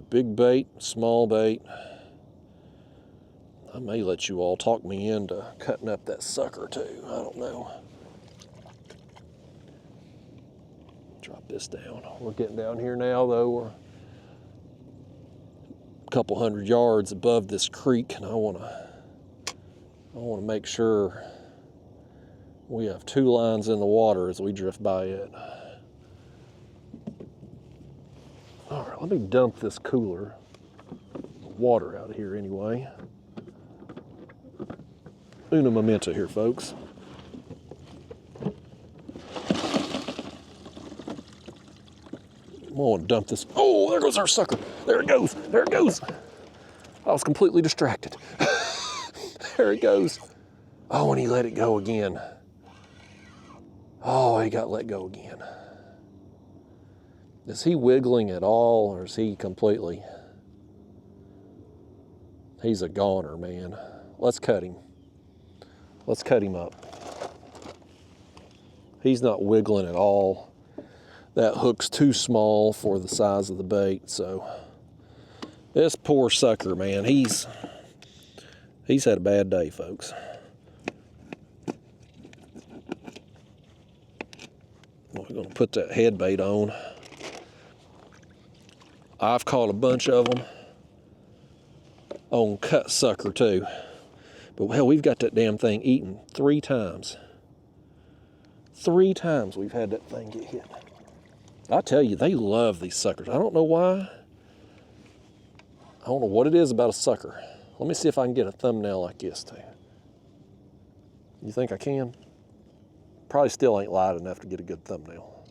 big bait, small bait. I may let you all talk me into cutting up that sucker too. I don't know. Drop this down. We're getting down here now, though. We're a couple hundred yards above this creek, and I want to make sure we have 2 lines in the water as we drift by it. All right, let me dump this cooler water out of here anyway. Una momenta here, folks. I want to dump this. Oh, there goes our sucker. There it goes. There it goes. I was completely distracted. There it goes. Oh, and he let it go again. Oh, he got let go again. Is he wiggling at all, or is he completely? He's a goner, man. Let's cut him. Let's cut him up. He's not wiggling at all. That hook's too small for the size of the bait, so this poor sucker, man, he's had a bad day, folks. We're gonna put that head bait on. I've caught a bunch of them on cut sucker too. But hell, we've got that damn thing eaten 3 times. 3 times we've had that thing get hit. I tell you, they love these suckers. I don't know why. I don't know what it is about a sucker. Let me see if I can get a thumbnail like this too. You think I can? Probably still ain't light enough to get a good thumbnail.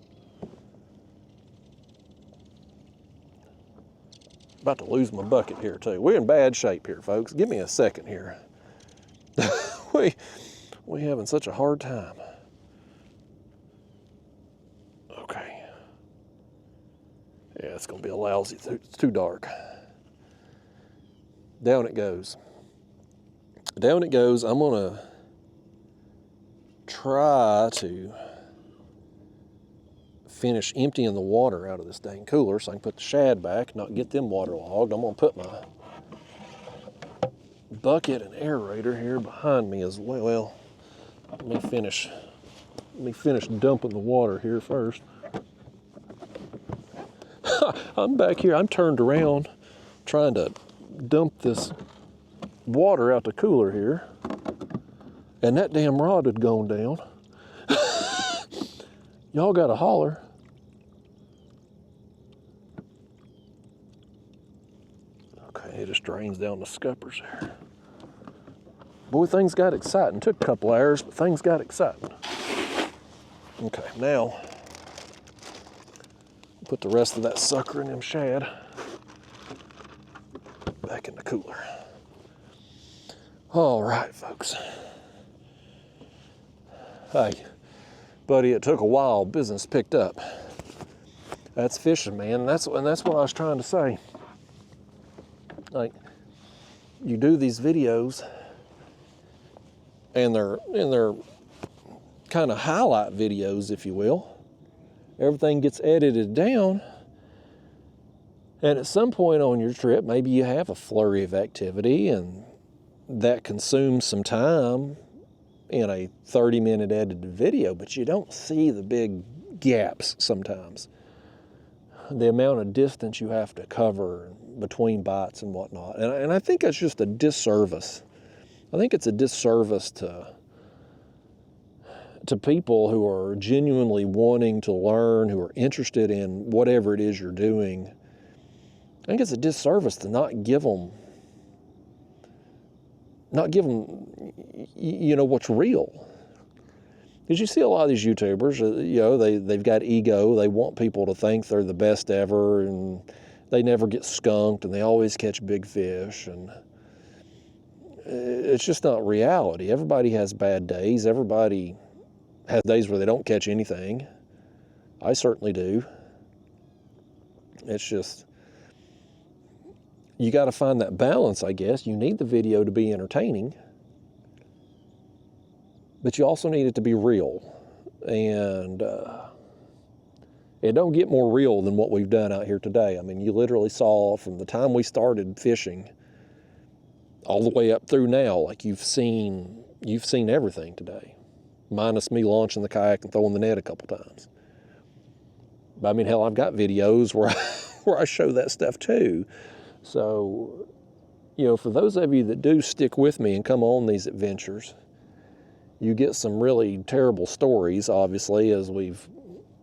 About to lose my bucket here too. We're in bad shape here, folks. Give me a second here. We having such a hard time. Okay. Yeah, it's gonna be a lousy, it's too dark. Down it goes. Down it goes. I'm gonna try to finish emptying the water out of this dang cooler so I can put the shad back, not get them waterlogged. I'm gonna put my bucket and aerator here behind me as well. Well, let me finish dumping the water here first. I'm back here, I'm turned around trying to dump this water out the cooler here, and that damn rod had gone down. Y'all gotta holler. Okay, it just drains down the scuppers there. Boy, things got exciting. Took a couple hours, but things got exciting. Okay, now put the rest of that sucker in them shad back in the cooler. All right, folks. Hey, buddy, it took a while. Business picked up. That's fishing, man. That's what I was trying to say. Like, you do these videos, and they're kind of highlight videos, if you will. Everything gets edited down, and at some point on your trip, maybe you have a flurry of activity, and that consumes some time in a 30-minute edited video, but you don't see the big gaps sometimes. The amount of distance you have to cover between bites and whatnot. And I think that's just a disservice. I think it's a disservice to people who are genuinely wanting to learn, who are interested in whatever it is you're doing. I think it's a disservice to not give them, you know, what's real. Because you see a lot of these YouTubers, you know, they've got ego. They want people to think they're the best ever, and they never get skunked, and they always catch big fish. And it's just not reality. Everybody has bad days. Everybody has days where they don't catch anything. I certainly do. It's just, you got to find that balance, I guess. You need the video to be entertaining, but you also need it to be real. And it don't get more real than what we've done out here today. I mean, you literally saw from the time we started fishing all the way up through now, like you've seen everything today, minus me launching the kayak and throwing the net a couple times. But I mean, hell, I've got videos where I show that stuff too. So, you know, for those of you that do stick with me and come on these adventures, you get some really terrible stories, obviously, as we've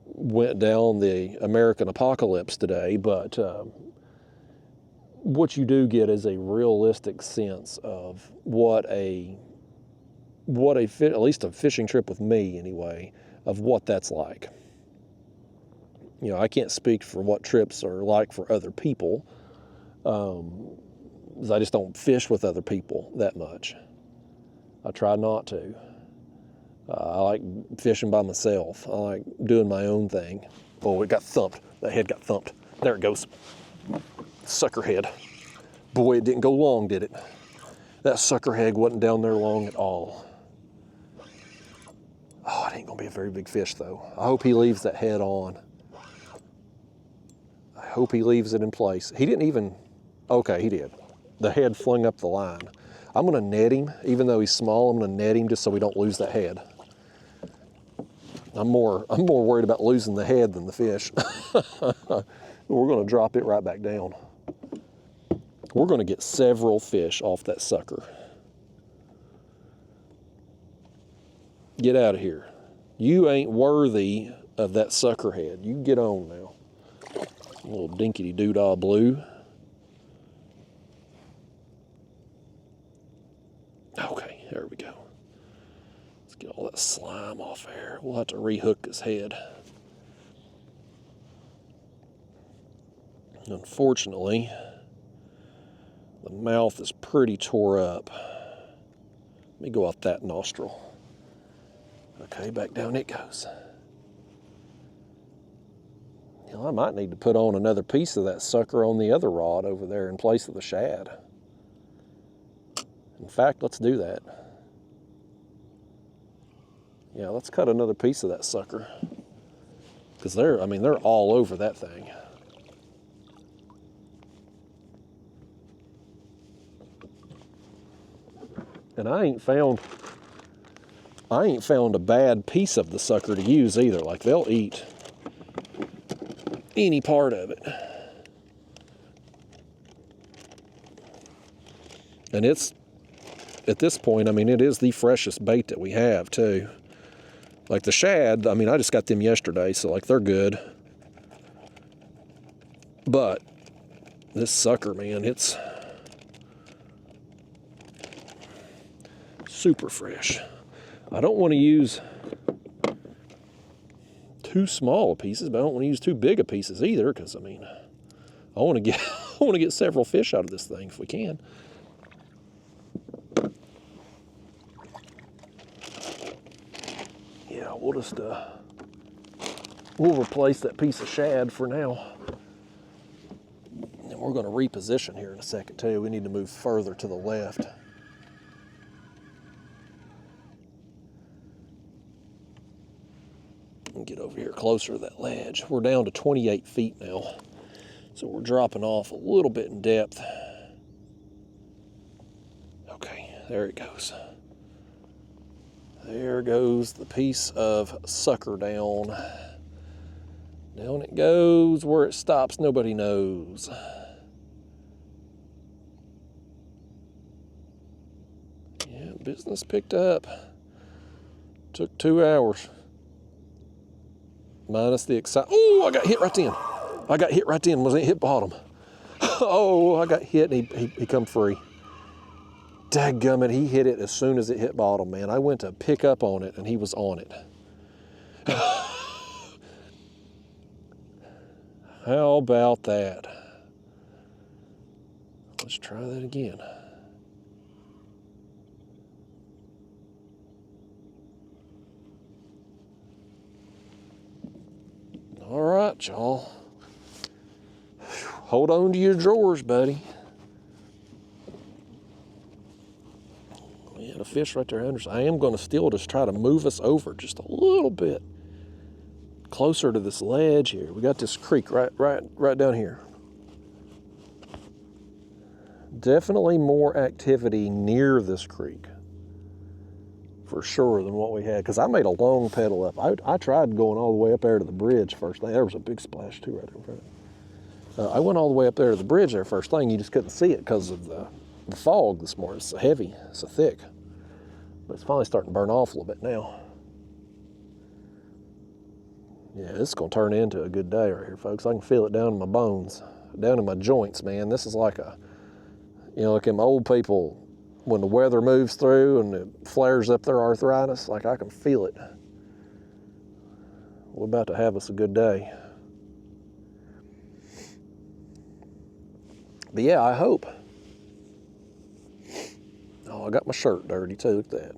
went down the American apocalypse today, but what you do get is a realistic sense of at least a fishing trip with me anyway, of what that's like. You know, I can't speak for what trips are like for other people, because I just don't fish with other people that much. I try not to. I like fishing by myself. I like doing my own thing. Oh, it got thumped. That head got thumped. There it goes. Sucker head. Boy, it didn't go long, did it? That sucker head wasn't down there long at all. Oh, it ain't gonna be a very big fish though. I hope he leaves that head on. I hope he leaves it in place. He didn't even, okay, he did. The head flung up the line. I'm gonna net him, even though he's small, I'm gonna net him just so we don't lose that head. I'm more worried about losing the head than the fish. We're gonna drop it right back down. We're gonna get several fish off that sucker. Get out of here. You ain't worthy of that sucker head. You get on now. A little dinkity doodah blue. Okay, there we go. Let's get all that slime off there. We'll have to rehook his head. Unfortunately, the mouth is pretty tore up. Let me go out that nostril. Okay, back down it goes. You know, I might need to put on another piece of that sucker on the other rod over there in place of the shad. In fact, let's do that. Yeah, let's cut another piece of that sucker. Because they're all over that thing. And I ain't found a bad piece of the sucker to use either. Like, they'll eat any part of it. And it's, at this point, I mean, it is the freshest bait that we have too. Like the shad, I mean, I just got them yesterday, so like they're good. But this sucker, man, it's super fresh. I don't want to use too small of pieces, but I don't want to use too big of pieces either, because I mean, I want to get I want to get several fish out of this thing if we can. Yeah, we'll just we'll replace that piece of shad for now. And we're going to reposition here in a second too. We need to move further to the left. Get over here closer to that ledge. We're down to 28 feet now, so we're dropping off a little bit in depth. Okay, there it goes. There goes the piece of sucker down. Down it goes. Where it stops, nobody knows. Yeah, business picked up. Took 2 hours. Minus the excitement. Oh, I got hit right then. I got hit right then. Wasn't it hit bottom? Oh, I got hit and he come free. Dadgummit, he hit it as soon as it hit bottom, man. I went to pick up on it and he was on it. How about that? Let's try that again. All right, y'all. Hold on to your drawers, buddy. We had a fish right there under us. I am going to still just try to move us over just a little bit closer to this ledge here. We got this creek right down here. Definitely more activity near this creek, for sure, than what we had, because I made a long pedal up. I tried going all the way up there to the bridge first thing. There was a big splash too right there in front of me. I went all the way up there to the bridge there first thing. You just couldn't see it because of the fog this morning. It's so heavy, it's so thick. But it's finally starting to burn off a little bit now. Yeah, this is going to turn into a good day right here, folks. I can feel it down in my bones, down in my joints, man. This is like a, you know, like them old people, when the weather moves through and it flares up their arthritis, like I can feel it. We're about to have us a good day. But yeah, I hope. Oh, I got my shirt dirty too, look at that.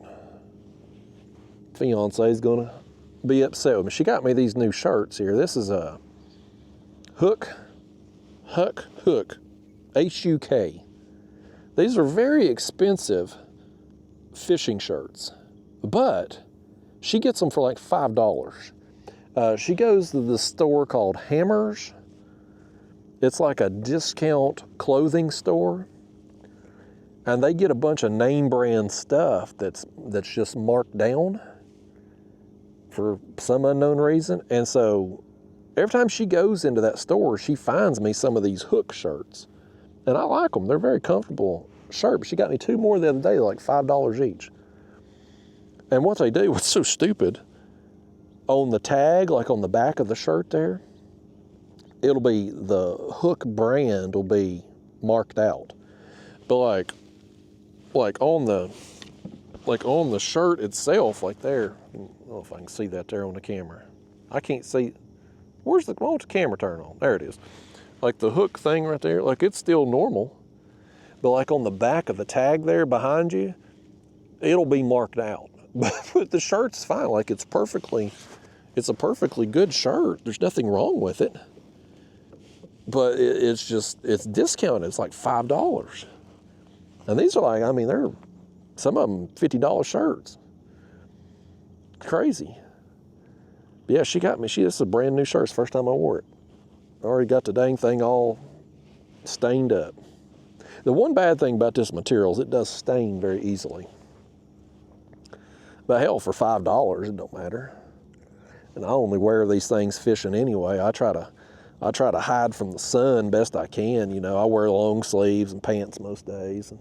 Fiance's gonna be upset with me. She got me these new shirts here. This is a Hook, H-U-K. These are very expensive fishing shirts, but she gets them for like $5. She goes to the store called Hammers. It's like a discount clothing store, and they get a bunch of name brand stuff that's just marked down for some unknown reason. And so every time she goes into that store, she finds me some of these Hook shirts. And I like them. They're very comfortable shirts. She got me 2 more the other day, like $5 each. And what they do, what's so stupid, on the tag, like on the back of the shirt there, it'll be the Hook brand will be marked out. But like on the shirt itself, like there, I don't know if I can see that there on the camera. I can't see. What's the camera turn on? There it is. Like the Hook thing right there, like it's still normal. But like on the back of the tag there behind you, it'll be marked out. But the shirt's fine. Like it's a perfectly good shirt. There's nothing wrong with it. But it's discounted. It's like $5. And these are like, I mean, they're, some of them $50 shirts. Crazy. But yeah, she got me. This is a brand new shirt. It's the first time I wore it. I already got the dang thing all stained up. The one bad thing about this material is it does stain very easily. But hell, for $5, it don't matter. And I only wear these things fishing anyway. I try to hide from the sun best I can. You know, I wear long sleeves and pants most days. And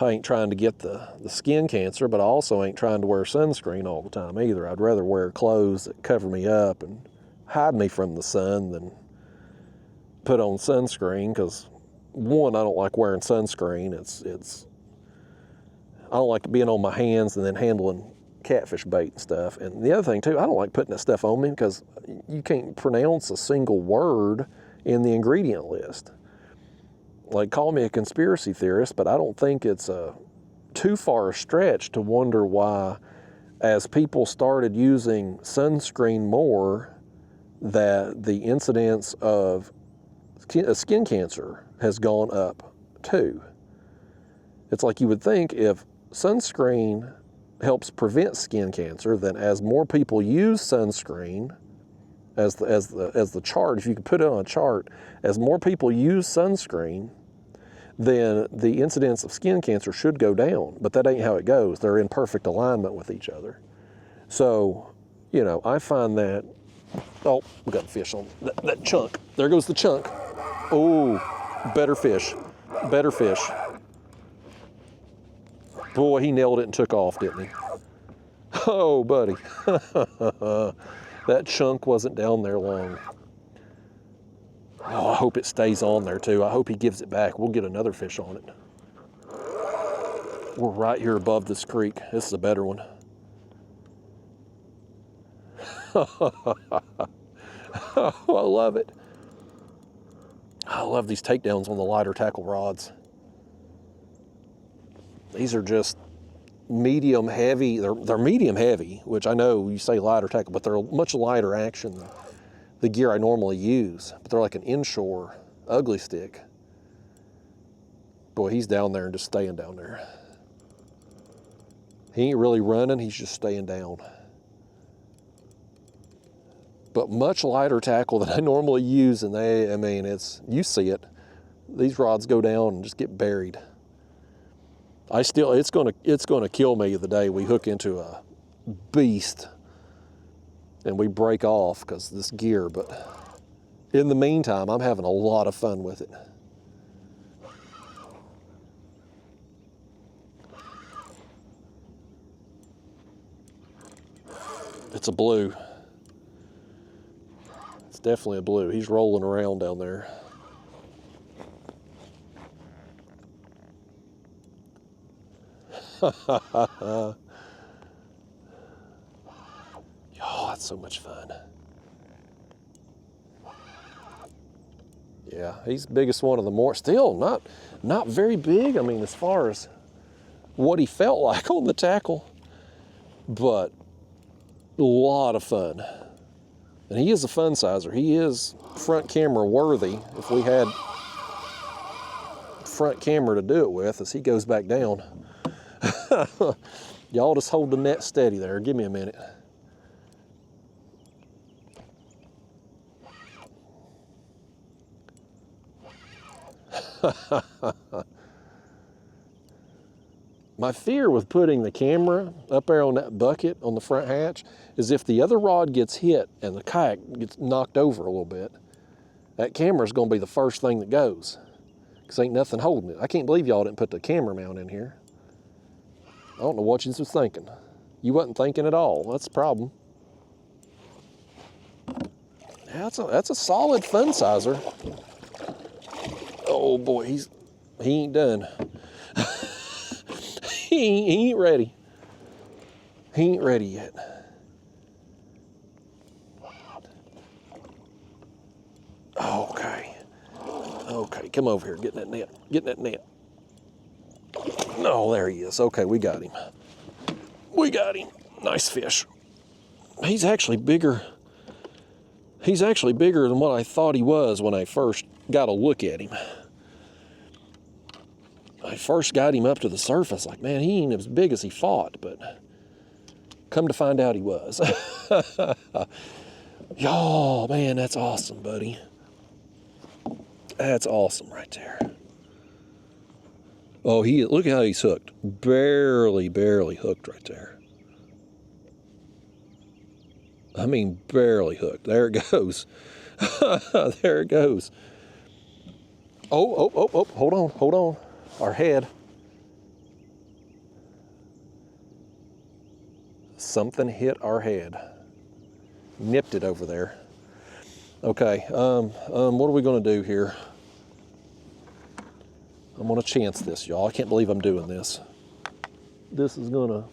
I ain't trying to get the skin cancer, but I also ain't trying to wear sunscreen all the time either. I'd rather wear clothes that cover me up and hide me from the sun than put on sunscreen, because one, I don't like wearing sunscreen. I don't like being on my hands and then handling catfish bait and stuff. And the other thing too, I don't like putting that stuff on me because you can't pronounce a single word in the ingredient list. Like, call me a conspiracy theorist, but I don't think it's too far a stretch to wonder why, as people started using sunscreen more, that the incidence of skin cancer has gone up too. It's like you would think if sunscreen helps prevent skin cancer, then as more people use sunscreen, as the chart, if you could put it on a chart, as more people use sunscreen, then the incidence of skin cancer should go down. But that ain't how it goes. They're in perfect alignment with each other. So, you know, I find that, oh, we got a fish on that chunk. There goes the chunk. Oh, better fish, better fish. Boy, he nailed it and took off, didn't he? Oh, buddy. That chunk wasn't down there long. Oh, I hope it stays on there too. I hope he gives it back. We'll get another fish on it. We're right here above this creek. This is a better one. Oh, I love it. I love these takedowns on the lighter tackle rods. These are just medium heavy. They're medium heavy, which I know you say lighter tackle, but they're much lighter action than the gear I normally use. But they're like an inshore ugly stick. Boy, he's down there and just staying down there. He ain't really running, he's just staying down. But much lighter tackle than I normally use, and you see it. These rods go down and just get buried. It's gonna kill me the day we hook into a beast and we break off because of this gear, but in the meantime, I'm having a lot of fun with it. It's a blue. It's definitely a blue. He's rolling around down there. Oh, that's so much fun. Yeah, he's the biggest one of the more. Still not very big. I mean, as far as what he felt like on the tackle, but a lot of fun. And he is a fun sizer. He is front camera worthy if we had front camera to do it with as he goes back down. Y'all just hold the net steady there. Give me a minute. My fear with putting the camera up there on that bucket on the front hatch is if the other rod gets hit and the kayak gets knocked over a little bit, that camera's gonna be the first thing that goes, because ain't nothing holding it. I can't believe y'all didn't put the camera mount in here. I don't know what you was thinking. You wasn't thinking at all. That's the problem. Yeah, that's a solid fun sizer. Oh boy, he ain't done. he ain't ready. He ain't ready yet. Okay, come over here. Get in that net. Get in that net. Oh, there he is. Okay, we got him. We got him. Nice fish. He's actually bigger. He's actually bigger than what I thought he was when I first got a look at him. I first got him up to the surface, like, man, he ain't as big as he thought, but come to find out he was. Y'all, man, that's awesome, buddy. That's awesome right there. Oh, look at how he's hooked. Barely hooked right there. I mean, barely hooked. There it goes. There it goes. Oh, hold on. Our head. Something hit our head. Nipped it over there. Okay, what are we gonna do here? I'm gonna chance this, y'all. I can't believe I'm doing this. This is gonna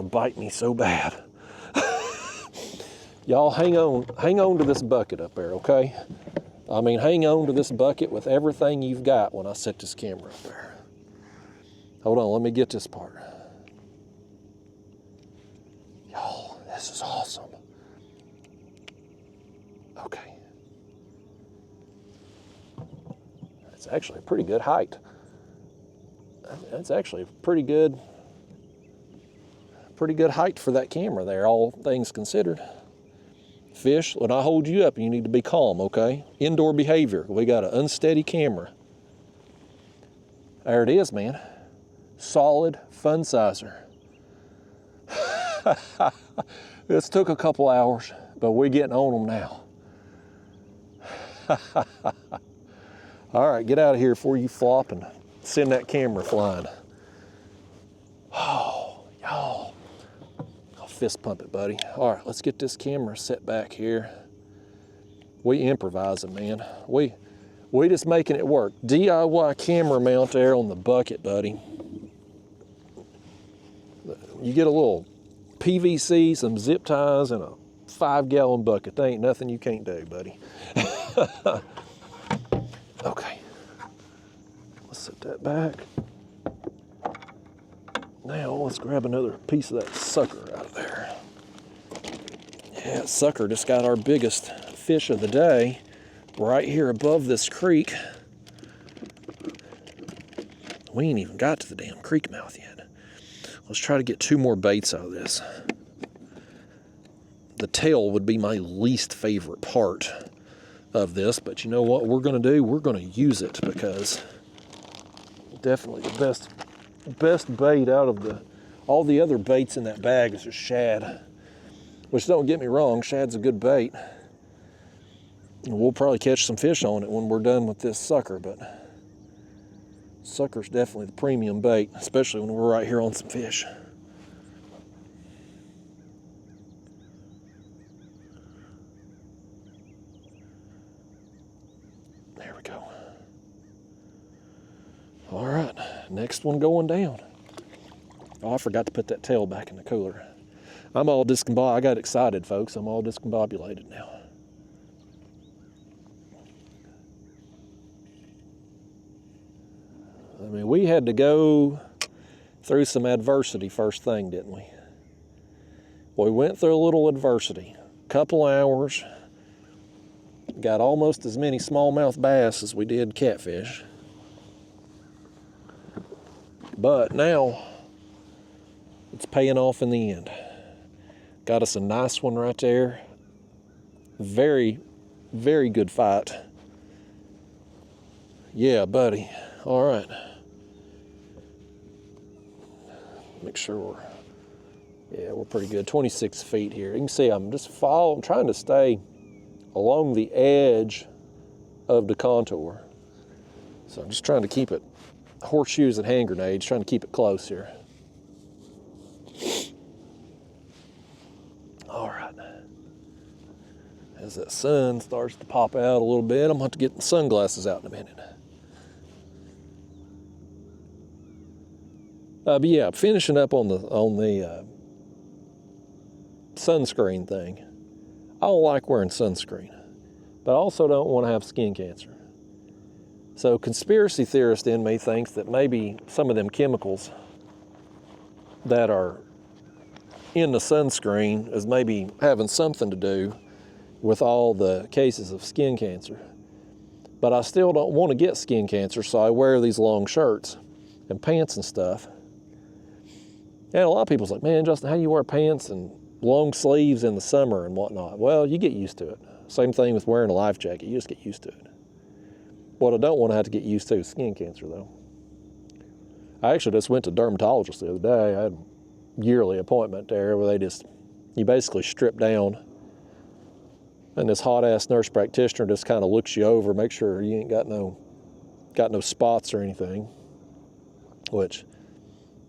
bite me so bad. Y'all hang on to this bucket up there, okay? I mean, hang on to this bucket with everything you've got when I set this camera up there. Hold on, let me get this part. Y'all, this is awesome. Okay. That's actually a pretty good height. That's actually a pretty good height for that camera there, all things considered. Fish, when I hold you up, you need to be calm, okay? Indoor behavior. We got an unsteady camera. There it is, man. Solid fun sizer. This took a couple hours, but we're getting on them now. All right, get out of here before you flop and send that camera flying. Oh, y'all. I'll fist pump it, buddy. All right, let's get this camera set back here. We improvising, man. We just making it work. DIY camera mount there on the bucket, buddy. You get a little PVC, some zip ties, and a 5-gallon bucket. There ain't nothing you can't do, buddy. Okay. Let's set that back. Now let's grab another piece of that sucker out of there. Yeah, sucker just got our biggest fish of the day right here above this creek. We ain't even got to the damn creek mouth yet. Let's try to get 2 more baits out of this. The tail would be my least favorite part of this, but you know what we're gonna do? We're gonna use it because definitely the best bait out of all the other baits in that bag is just shad. Which, don't get me wrong, shad's a good bait. And we'll probably catch some fish on it when we're done with this sucker, but sucker's definitely the premium bait, especially when we're right here on some fish. There we go. All right, next one going down. Oh, I forgot to put that tail back in the cooler. I'm all discombobulated. I got excited, folks. I'm all discombobulated now. I mean, we had to go through some adversity first thing, didn't we? Well, we went through a little adversity. Couple hours. Got almost as many smallmouth bass as we did catfish. But now, it's paying off in the end. Got us a nice one right there. Very, very good fight. Yeah, buddy. All right. Make sure we're pretty good. 26 feet here. You can see I'm just I'm trying to stay along the edge of the contour. So I'm just trying to keep it, horseshoes and hand grenades, trying to keep it close here. All right. As that sun starts to pop out a little bit, I'm gonna have to get the sunglasses out in a minute. But yeah, finishing up on the sunscreen thing. I don't like wearing sunscreen, but I also don't want to have skin cancer. So conspiracy theorist in me thinks that maybe some of them chemicals that are in the sunscreen as maybe having something to do with all the cases of skin cancer. But I still don't want to get skin cancer, so I wear these long shirts and pants and stuff. And a lot of people's like, man, Justin, how do you wear pants and long sleeves in the summer and whatnot? Well, you get used to it. Same thing with wearing a life jacket. You just get used to it. What I don't want to have to get used to is skin cancer, though. I actually just went to a dermatologist the other day. I had a yearly appointment there where you basically strip down, and this hot-ass nurse practitioner just kind of looks you over, make sure you ain't got no spots or anything, which,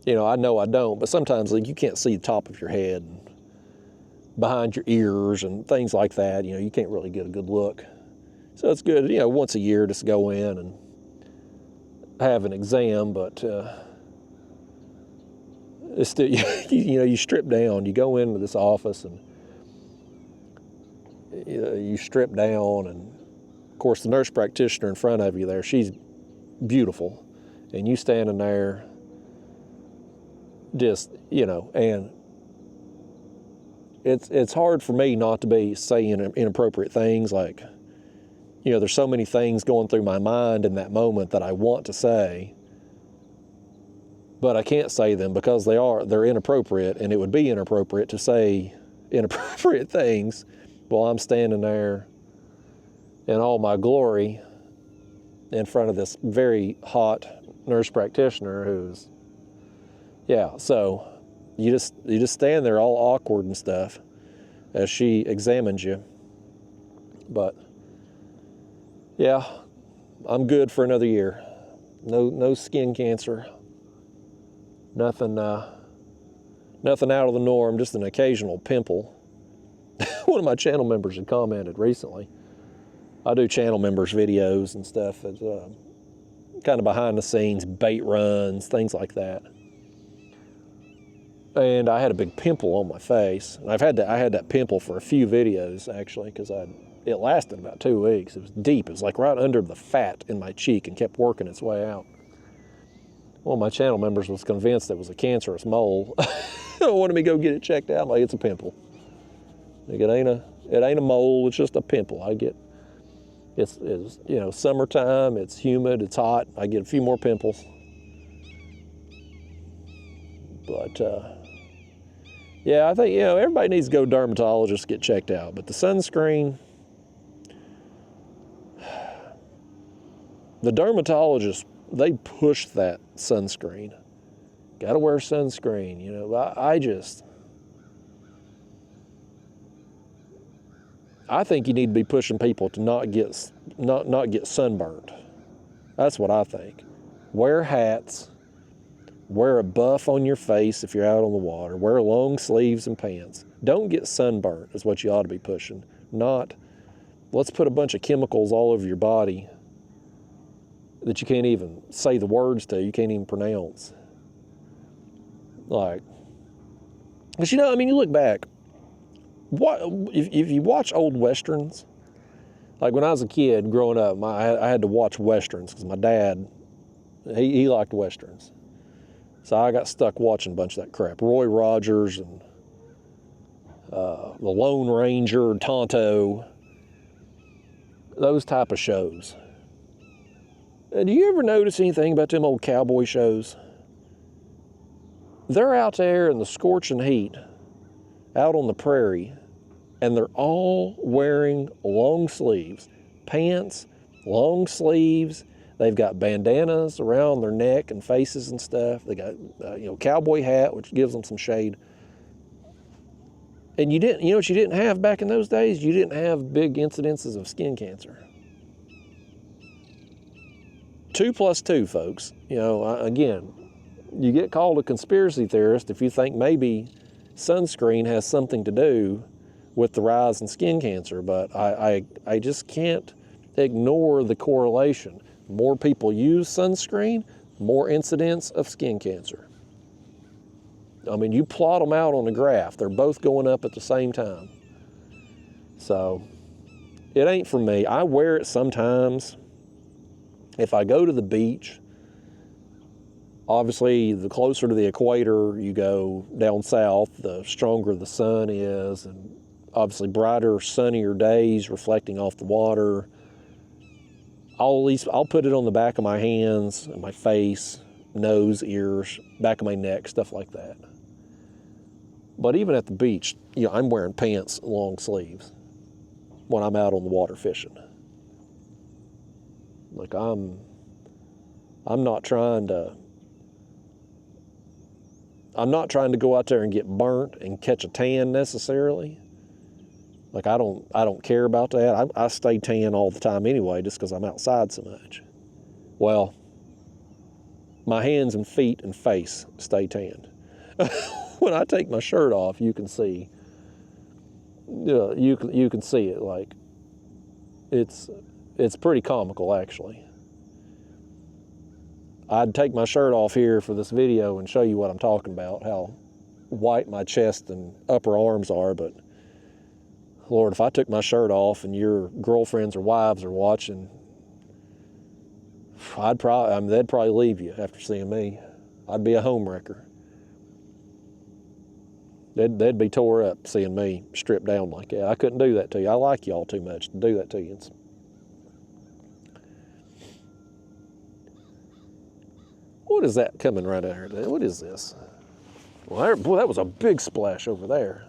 you know I don't, but sometimes like, you can't see the top of your head and behind your ears and things like that. You know, you can't really get a good look. So it's good, you know, once a year just go in and have an exam, but it's still, you know, you strip down, you go into this office and you strip down, and of course the nurse practitioner in front of you there, she's beautiful, and you standing there just, you know, and it's hard for me not to be saying inappropriate things. Like, you know, there's so many things going through my mind in that moment that I want to say, but I can't say them because they're inappropriate, and it would be inappropriate to say inappropriate things while I'm standing there in all my glory in front of this very hot nurse practitioner who's, yeah, so you just stand there all awkward and stuff as she examines you. But yeah, I'm good for another year. No skin cancer. Nothing out of the norm, just an occasional pimple. One of my channel members had commented recently. I do channel members videos and stuff, that's kind of behind the scenes, bait runs, things like that. And I had a big pimple on my face. And I had that pimple for a few videos actually, because it lasted about 2 weeks. It was deep. It was like right under the fat in my cheek and kept working its way out. One of my channel members was convinced it was a cancerous mole. Wanted me to go get it checked out. I'm like, it's a pimple. Like, it ain't a mole. It's just a pimple. It's you know, summertime. It's humid. It's hot. I get a few more pimples. But yeah, I think, you know, everybody needs to go to dermatologist to get checked out. But the sunscreen, the dermatologist, they push that sunscreen. Got to wear sunscreen. You know, I think you need to be pushing people to not get sunburned. That's what I think. Wear hats. Wear a buff on your face if you're out on the water. Wear long sleeves and pants. Don't get sunburnt is what you ought to be pushing. Not, let's put a bunch of chemicals all over your body that you can't even say the words to, you can't even pronounce. Like, because, you know, I mean, you look back, if you watch old Westerns, like when I was a kid growing up, I had to watch Westerns because my dad, he liked Westerns. So I got stuck watching a bunch of that crap. Roy Rogers and The Lone Ranger, Tonto, those type of shows. Do you ever notice anything about them old cowboy shows? They're out there in the scorching heat, out on the prairie, and they're all wearing long sleeves, pants, long sleeves. They've got bandanas around their neck and faces and stuff. They got, you know, cowboy hat, which gives them some shade. And you know what you didn't have back in those days? You didn't have big incidences of skin cancer. 2 + 2, folks. You know, again, you get called a conspiracy theorist if you think maybe sunscreen has something to do with the rise in skin cancer, but I just can't ignore the correlation. More people use sunscreen, more incidence of skin cancer. I mean, you plot them out on the graph. They're both going up at the same time. So it ain't for me. I wear it sometimes. If I go to the beach, Obviously, the closer to the equator you go down south, the stronger the sun is, and obviously brighter, sunnier days reflecting off the water. I'll put it on the back of my hands, and my face, nose, ears, back of my neck, stuff like that. But even at the beach, you know, I'm wearing pants, long sleeves when I'm out on the water fishing. Like I'm not trying to go out there and get burnt and catch a tan necessarily. Like I don't care about that. I stay tan all the time anyway, just because I'm outside so much. Well, my hands and feet and face stay tanned. When I take my shirt off, you can see. You can see it. Like it's pretty comical, actually. I'd take my shirt off here for this video and show you what I'm talking about, how white my chest and upper arms are, but Lord, if I took my shirt off and your girlfriends or wives are watching, they'd probably leave you after seeing me. I'd be a homewrecker. They'd be tore up seeing me stripped down like that. I couldn't do that to you. I like y'all too much to do that to you. What is that coming right out here? What is this? Well, boy, that was a big splash over there.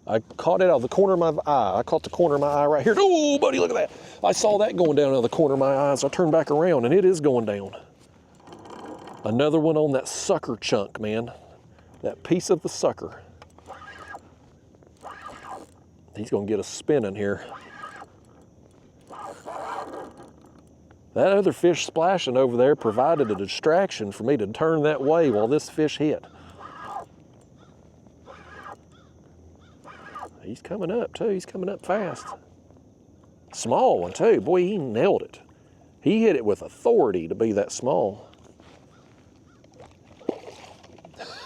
I caught it out of the corner of my eye. I caught the corner of my eye right here. Oh, buddy, look at that. I saw that going down out of the corner of my eye, so I turned back around, and it is going down. Another one on that sucker chunk, man. That piece of the sucker. He's going to get us spinning here. That other fish splashing over there provided a distraction for me to turn that way while this fish hit. He's coming up too. He's coming up fast. Small one too. Boy, he nailed it. He hit it with authority to be that small.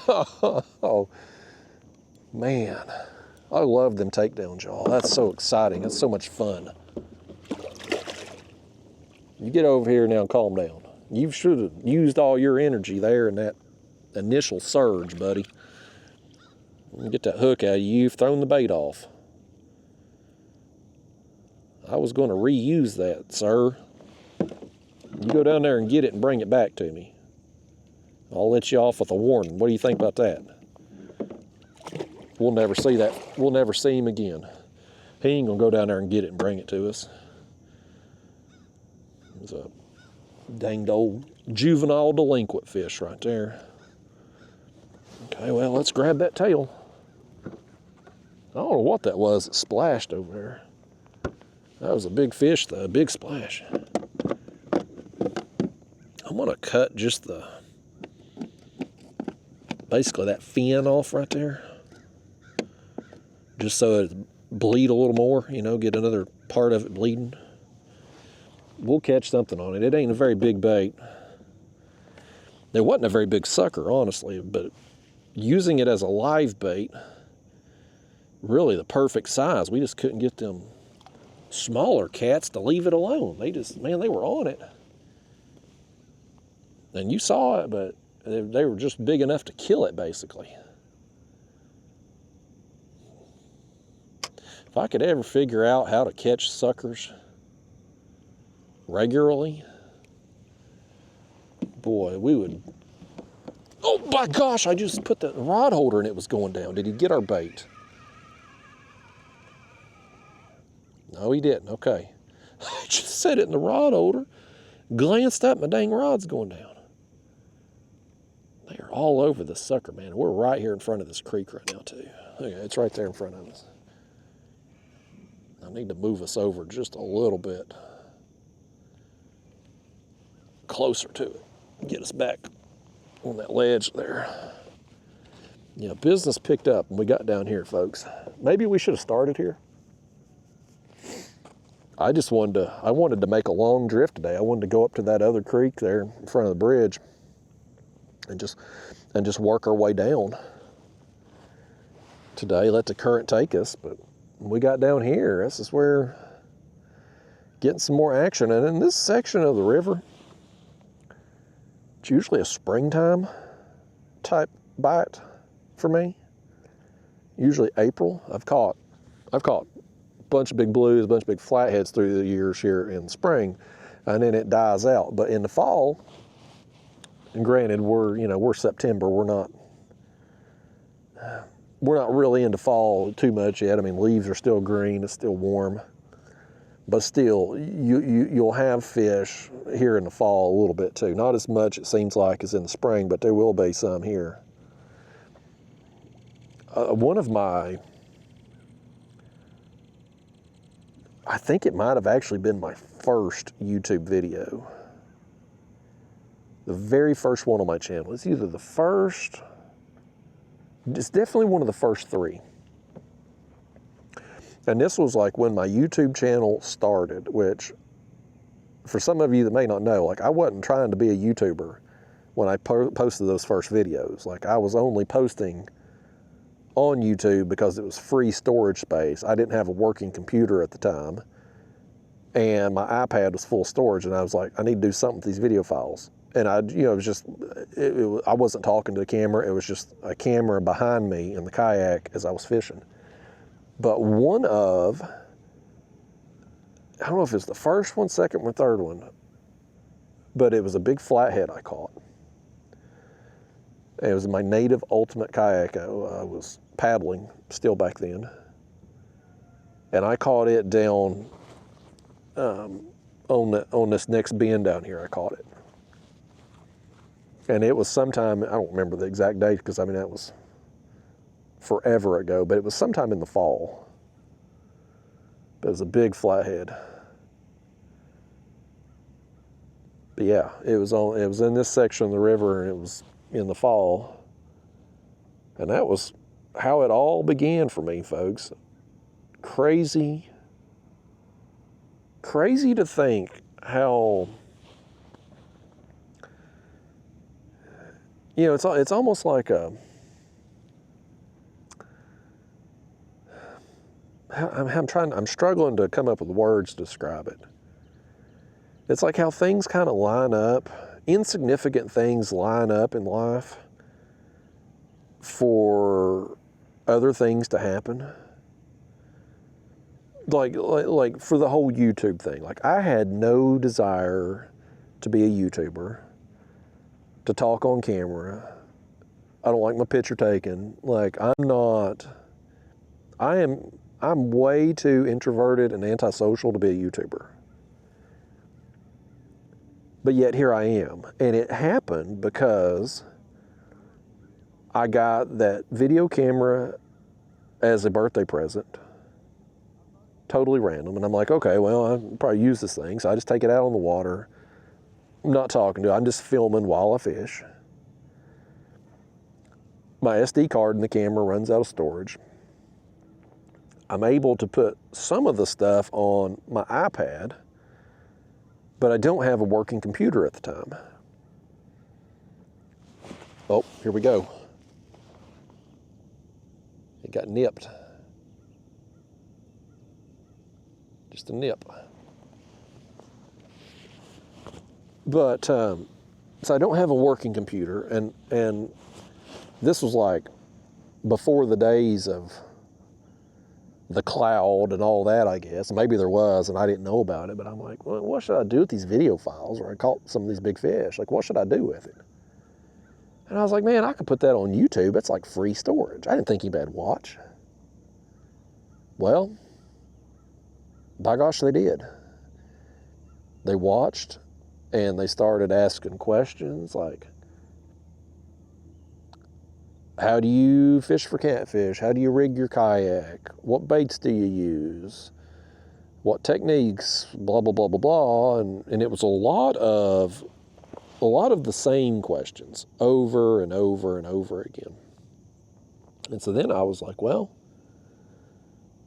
Oh, man. I love them takedowns, y'all. That's so exciting. It's so much fun. You get over here now and calm down. You should have used all your energy there in that initial surge, buddy. Get that hook out of you. You've thrown the bait off. I was going to reuse that, sir. You go down there and get it and bring it back to me. I'll let you off with a warning. What do you think about that? We'll never see that. We'll never see him again. He ain't going to go down there and get it and bring it to us. It's a danged old juvenile delinquent fish right there. Okay, well, let's grab that tail. I don't know what that was that splashed over there. That was a big fish, though, a big splash. I'm gonna cut just basically that fin off right there. Just so it bleed a little more, you know, get another part of it bleeding. We'll catch something on it. It ain't a very big bait. There wasn't a very big sucker, honestly, but using it as a live bait, really the perfect size. We just couldn't get them smaller cats to leave it alone. They just, man, they were on it. And you saw it, but they were just big enough to kill it, basically. If I could ever figure out how to catch suckers regularly, boy, we would. Oh my gosh, I just put the rod holder and it was going down. Did he get our bait? No, he didn't. Okay. I just set it in the rod holder, glanced up, my dang rod's going down. They are all over the sucker, man. We're right here in front of this creek right now, too. Okay, it's right there in front of us. I need to move us over just a little bit closer to it. Get us back on that ledge there. Yeah, business picked up when we got down here, folks. Maybe we should have started here. I wanted to make a long drift today. I wanted to go up to that other creek there in front of the bridge and just work our way down today. Let the current take us. But when we got down here, this is where getting some more action. And in this section of the river, It's usually a springtime type bite for me. Usually April. I've caught a bunch of big blues, a bunch of big flatheads through the years here in the spring, and then it dies out. But in the fall, and granted, we're September. We're not really into fall too much yet. I mean, leaves are still green. It's still warm. But still, you'll have fish here in the fall a little bit too. Not as much, it seems like, as in the spring, but there will be some here. One of my, I think it might have actually been my first YouTube video. The very first one on my channel. It's either the first, it's definitely one of the first 3. And this was like when my YouTube channel started, which for some of you that may not know, like I wasn't trying to be a YouTuber when I posted those first videos. Like I was only posting on YouTube because it was free storage space. I didn't have a working computer at the time, and my iPad was full storage, and I was like, I need to do something with these video files. And it was just, I wasn't talking to the camera. It was just a camera behind me in the kayak as I was fishing. But one of, I don't know if it's the first one, second one, third one, but it was a big flathead I caught. It was my native ultimate kayak. I was paddling still back then. And I caught it down on this next bend down here. I caught it. And it was sometime, I don't remember the exact date because I mean that was forever ago, but it was sometime in the fall. But it was a big flathead. But yeah, it was in this section of the river, and it was in the fall. And that was how it all began for me, folks. Crazy to think how, it's almost like I'm struggling to come up with words to describe it. It's like how things kind of line up, insignificant things line up in life for other things to happen. Like for the whole YouTube thing. Like I had no desire to be a YouTuber, to talk on camera. I don't like my picture taken. Like I'm way too introverted and antisocial to be a YouTuber. But yet here I am. And it happened because I got that video camera as a birthday present. Totally random. And I'm like, okay, well, I'll probably use this thing. So I just take it out on the water. I'm not talking to it. I'm just filming while I fish. My SD card in the camera runs out of storage. I'm able to put some of the stuff on my iPad, but I don't have a working computer at the time. Oh, here we go. It got nipped. Just a nip. But, so I don't have a working computer, and this was like before the days of the cloud and all that, I guess. Maybe there was, and I didn't know about it, but I'm like, well, what should I do with these video files where I caught some of these big fish? Like, what should I do with it? And I was like, man, I could put that on YouTube. That's like free storage. I didn't think anybody'd watch. Well, by gosh, they did. They watched, and they started asking questions like, how do you fish for catfish? How do you rig your kayak? What baits do you use? What techniques? Blah, blah, blah, blah, blah. And it was a lot of the same questions over and over and over again. And so then I was like, well,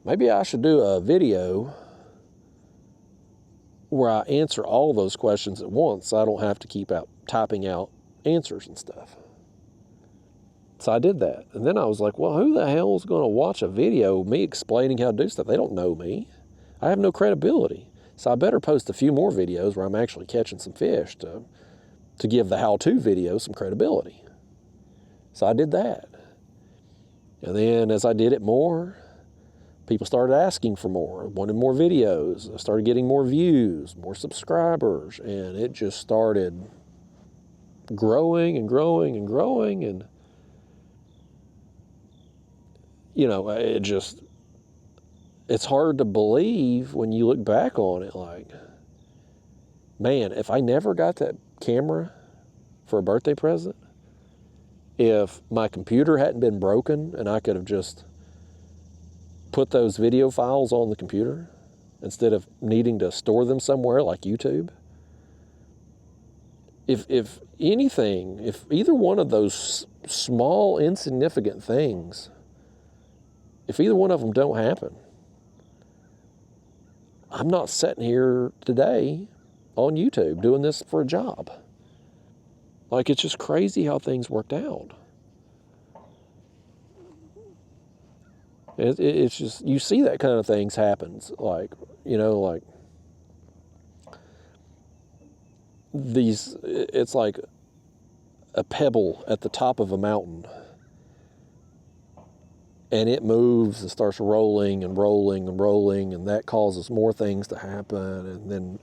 maybe I should do a video where I answer all those questions at once so I don't have to keep typing out answers and stuff. So I did that. And then I was like, well, who the hell is going to watch a video of me explaining how to do stuff? They don't know me. I have no credibility. So I better post a few more videos where I'm actually catching some fish to to give the how-to video some credibility. So I did that. And then as I did it more, people started asking for more, wanted more videos. I started getting more views, more subscribers, and it just started growing and growing and growing. And, you know, it's hard to believe when you look back on it, like, man, if I never got that camera for a birthday present, if my computer hadn't been broken and I could have just put those video files on the computer instead of needing to store them somewhere like YouTube, if anything, if either one of those small, insignificant things, if either one of them don't happen, I'm not sitting here today on YouTube doing this for a job. Like, it's just crazy how things worked out. It's just, you see that kind of things happens. Like, you know, like these, it's like a pebble at the top of a mountain. And it moves and starts rolling and rolling and rolling, and that causes more things to happen. And then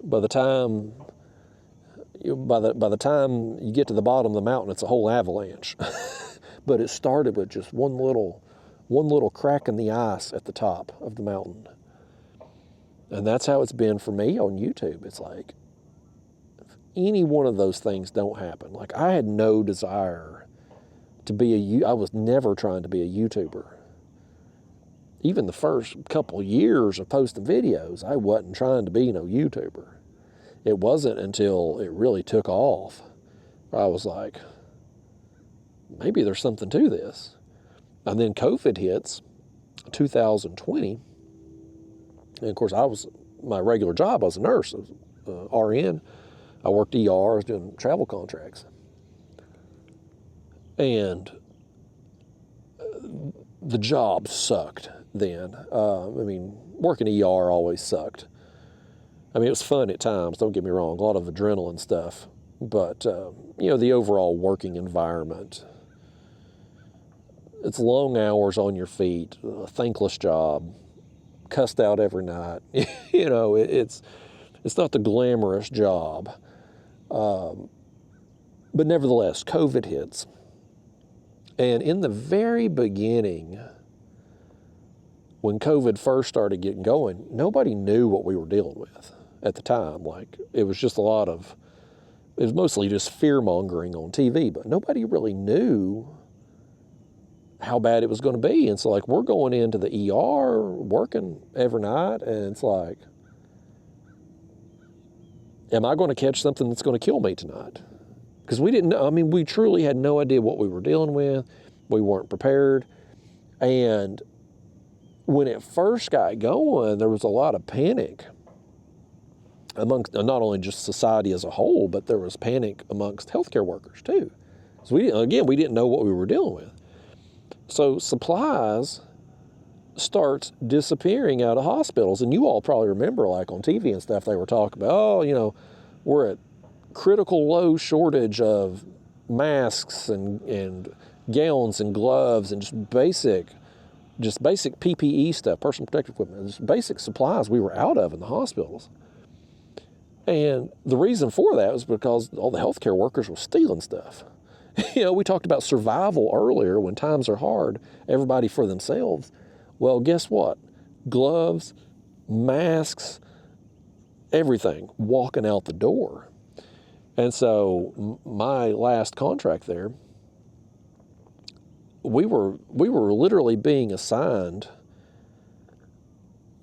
by the time you get to the bottom of the mountain, it's a whole avalanche. But it started with just one little crack in the ice at the top of the mountain. And that's how it's been for me on YouTube. It's like, if any one of those things don't happen, like, I had no desire to be I was never trying to be a YouTuber. Even the first couple of years of posting videos, I wasn't trying to be no YouTuber. It wasn't until it really took off, I was like, maybe there's something to this. And then COVID hits, 2020. And of course, my regular job, I was a nurse, I was RN. I worked ER, I was doing travel contracts. And the job sucked then. I mean, working ER always sucked. I mean, it was fun at times, don't get me wrong, a lot of adrenaline stuff. But, you know, the overall working environment, it's long hours on your feet, a thankless job, cussed out every night. You know, it's not the glamorous job. But nevertheless, COVID hits. And in the very beginning, when COVID first started getting going, nobody knew what we were dealing with at the time. Like, it was just it was mostly just fear-mongering on TV, but nobody really knew how bad it was going to be. And so, like, we're going into the ER, working every night, and it's like, am I going to catch something that's going to kill me tonight? Because we didn't know. I mean, we truly had no idea what we were dealing with. We weren't prepared. And when it first got going, there was a lot of panic amongst not only just society as a whole, but there was panic amongst healthcare workers too. So we didn't know what we were dealing with. So supplies starts disappearing out of hospitals. And you all probably remember, like on TV and stuff, they were talking about, oh, you know, we're at critical low shortage of masks and gowns and gloves and just basic PPE stuff, personal protective equipment, just basic supplies we were out of in the hospitals. And the reason for that was because all the healthcare workers were stealing stuff. You know, we talked about survival earlier. When times are hard, everybody for themselves. Well, guess what? Gloves, masks, everything walking out the door. And so my last contract there, we were literally being assigned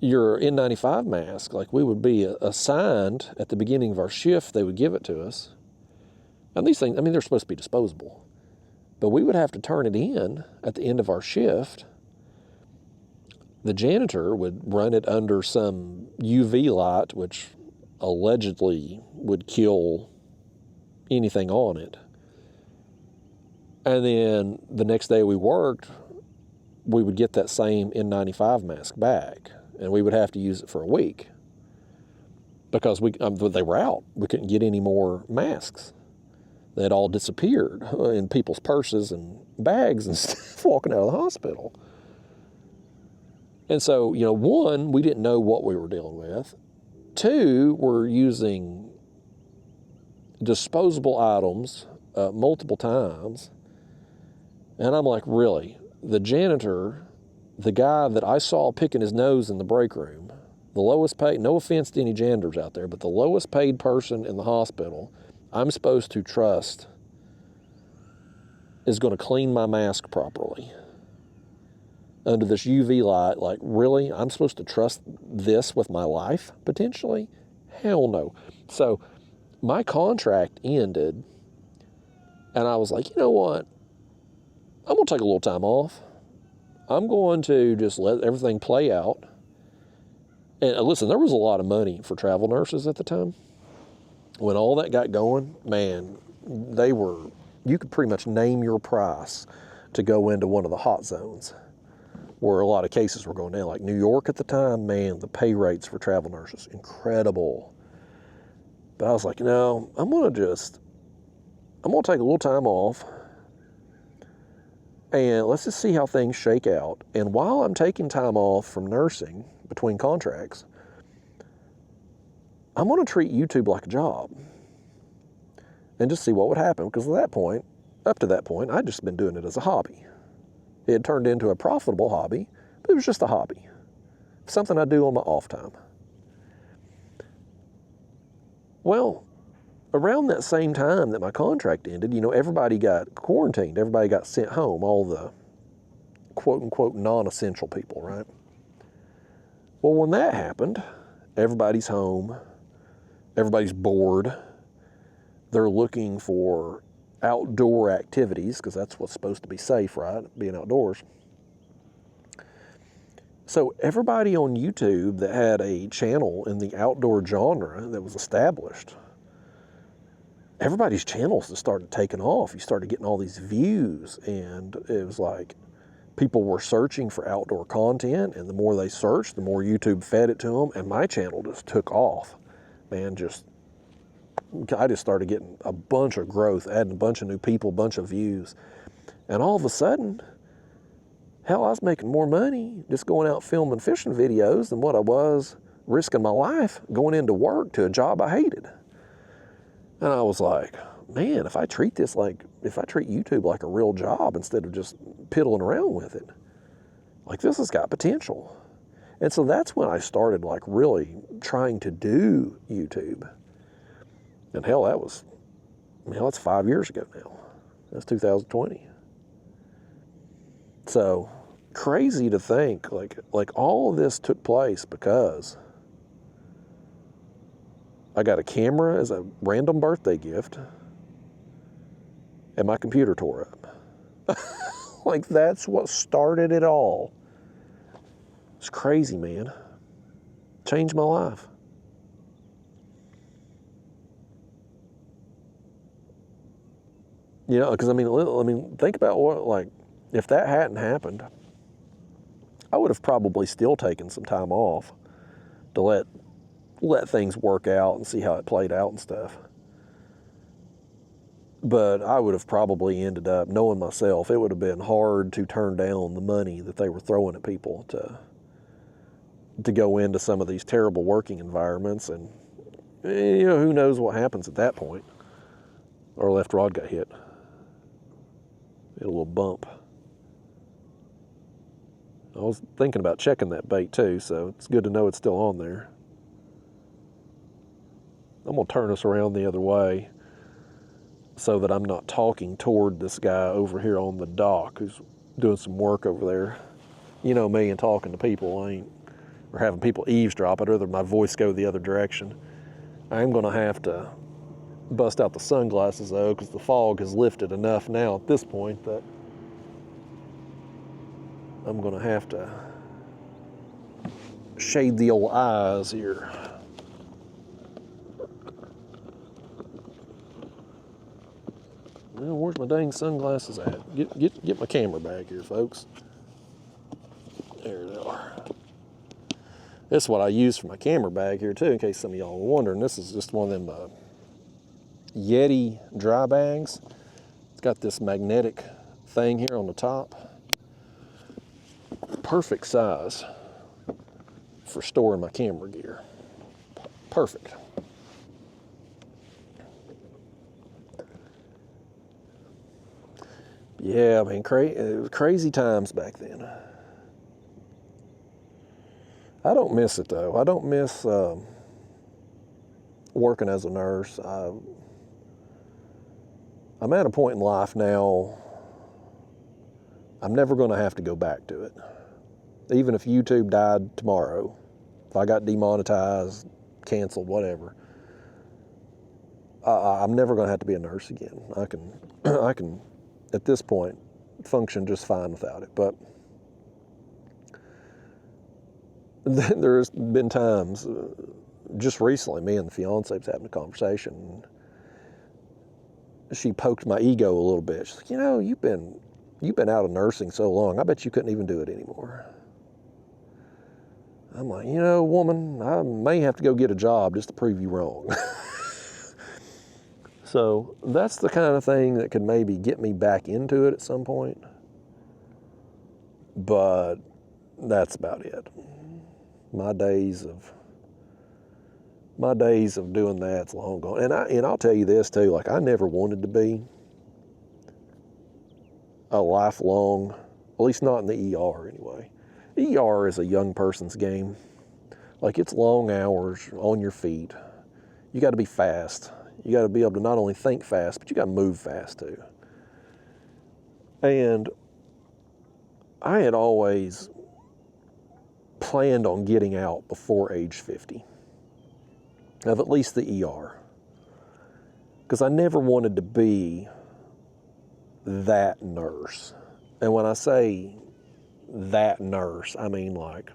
your N95 mask. Like, we would be assigned at the beginning of our shift, they would give it to us. And these things, I mean, they're supposed to be disposable. But we would have to turn it in at the end of our shift. The janitor would run it under some UV light, which allegedly would kill anything on it. And then the next day we worked, we would get that same N95 mask back, and we would have to use it for a week because they were out. We couldn't get any more masks. They had all disappeared in people's purses and bags and stuff walking out of the hospital. And so, you know, one, we didn't know what we were dealing with. Two, we're using disposable items multiple times. And I'm like, really? The janitor, the guy that I saw picking his nose in the break room, the lowest paid, no offense to any janitors out there, but the lowest paid person in the hospital, I'm supposed to trust is going to clean my mask properly under this UV light. Like, really? I'm supposed to trust this with my life, potentially? Hell no. So my contract ended, and I was like, you know what? I'm going to take a little time off. I'm going to just let everything play out. And listen, there was a lot of money for travel nurses at the time. When all that got going, man, you could pretty much name your price to go into one of the hot zones where a lot of cases were going down. Like New York at the time, man, the pay rates for travel nurses, incredible. But I was like, no, I'm going to take a little time off, and let's just see how things shake out. And while I'm taking time off from nursing between contracts, I'm going to treat YouTube like a job and just see what would happen. Because at that point, up to that point, I'd just been doing it as a hobby. It had turned into a profitable hobby, but it was just a hobby. Something I do on my off time. Well, around that same time that my contract ended, you know, everybody got quarantined. Everybody got sent home, all the quote-unquote non-essential people, right? Well, when that happened, everybody's home. Everybody's bored. They're looking for outdoor activities because that's what's supposed to be safe, right? Being outdoors. So everybody on YouTube that had a channel in the outdoor genre that was established, everybody's channels just started taking off. You started getting all these views, and it was like people were searching for outdoor content, and the more they searched, the more YouTube fed it to them, and my channel just took off. Man, I just started getting a bunch of growth, adding a bunch of new people, a bunch of views. And all of a sudden, hell, I was making more money just going out filming fishing videos than what I was risking my life going into work to a job I hated. And I was like, man, if I treat YouTube like a real job instead of just piddling around with it, like this has got potential. And so that's when I started like really trying to do YouTube. And hell, that's 5 years ago now. That's 2020. So crazy to think like all of this took place because I got a camera as a random birthday gift and my computer tore up. Like that's what started it all. It's crazy, man. Changed my life. You know, because I mean, think about if that hadn't happened, I would have probably still taken some time off to let things work out and see how it played out and stuff. But I would have probably ended up, knowing myself, it would have been hard to turn down the money that they were throwing at people to go into some of these terrible working environments. And, you know, who knows what happens at that point. Our left rod got hit. Hit a little bump. I was thinking about checking that bait too, so it's good to know it's still on there. I'm going to turn us around the other way so that I'm not talking toward this guy over here on the dock who's doing some work over there. You know me and talking to people, or having people eavesdrop. I'd rather my voice go the other direction. I'm going to have to bust out the sunglasses though, because the fog has lifted enough now at this point that I'm going to have to shade the old eyes here. Well, where's my dang sunglasses at? Get my camera bag here, folks. There they are. This is what I use for my camera bag here too, in case some of y'all are wondering. This is just one of them Yeti dry bags. It's got this magnetic thing here on the top. Perfect size for storing my camera gear. Perfect. Yeah, I mean, it was crazy times back then. I don't miss it though. I don't miss working as a nurse. I'm at a point in life now, I'm never going to have to go back to it. Even if YouTube died tomorrow, if I got demonetized, canceled, whatever, I'm never going to have to be a nurse again. I can, at this point, function just fine without it. But there's been times, just recently, me and the fiance was having a conversation. She poked my ego a little bit. She's like, you know, you've been out of nursing so long, I bet you couldn't even do it anymore. I'm like, you know, woman, I may have to go get a job just to prove you wrong. So that's the kind of thing that could maybe get me back into it at some point. But that's about it. My days of doing that's long gone. And I'll tell you this too, like I never wanted to be a lifelong, at least not in the ER anyway. ER is a young person's game. Like it's long hours on your feet. You got to be fast. You got to be able to not only think fast, but you got to move fast too. And I had always planned on getting out before age 50 of at least the ER, because I never wanted to be that nurse. And when I say that nurse, I mean like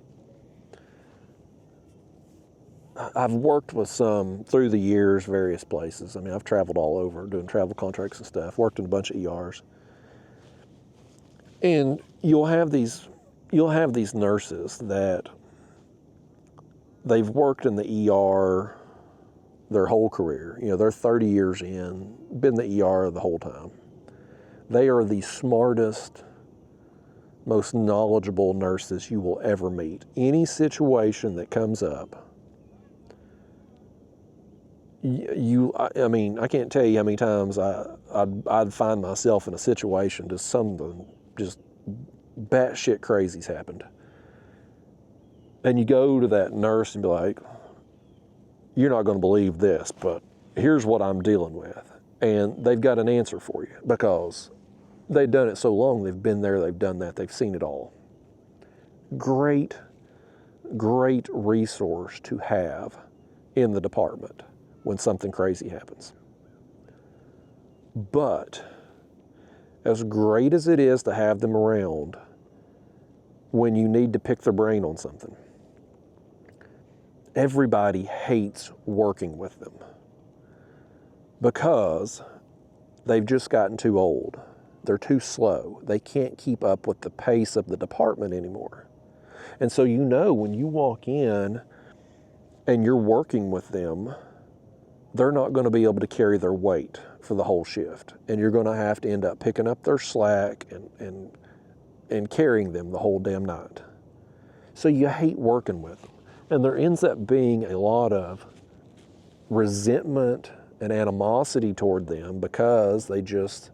I've worked with some through the years, various places. I mean, I've traveled all over doing travel contracts and stuff, worked in a bunch of ERs. And you'll have these nurses that they've worked in the ER their whole career. You know, they're 30 years in, been in the ER the whole time. They are the smartest, most knowledgeable nurses you will ever meet. Any situation that comes up, I mean, I can't tell you how many times I'd find myself in a situation, just something just batshit crazy's happened. And you go to that nurse and be like, you're not going to believe this, but here's what I'm dealing with. And they've got an answer for you because they've done it so long, they've been there, they've done that, they've seen it all. Great, great resource to have in the department when something crazy happens. But as great as it is to have them around when you need to pick their brain on something, everybody hates working with them because they've just gotten too old. They're too slow. They can't keep up with the pace of the department anymore. And so you know when you walk in and you're working with them, they're not going to be able to carry their weight for the whole shift. And you're going to have to end up picking up their slack and carrying them the whole damn night. So you hate working with them. And there ends up being a lot of resentment and animosity toward them because they just,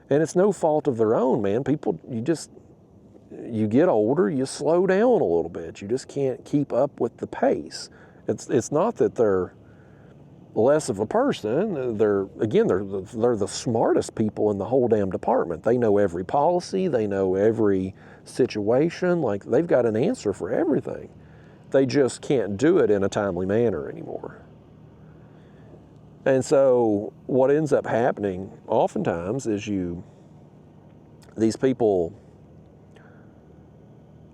and it's no fault of their own, man. People, you get older, you slow down a little bit. You just can't keep up with the pace. It's not that they're less of a person. They're the smartest people in the whole damn department. They know every policy. They know every situation. Like, they've got an answer for everything. They just can't do it in a timely manner anymore. And so what ends up happening oftentimes is these people,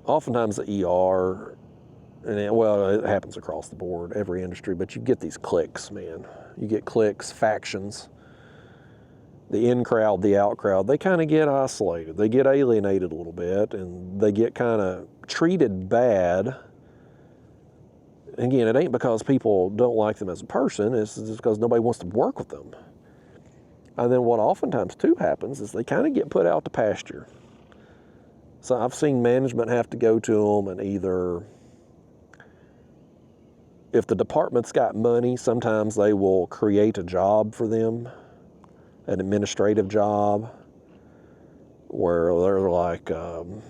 oftentimes the ER, and it happens across the board, every industry, but you get these cliques, man. You get cliques, factions, the in crowd, the out crowd. They kind of get isolated. They get alienated a little bit, and they get kind of treated bad. Again, it ain't because people don't like them as a person. It's just because nobody wants to work with them. And then what oftentimes too happens is they kind of get put out to pasture. So I've seen management have to go to them and either, if the department's got money, sometimes they will create a job for them, an administrative job, where they're like the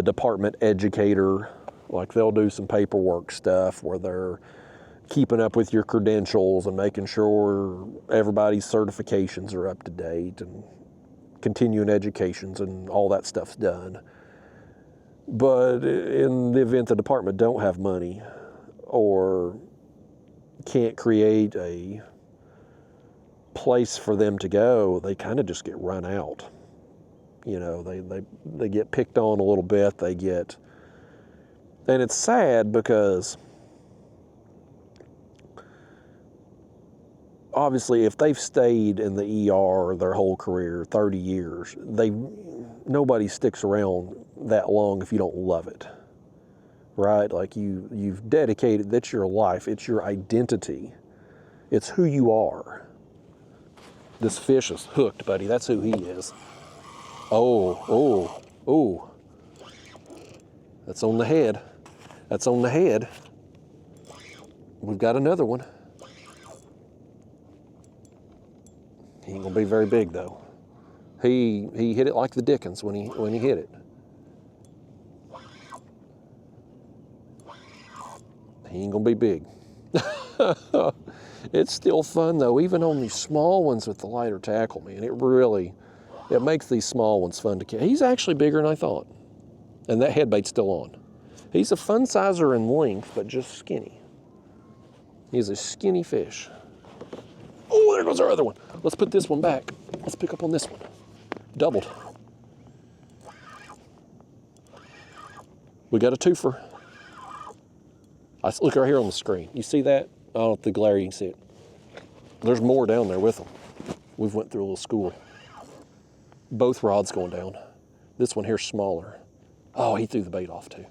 department educator. Like they'll do some paperwork stuff where they're keeping up with your credentials and making sure everybody's certifications are up to date and continuing educations and all that stuff's done. But in the event the department don't have money or can't create a place for them to go, they kind of just get run out. You know, they get picked on a little bit. And it's sad because obviously if they've stayed in the ER their whole career, 30 years, nobody sticks around that long if you don't love it, right? Like you've dedicated, that's your life, it's your identity, it's who you are. This fish is hooked, buddy, that's who he is. Oh, that's on the head. That's on the head. We've got another one. He ain't gonna be very big though. He hit it like the Dickens when he hit it. He ain't gonna be big. It's still fun though, even on these small ones with the lighter tackle, man. It makes these small ones fun to catch. He's actually bigger than I thought. And that headbait's still on. He's a fun sizer in length, but just skinny. He's a skinny fish. Oh, there goes our other one. Let's put this one back. Let's pick up on this one. Doubled. We got a twofer. Look right here on the screen. You see that? I don't know if the glare you can see it. There's more down there with them. We've went through a little school. Both rods going down. This one here's smaller. Oh, he threw the bait off too.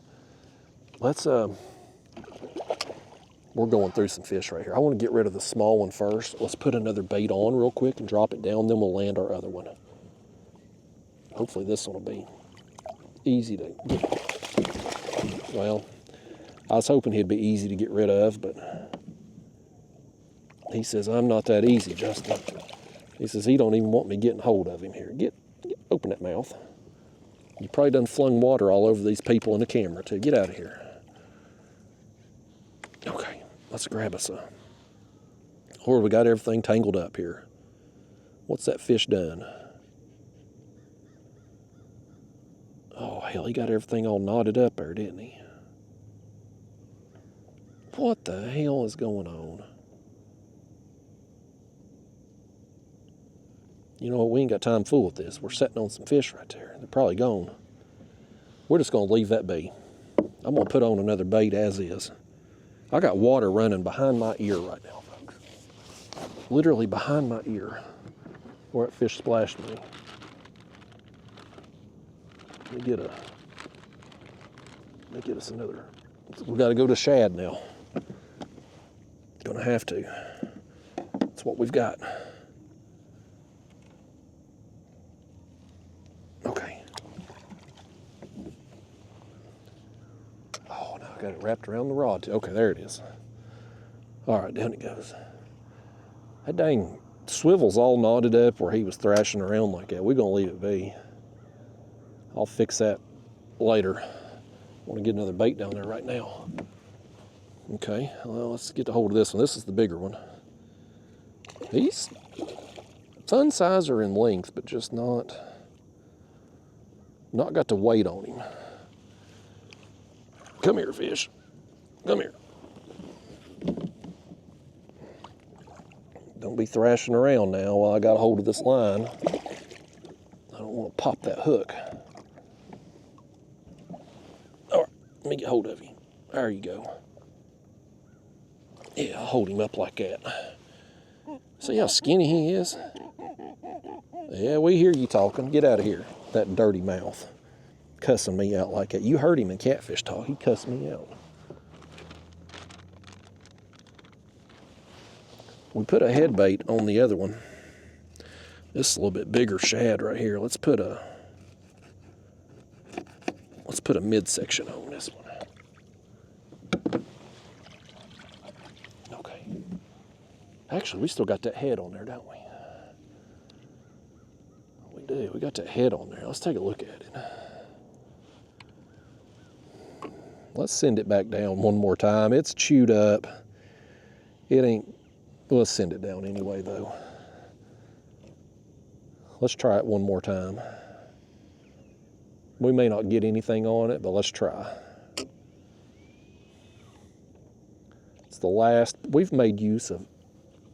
We're going through some fish right here. I want to get rid of the small one first. Let's put another bait on real quick and drop it down, then we'll land our other one. Hopefully this one will be easy to get. Well, I was hoping he'd be easy to get rid of, but he says, I'm not that easy, Justin. He says he don't even want me getting hold of him here. Open that mouth. You probably done flung water all over these people in the camera too. Get out of here. Okay, let's grab us a. Or we got everything tangled up here. What's that fish done? Oh, hell, he got everything all knotted up there, didn't he? What the hell is going on? You know what, we ain't got time to fool with this. We're sitting on some fish right there. They're probably gone. We're just gonna leave that be. I'm gonna put on another bait as is. I got water running behind my ear right now, folks. Literally behind my ear where that fish splashed me. Let me get us another. We gotta go to shad now. Gonna have to. That's what we've got. Okay. Oh, now I got it wrapped around the rod too. Okay, there it is. All right, down it goes. That dang swivel's all knotted up where he was thrashing around like that. We're gonna leave it be. I'll fix that later. I want to get another bait down there right now. Okay, well, let's get a hold of this one. This is the bigger one. He's fun sizer in length, but just not got the weight on him. Come here, fish. Come here. Don't be thrashing around now while I got a hold of this line. I don't want to pop that hook. All right, let me get hold of you. There you go. Yeah, I'll hold him up like that. See how skinny he is? Yeah, we hear you talking. Get out of here, that dirty mouth. Cussing me out like that. You heard him in catfish talk. He cussed me out. We put a head bait on the other one. This is a little bit bigger shad right here. Let's put a midsection on this one. Okay. Actually, we still got that head on there, don't we? We do. We got that head on there. Let's take a look at it. Let's send it back down one more time. It's chewed up. It ain't. Let's send it down anyway, though. Let's try it one more time. We may not get anything on it, but let's try. It's the last. We've made use of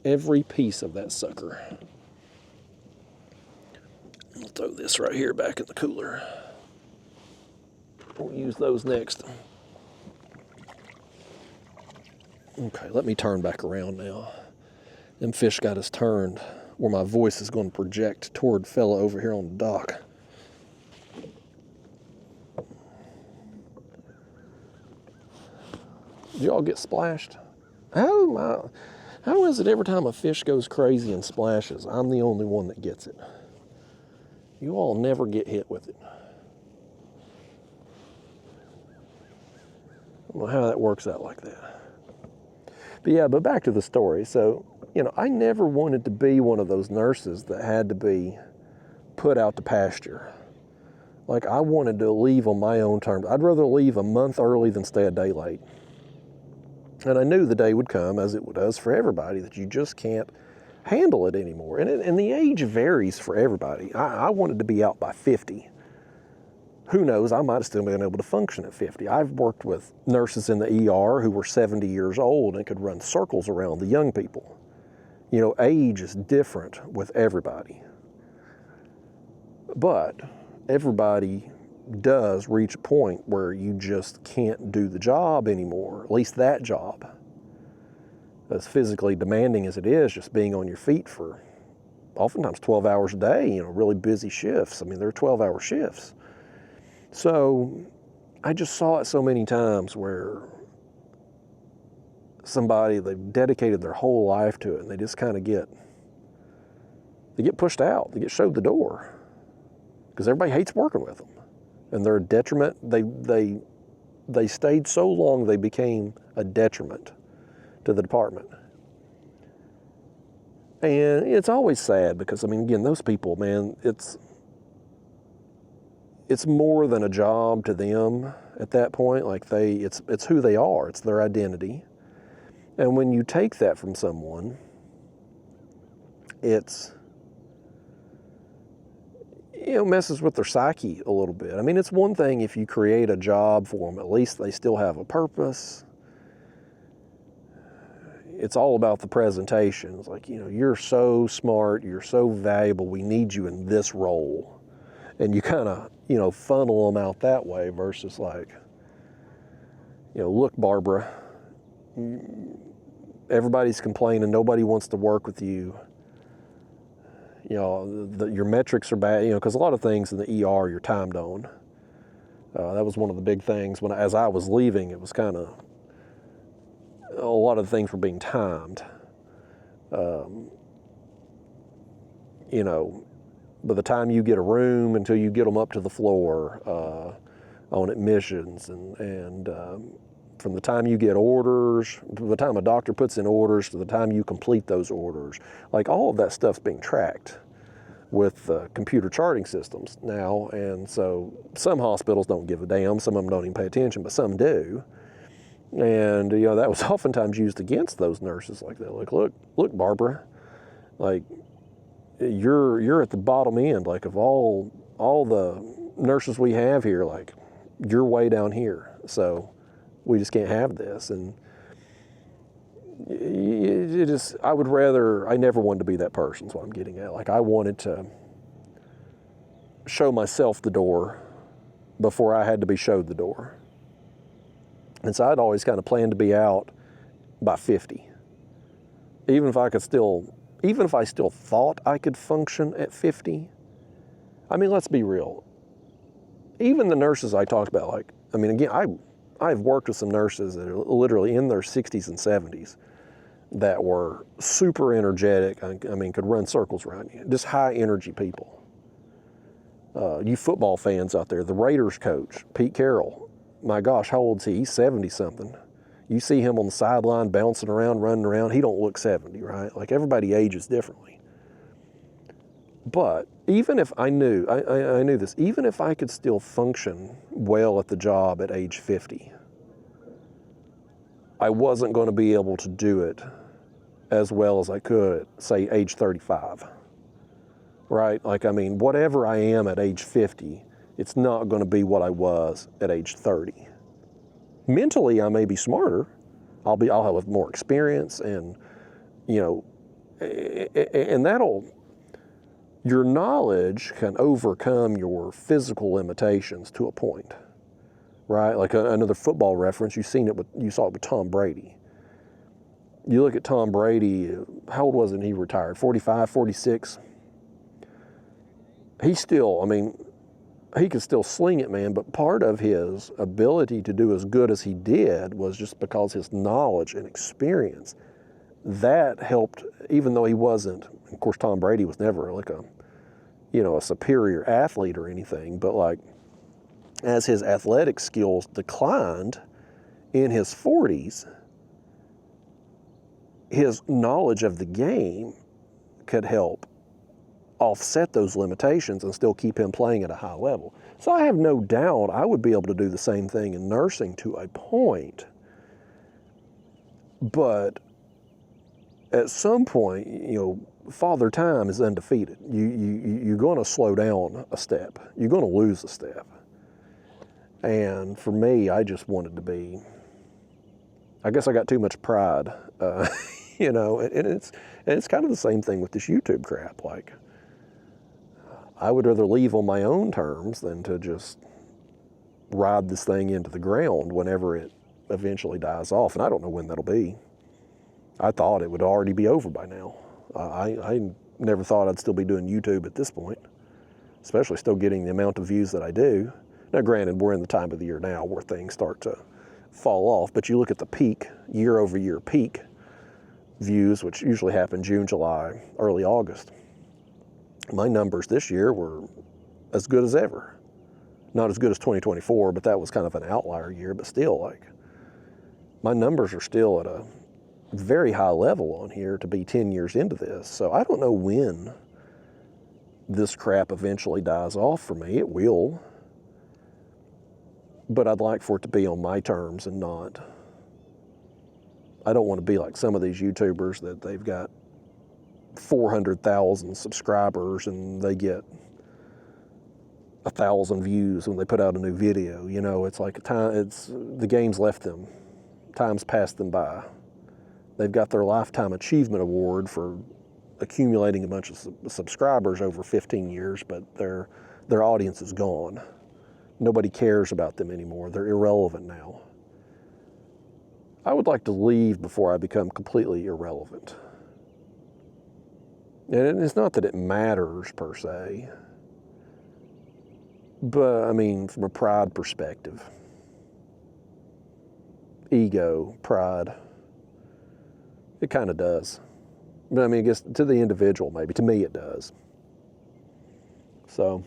every piece of that sucker. I'll throw this right here back in the cooler. We'll use those next. Okay, let me turn back around now. Them fish got us turned where my voice is going to project toward fella over here on the dock. Did y'all get splashed? How is it every time a fish goes crazy and splashes, I'm the only one that gets it? You all never get hit with it. I don't know how that works out like that. But yeah, but back to the story. So, you know, I never wanted to be one of those nurses that had to be put out to pasture. Like, I wanted to leave on my own terms. I'd rather leave a month early than stay a day late. And I knew the day would come, as it does for everybody, that you just can't handle it anymore. And the age varies for everybody. I wanted to be out by 50. Who knows, I might have still been able to function at 50. I've worked with nurses in the ER who were 70 years old and could run circles around the young people. You know, age is different with everybody. But everybody does reach a point where you just can't do the job anymore, at least that job. As physically demanding as it is, just being on your feet for oftentimes 12 hours a day, you know, really busy shifts. I mean, they're 12-hour shifts. So I just saw it so many times where somebody, they've dedicated their whole life to it, and they just kind of get pushed out. They get showed the door because everybody hates working with them. And they're a detriment. They stayed so long they became a detriment to the department. And it's always sad because, I mean, again, those people, man, it's more than a job to them at that point. Like it's who they are. It's their identity. And when you take that from someone, it's, you know, messes with their psyche a little bit. I mean, it's one thing if you create a job for them, at least they still have a purpose. It's all about the presentation. It's like, you know, you're so smart, you're so valuable, we need you in this role. And you kind of, you know, funnel them out that way versus like, you know, look, Barbara, everybody's complaining, nobody wants to work with you. You know, your metrics are bad, you know, because a lot of things in the ER you're timed on. That was one of the big things as I was leaving, it was kind of, a lot of things were being timed. You know, by the time you get a room until you get them up to the floor on admissions, and from the time you get orders, to the time a doctor puts in orders, to the time you complete those orders, like all of that stuff's being tracked with computer charting systems now. And so some hospitals don't give a damn, some of them don't even pay attention, but some do. And, you know, that was oftentimes used against those nurses like that. Like, look, Barbara, like, you're at the bottom end, like, of all the nurses we have here, like, you're way down here. So we just can't have this. And it just, I never wanted to be that person, is what I'm getting at. Like, I wanted to show myself the door before I had to be showed the door. And so I'd always kind of planned to be out by 50. Even if I still thought I could function at 50. I mean, let's be real. Even the nurses I talked about, like, I mean, again, I've worked with some nurses that are literally in their 60s and 70s that were super energetic. I mean, could run circles around you. Just high energy people. You football fans out there, the Raiders coach, Pete Carroll, my gosh, how old is he? He's 70-something. You see him on the sideline bouncing around, running around, he don't look 70, right? Like everybody ages differently. But even if I knew, I knew this, even if I could still function well at the job at age 50, I wasn't going to be able to do it as well as I could at, say, age 35. Right? Like, I mean, whatever I am at age 50, it's not going to be what I was at age 30. Mentally, I may be smarter. I'll have more experience, and, you know, and your knowledge can overcome your physical limitations to a point, right? Like another football reference, you saw it with Tom Brady. You look at Tom Brady, how old was it when he retired? 45, 46? He still, I mean, he could still sling it, man, but part of his ability to do as good as he did was just because his knowledge and experience. That helped, even though he wasn't, of course, Tom Brady was never like a superior athlete or anything, but like as his athletic skills declined in his 40s, his knowledge of the game could help offset those limitations and still keep him playing at a high level. So I have no doubt I would be able to do the same thing in nursing to a point. But at some point, Father Time is undefeated. You're going to slow down a step. You're going to lose a step. And for me, I just wanted to be, I guess I got too much pride, and it's kind of the same thing with this YouTube crap. Like, I would rather leave on my own terms than to just ride this thing into the ground whenever it eventually dies off. And I don't know when that'll be. I thought it would already be over by now. I never thought I'd still be doing YouTube at this point, especially still getting the amount of views that I do. Now, granted, we're in the time of the year now where things start to fall off, but you look at the peak, year-over-year peak views, which usually happen June, July, early August. My numbers this year were as good as ever. Not as good as 2024, but that was kind of an outlier year, but still, like, my numbers are still at a very high level on here to be 10 years into this. So I don't know when this crap eventually dies off for me. It will. But I'd like for it to be on my terms and not. I don't want to be like some of these YouTubers that they've got 400,000 subscribers and they get 1,000 views when they put out a new video. It's like the game's left them. Time's passed them by. They've got their Lifetime Achievement Award for accumulating a bunch of subscribers over 15 years, but their audience is gone. Nobody cares about them anymore. They're irrelevant now. I would like to leave before I become completely irrelevant. And it's not that it matters per se, but I mean, from a pride perspective, ego, pride, it kind of does. But I mean, I guess to the individual, maybe. To me, it does. So,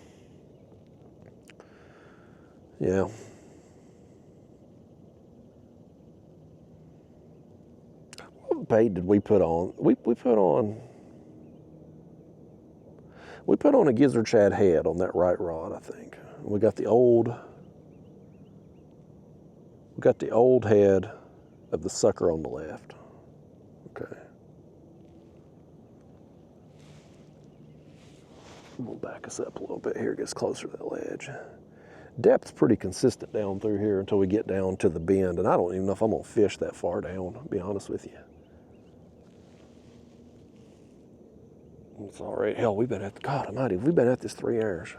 yeah. What bait did we put on? We put on a gizzard shad head on that right rod, I think. We got the old head of the sucker on the left. Okay. We'll back us up a little bit here, it gets closer to that ledge. Depth's pretty consistent down through here until we get down to the bend, and I don't even know if I'm gonna fish that far down, to be honest with you. It's all right. Hell, we've been at, God almighty, we've been at this 3 hours.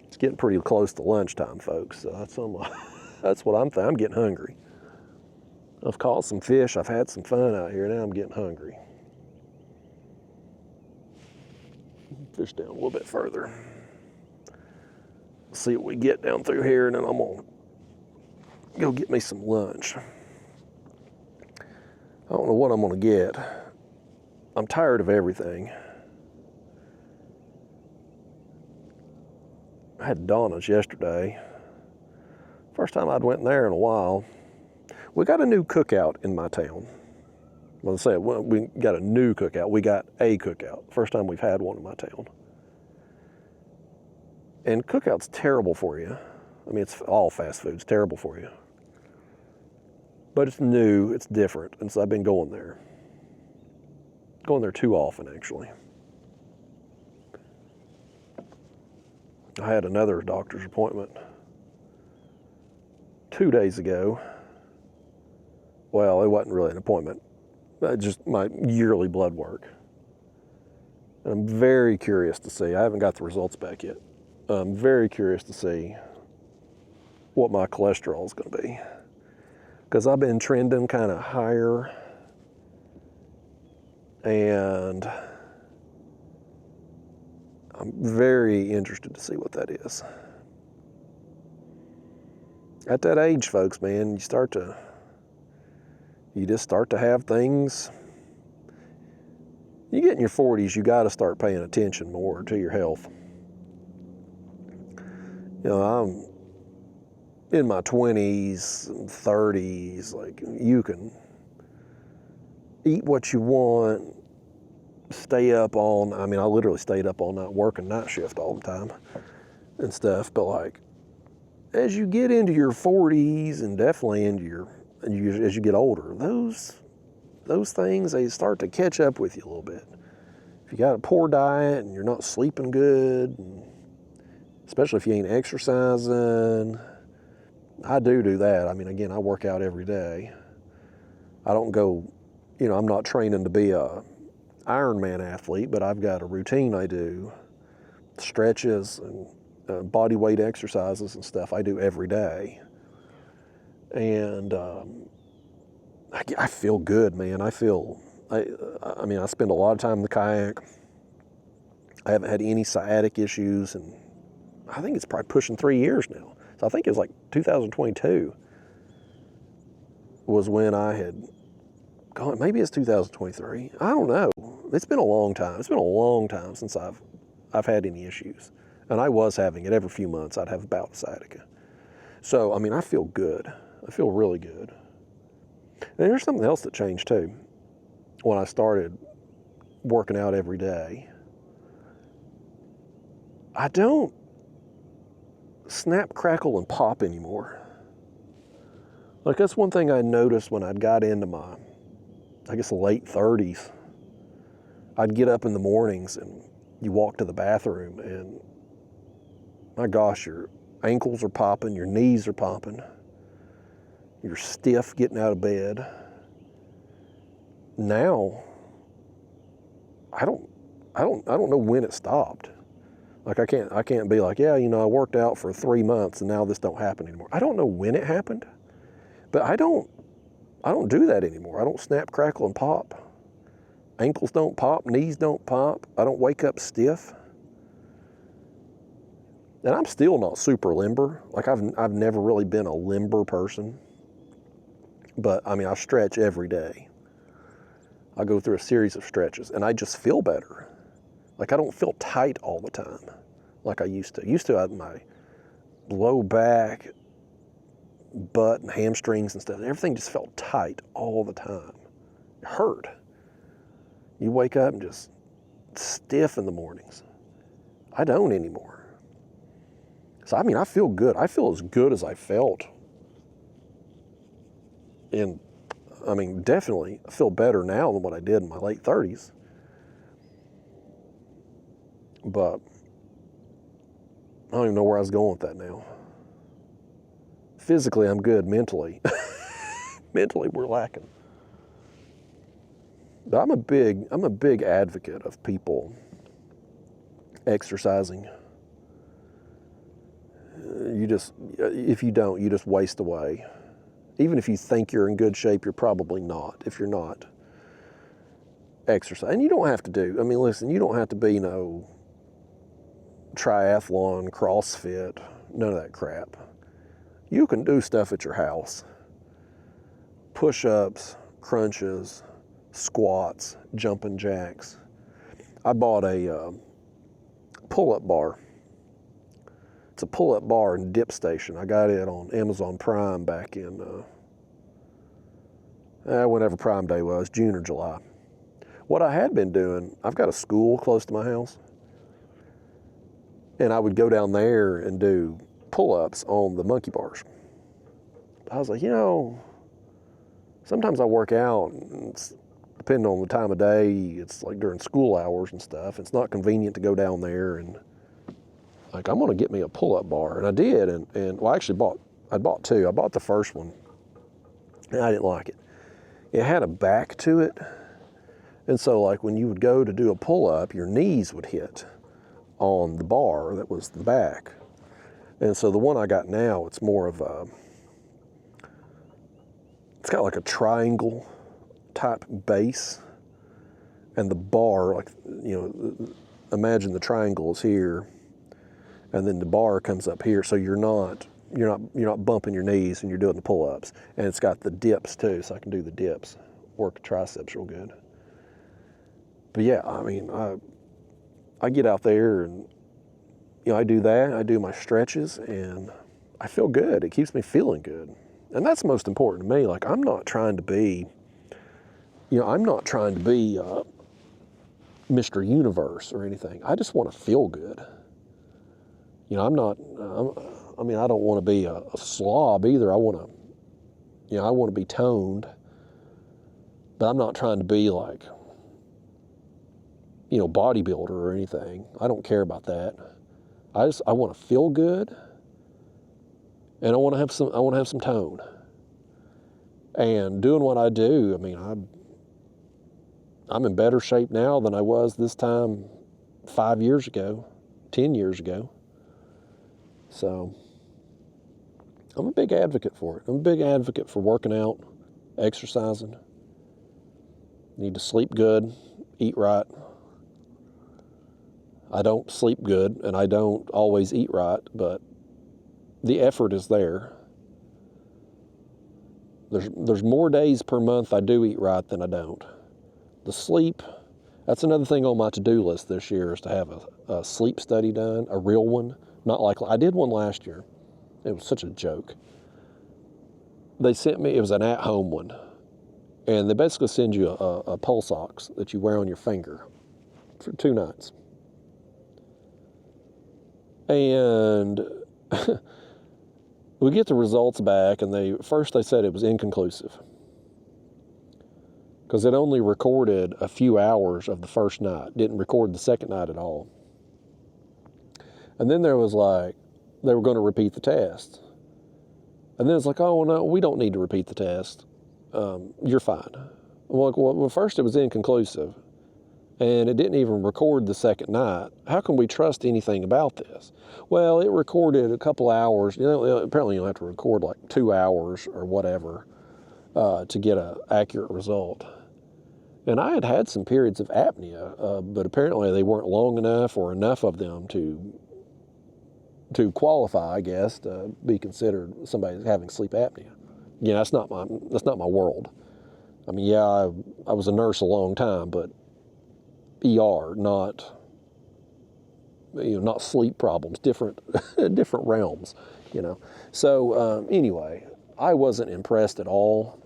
It's getting pretty close to lunchtime, folks, so that's what I'm thinking. I'm getting hungry. I've caught some fish, I've had some fun out here, now I'm getting hungry. Fish down a little bit further. See what we get down through here, and then I'm gonna go get me some lunch. I don't know what I'm gonna get. I'm tired of everything. I had Donna's yesterday. First time I'd went in there in a while. We got a new cookout in my town. Well, we got a new cookout. We got a cookout. First time we've had one in my town. And cookout's terrible for you. I mean, it's all fast food. It's terrible for you. But it's new. It's different. And so I've been going there. Going there too often, actually. I had another doctor's appointment 2 days ago. Well, it wasn't really an appointment. Just my yearly blood work. And I'm very curious to see. I haven't got the results back yet. I'm very curious to see what my cholesterol is going to be. Because I've been trending kind of higher. And I'm very interested to see what that is. At that age, folks, man, you just start to have things. You get in your 40s, you got to start paying attention more to your health. You know, I'm in my 20s and 30s, like, you can eat what you want, stay up all, I mean, I literally stayed up all night working night shift all the time and stuff, but like, as you get into your 40s and definitely into as you get older, those things, they start to catch up with you a little bit. If you got a poor diet and you're not sleeping good, and especially if you ain't exercising, I do that. I mean, again, I work out every day. I don't go, you know, I'm not training to be a Ironman athlete, but I've got a routine I do, stretches and body weight exercises and stuff I do every day. And I feel good, man. I mean, I spend a lot of time in the kayak. I haven't had any sciatic issues, and I think it's probably pushing 3 years now. So I think it was like 2022 was when I had gone, maybe it's 2023. I don't know. It's been a long time. It's been a long time since I've had any issues. And I was having it every few months. I'd have a bout of sciatica. So, I mean, I feel good. I feel really good. And there's something else that changed too. When I started working out every day, I don't snap, crackle, and pop anymore. Like, that's one thing I noticed when I'd got into my, I guess, late 30s. I'd get up in the mornings and you walk to the bathroom and, my gosh, your ankles are popping, your knees are popping, you're stiff getting out of bed. Now, I don't know when it stopped. Like, I can't be like, yeah, you know, I worked out for 3 months and now this don't happen anymore. I don't know when it happened, but I don't do that anymore. I don't snap, crackle, and pop. Ankles don't pop, knees don't pop. I don't wake up stiff. And I'm still not super limber. Like, I've never really been a limber person. But, I mean, I stretch every day. I go through a series of stretches, and I just feel better. Like, I don't feel tight all the time like I used to. Used to have my low back, butt, and hamstrings and stuff. Everything just felt tight all the time. It hurt. You wake up and just stiff in the mornings. I don't anymore. So, I mean, I feel good. I feel as good as I felt. And, I mean, definitely I feel better now than what I did in my late 30s. But I don't even know where I was going with that now. Physically, I'm good. Mentally, mentally, we're lacking. But I'm a big advocate of people exercising. If you don't, you just waste away. Even if you think you're in good shape, you're probably not. If you're not exercising, and you don't have to do. I mean, listen, you don't have to be no triathlon, CrossFit, none of that crap. You can do stuff at your house. Push-ups, crunches, squats, jumping jacks. I bought a pull-up bar. It's a pull-up bar and dip station. I got it on Amazon Prime back in whenever Prime Day was, June or July. What I had been doing, I've got a school close to my house, and I would go down there and do pull-ups on the monkey bars. I was like, you know, sometimes I work out, and it's, depending on the time of day, it's like during school hours and stuff. It's not convenient to go down there, and like, I'm gonna get me a pull-up bar. And I did, and well, I bought two. I bought the first one, and I didn't like it. It had a back to it, and so like when you would go to do a pull-up, your knees would hit on the bar that was the back. And so the one I got now, it's more of a, it's got like a triangle type base, and the bar, like, you know, imagine the triangle is here, and then the bar comes up here, so you're not bumping your knees and you're doing the pull-ups. And it's got the dips too, so I can do the dips, work the triceps real good. But yeah, I mean, I get out there and, you know, I do that, I do my stretches, and I feel good. It keeps me feeling good. And that's most important to me. Like, I'm not trying to be, you know, I'm not trying to be Mr. Universe or anything. I just want to feel good. You know, I mean, I don't want to be a slob either. I want to, you know, I want to be toned, but I'm not trying to be like, you know, bodybuilder or anything. I don't care about that. I want to feel good, and I want to have some tone. And doing what I do, I mean, I'm in better shape now than I was this time 5 years ago, 10 years ago. So I'm a big advocate for it. I'm a big advocate for working out, exercising. Need to sleep good, eat right. I don't sleep good, and I don't always eat right, but the effort is there. There's more days per month I do eat right than I don't. The sleep, that's another thing on my to-do list this year, is to have a sleep study done, a real one. Not like, I did one last year. It was such a joke. They sent me, it was an at-home one, and they basically send you a pulse ox that you wear on your finger for 2 nights. And we get the results back, and first they said it was inconclusive because it only recorded a few hours of the first night, didn't record the second night at all. And then there was like, they were going to repeat the test. And then it's like, oh, no, we don't need to repeat the test. You're fine. Well, first it was inconclusive, and it didn't even record the second night. How can we trust anything about this? Well, it recorded a couple hours. You know, apparently you'll have to record like 2 hours or whatever to get an accurate result. And I had some periods of apnea, but apparently they weren't long enough or enough of them to qualify, I guess, to be considered somebody having sleep apnea. You know, that's not my world. I mean, yeah, I was a nurse a long time, but ER, not sleep problems, different realms, you know. So anyway, I wasn't impressed at all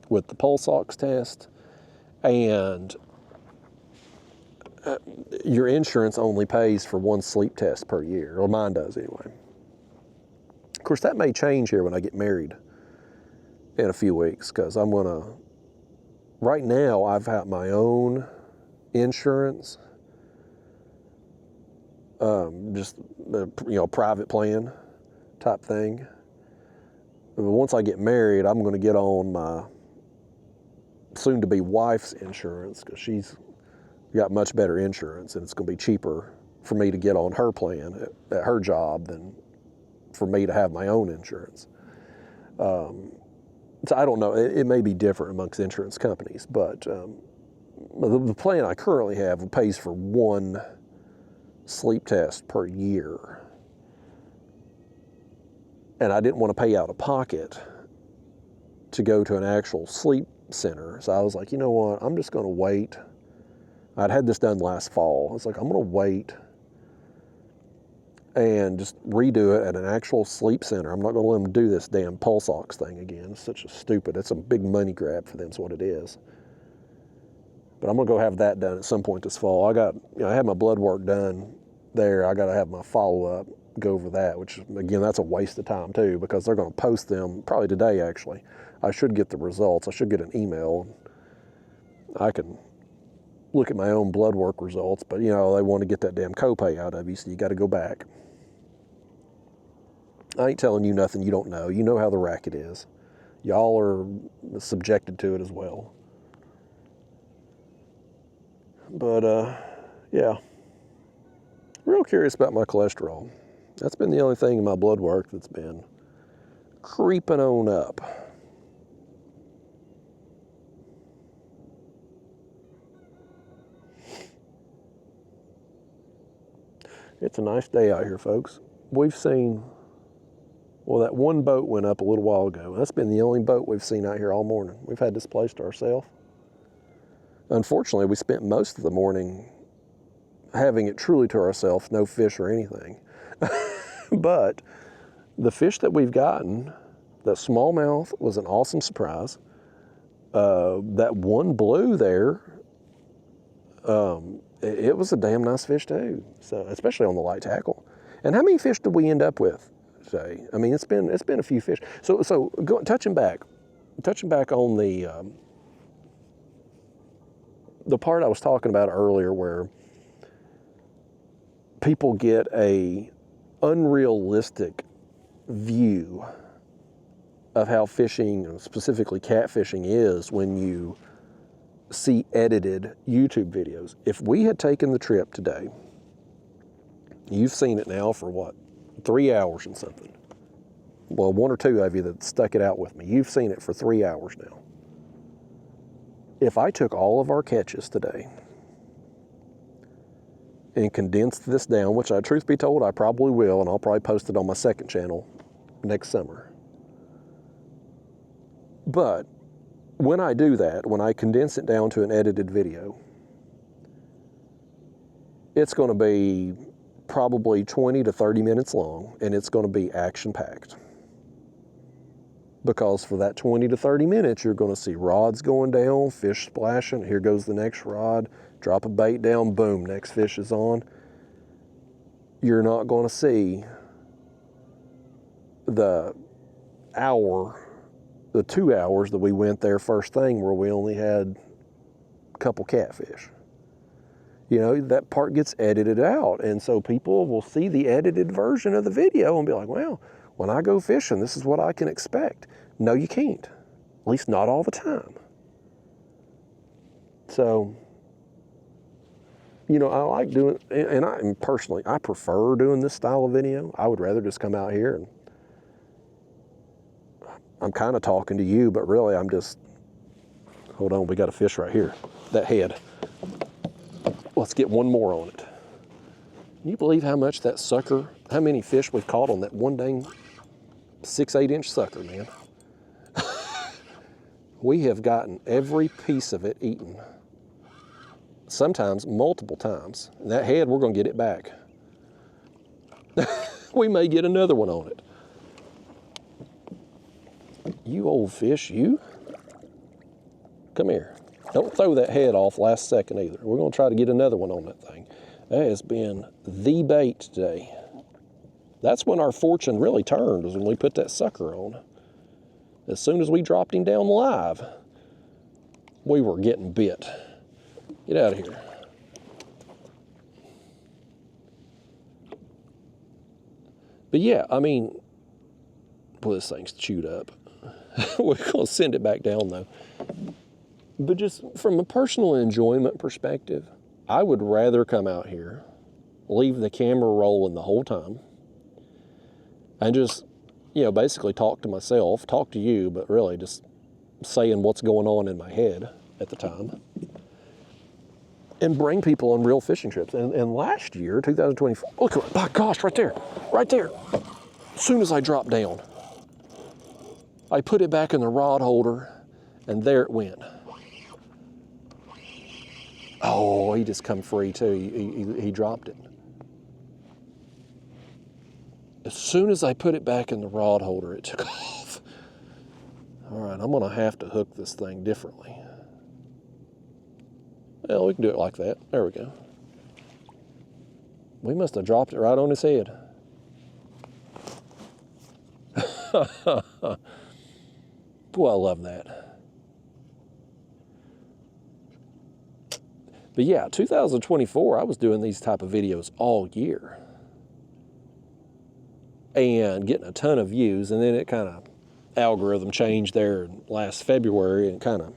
with the pulse ox test, and your insurance only pays for 1 sleep test per year, or mine does anyway. Of course, that may change here when I get married in a few weeks, because right now I've had my own insurance, just private plan type thing. But once I get married, I'm going to get on my soon-to-be wife's insurance, because she's got much better insurance, and it's going to be cheaper for me to get on her plan at her job than for me to have my own insurance. So I don't know. It may be different amongst insurance companies, but the plan I currently have pays for 1 sleep test per year. And I didn't want to pay out of pocket to go to an actual sleep center. So I was like, you know what, I'm just gonna wait. I'd had this done last fall. I was like, I'm gonna wait and just redo it at an actual sleep center. I'm not gonna let them do this damn pulse ox thing again. It's such a stupid, it's a big money grab for them, is what it is. But I'm gonna go have that done at some point this fall. I had my blood work done there. I gotta have my follow-up, go over that, which again, that's a waste of time too, because they're gonna post them probably today actually. I should get the results. I should get an email. I can look at my own blood work results, but you know, they want to get that damn copay out of you, so you got to go back. I ain't telling you nothing you don't know. You know how the racket is. Y'all are subjected to it as well. But yeah, real curious about my cholesterol. That's been the only thing in my blood work that's been creeping on up. It's a nice day out here, folks. We've seen, well, that one boat went up a little while ago. That's been the only boat we've seen out here all morning. We've had this place to ourselves. Unfortunately, we spent most of the morning having it truly to ourselves, no fish or anything. But the fish that we've gotten, the smallmouth was an awesome surprise. That one blue there, it was a damn nice fish too. So especially on the light tackle. And how many fish did we end up with today? I mean, it's been a few fish. So touching back on the part I was talking about earlier, where people get a unrealistic view of how fishing, specifically catfishing, is when you see edited YouTube videos. If we had taken the trip today, you've seen it now for what, 3 hours and something. Well, one or two of you that stuck it out with me, you've seen it for 3 hours now. If I took all of our catches today and condensed this down, which truth be told, I probably will, and I'll probably post it on my second channel next summer. But when I do that, when I condense it down to an edited video, it's going to be probably 20 to 30 minutes long, and it's going to be action-packed. Because for that 20 to 30 minutes, you're going to see rods going down, fish splashing, here goes the next rod, drop a bait down, boom, next fish is on. You're not going to see the 2 hours that we went there first thing, where we only had a couple catfish. You know, that part gets edited out, and so people will see the edited version of the video and be like, well, when I go fishing, this is what I can expect. No, you can't. At least not all the time. So, you know, I like doing, and I prefer doing this style of video. I would rather just come out here and I'm kind of talking to you, but really I'm just, hold on, we got a fish right here. That head. Let's get one more on it. Can you believe how much that sucker, how many fish we've caught on that one dang 6-8 inch sucker, man? We have gotten every piece of it eaten. Sometimes multiple times. And that head, we're gonna get it back. We may get another one on it. You old fish, you. Come here. Don't throw that head off last second either. We're gonna try to get another one on that thing. That has been the bait today. That's when our fortune really turned, was when we put that sucker on. As soon as we dropped him down live, we were getting bit. Get out of here. But yeah, I mean, boy, this thing's chewed up. We're gonna send it back down though. But just from a personal enjoyment perspective, I would rather come out here, leave the camera rolling the whole time, and just, you know, basically talk to myself, talk to you, but really just saying what's going on in my head at the time, and bring people on real fishing trips. And last year, 2024, look at it, my gosh, right there. As soon as I dropped down, I put it back in the rod holder, And there it went. Oh, he just come free too. He dropped it. As soon as I put it back in the rod holder, it took off. All right, I'm gonna have to hook this thing differently. Well, we can do it like that. There we go. We must have dropped it right on his head. Boy, I love that. But yeah, 2024, I was doing these type of videos all year and getting a ton of views, and then it kind of algorithm changed there last February and kind of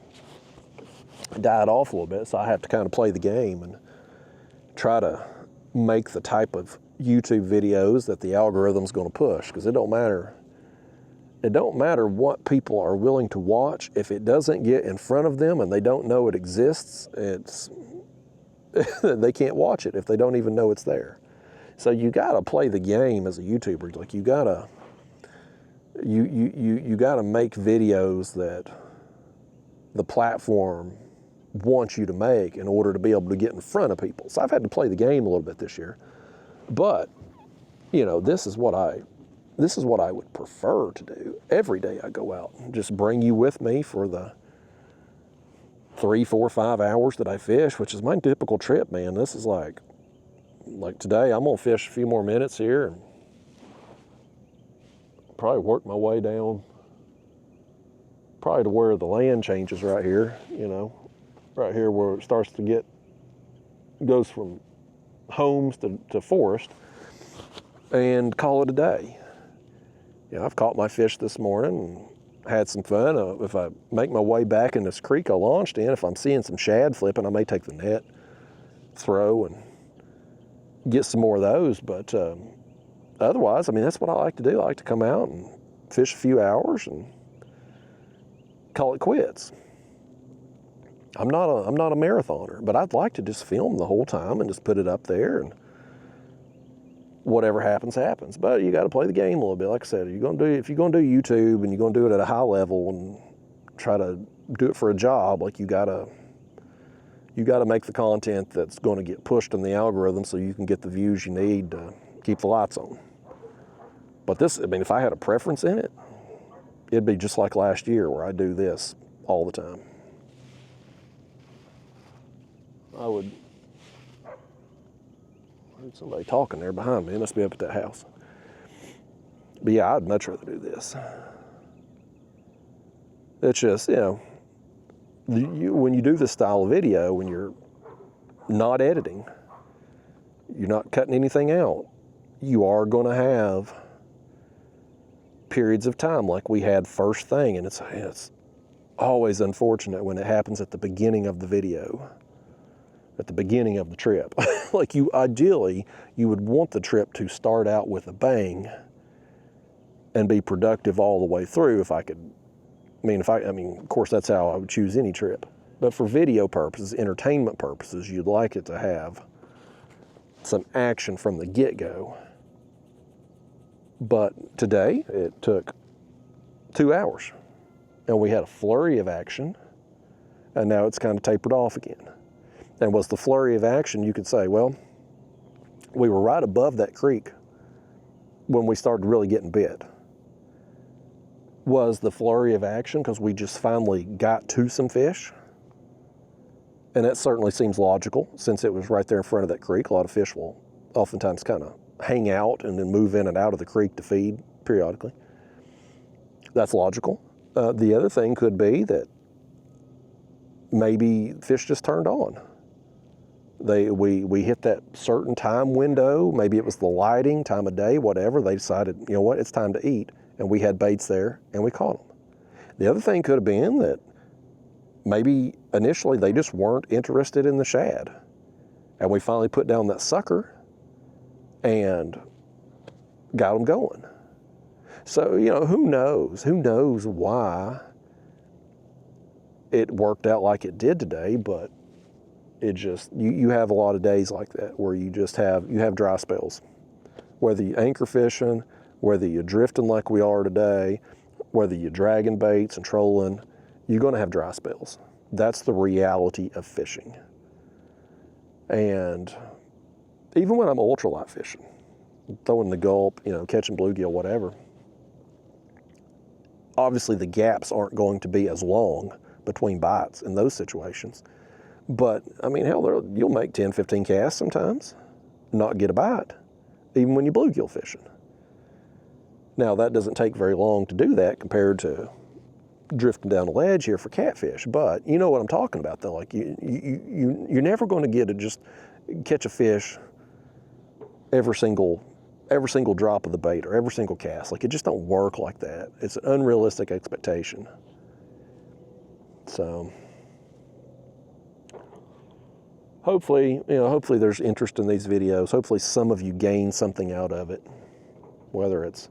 died off a little bit, so I have to kind of play the game and try to make the type of YouTube videos that the algorithm's going to push, because it don't matter what people are willing to watch. If it doesn't get in front of them and they don't know it exists, they can't watch it if they don't even know it's there. So you gotta play the game as a YouTuber. Like you gotta make videos that the platform wants you to make in order to be able to get in front of people. So I've had to play the game a little bit this year, but you know, this is what I would prefer to do every day I go out. Just bring you with me for the 3, 4, 5 hours that I fish, which is my typical trip, man. This is like today, I'm gonna fish a few more minutes here and probably work my way down, probably to where the land changes right here, you know, right here where it starts to goes from homes to forest, and call it a day. You know, I've caught my fish this morning and had some fun. If I make my way back in this creek I launched in, if I'm seeing some shad flipping, I may take the net, throw, and get some more of those. But otherwise, I mean, that's what I like to do. I like to come out and fish a few hours and call it quits. I'm not a marathoner, but I'd like to just film the whole time and just put it up there, and whatever happens, happens. But you got to play the game a little bit. Like I said, if you're gonna do YouTube and you're gonna do it at a high level and try to do it for a job, like you gotta make the content that's going to get pushed in the algorithm so you can get the views you need to keep the lights on. But this, I mean, if I had a preference in it, it'd be just like last year where I do this all the time. There's somebody talking there behind me. It must be up at that house. But yeah, I'd much rather do this. It's just, you know, when you do this style of video, when you're not editing, you're not cutting anything out, you are going to have periods of time like we had first thing, and it's always unfortunate when it happens at the beginning of the video, at the beginning of the trip. Like ideally, you would want the trip to start out with a bang and be productive all the way through. Of course, that's how I would choose any trip. But for video purposes, entertainment purposes, you'd like it to have some action from the get-go. But today, it took 2 hours, and we had a flurry of action, and now it's kind of tapered off again. And was the flurry of action, you could say, well, we were right above that creek when we started really getting bit. Was the flurry of action because we just finally got to some fish? And that certainly seems logical, since it was right there in front of that creek. A lot of fish will oftentimes kind of hang out and then move in and out of the creek to feed periodically. That's logical. The other thing could be that maybe fish just turned on. We hit that certain time window. Maybe it was the lighting, time of day, whatever. They decided, you know what, it's time to eat. And we had baits there and we caught them. The other thing could have been that maybe initially they just weren't interested in the shad. And we finally put down that sucker and got them going. So, you know, who knows? Who knows why it worked out like it did today, but it just, you have a lot of days like that where you have dry spells. Whether you anchor fishing, whether you're drifting like we are today, whether you're dragging baits and trolling, You're gonna have dry spells. That's the reality of fishing. And even when I'm ultralight fishing, throwing the gulp, you know, catching bluegill, whatever, obviously the gaps aren't going to be as long between bites in those situations. But I mean, hell, you'll make 10, 15 casts sometimes, not get a bite, even when you're bluegill fishing. Now, that doesn't take very long to do that compared to drifting down a ledge here for catfish, but you know what I'm talking about though. Like you're never going to get to just catch a fish every single drop of the bait or every single cast. Like, it just don't work like that. It's an unrealistic expectation. So hopefully there's interest in these videos. Hopefully some of you gain something out of it, whether it's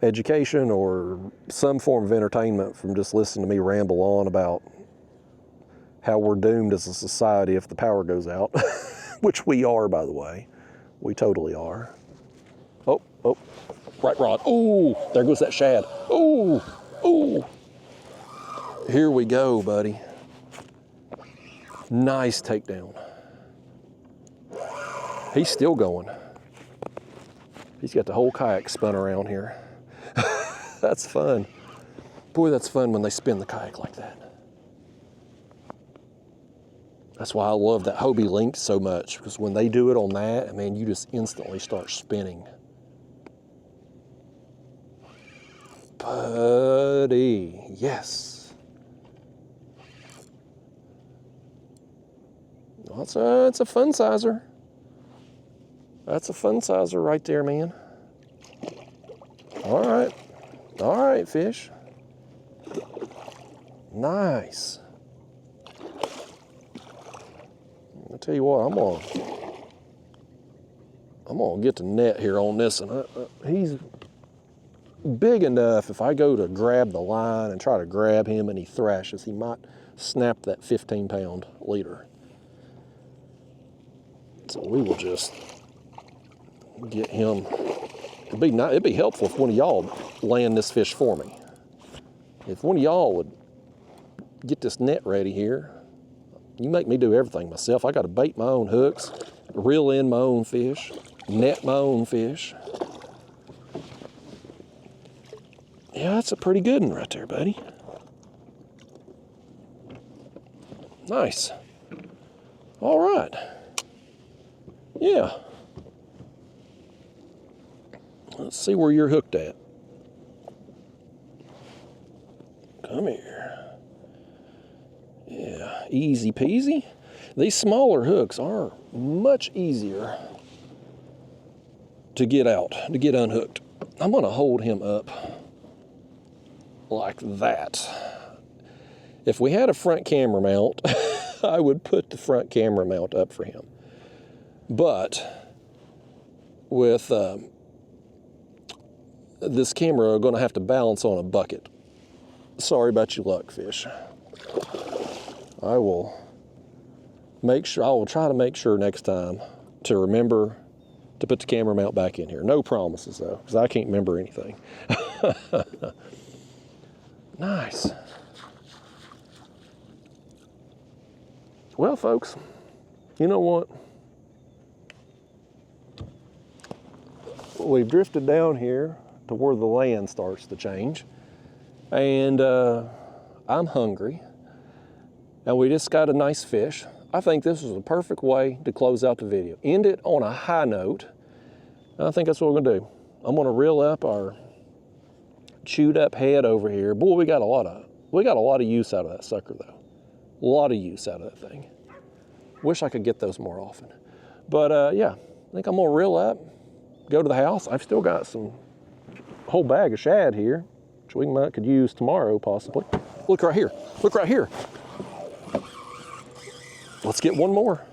education or some form of entertainment from just listening to me ramble on about how we're doomed as a society if the power goes out, which we are, by the way. We totally are. Oh, right rod. Oh, there goes that shad. Oh. Here we go, buddy. Nice takedown. He's still going. He's got the whole kayak spun around here. That's fun. Boy, that's fun when they spin the kayak like that. That's why I love that Hobie link so much, because when they do it on that, man, you just instantly start spinning. Buddy, yes. It's a fun sizer. That's a fun sizer right there, man. All right, fish. Nice. I'll tell you what, I'm gonna get the net here on this, and he's big enough. If I go to grab the line and try to grab him and he thrashes, he might snap that 15-pound leader. So we will just get him. It'd be helpful if one of y'all land this fish for me. If one of y'all would get this net ready here. You make me do everything myself. I got to bait my own hooks, reel in my own fish, net my own fish. Yeah, that's a pretty good one right there, buddy. Nice. All right. Yeah. Let's see where you're hooked at. Come here. Yeah, easy peasy. These smaller hooks are much easier to get out, to get unhooked. I'm gonna hold him up like that. If we had a front camera mount, I would put the front camera mount up for him. But with this camera, I'm gonna have to balance on a bucket. Sorry about your luck, fish. I will try to make sure next time to remember to put the camera mount back in here. No promises though, because I can't remember anything. Nice. Well, folks, you know what? We've drifted down here to where the land starts to change, and I'm hungry. And we just got a nice fish. I think this is a perfect way to close out the video. End it on a high note. And I think that's what we're gonna do. I'm gonna reel up our chewed up head over here. Boy, we got a lot of use out of that sucker though. A lot of use out of that thing. Wish I could get those more often. But yeah, I think I'm gonna reel up, go to the house. I've still got a whole bag of shad here, which we could use tomorrow possibly. Look right here, look right here. Let's get one more.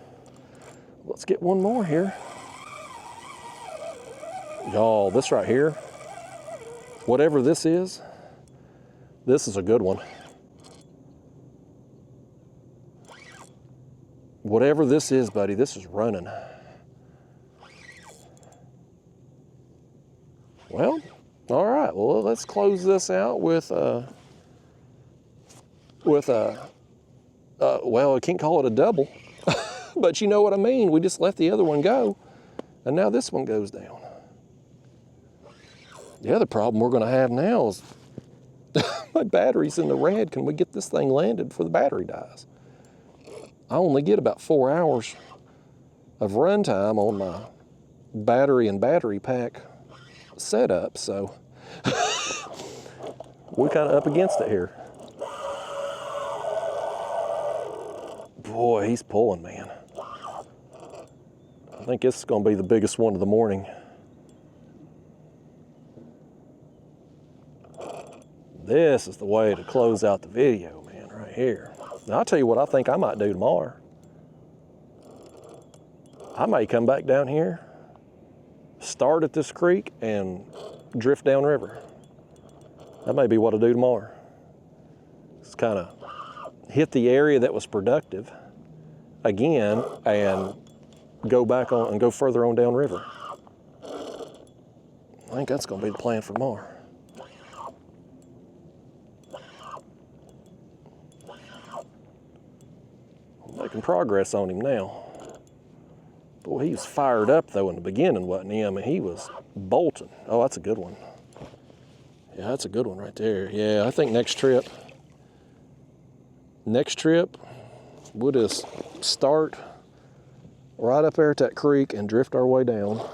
Let's get one more here. Y'all, this right here, whatever this is a good one. Whatever this is, buddy, this is running. Well, all right, well, let's close this out with with a, well, I can't call it a double, but you know what I mean. We just let the other one go, and now this one goes down. The other problem we're gonna have now is my battery's in the red. Can we get this thing landed before the battery dies? I only get about 4 hours of runtime on my battery and battery pack setup, so we're kind of up against it here. Boy, he's pulling, man. I think this is gonna be the biggest one of the morning. This is the way to close out the video, man, right here. Now, I'll tell you what I think I might do tomorrow. I may come back down here, start at this creek, and drift downriver. That may be what I do tomorrow. Just kind of hit the area that was productive again and go back on and go further on downriver. I think that's going to be the plan for tomorrow. Making progress on him now. Boy, he was fired up though in the beginning, wasn't he? I mean, he was bolting. Oh, that's a good one. Yeah, that's a good one right there. Yeah, I think next trip, we'll just start right up there at that creek and drift our way down.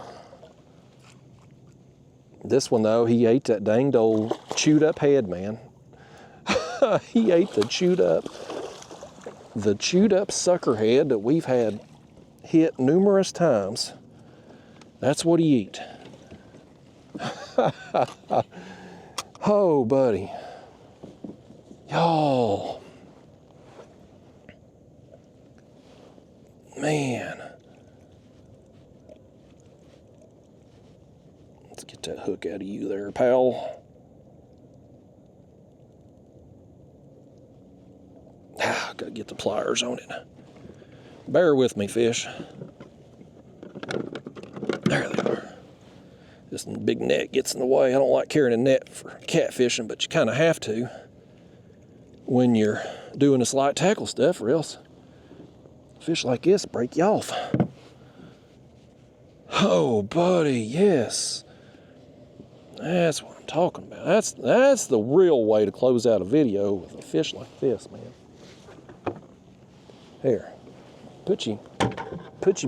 This one though, he ate that danged old chewed up head, man. He ate the chewed up sucker head that we've had hit numerous times. That's what he eat. Oh, buddy. Y'all. Man. Let's get that hook out of you there, pal. Gotta get the pliers on it. Bear with me, fish. There they are. This big net gets in the way. I don't like carrying a net for catfishing, but you kind of have to when you're doing this light tackle stuff, or else fish like this break you off. Oh, buddy, yes. That's what I'm talking about. That's the real way to close out a video with a fish like this, man. Here, put your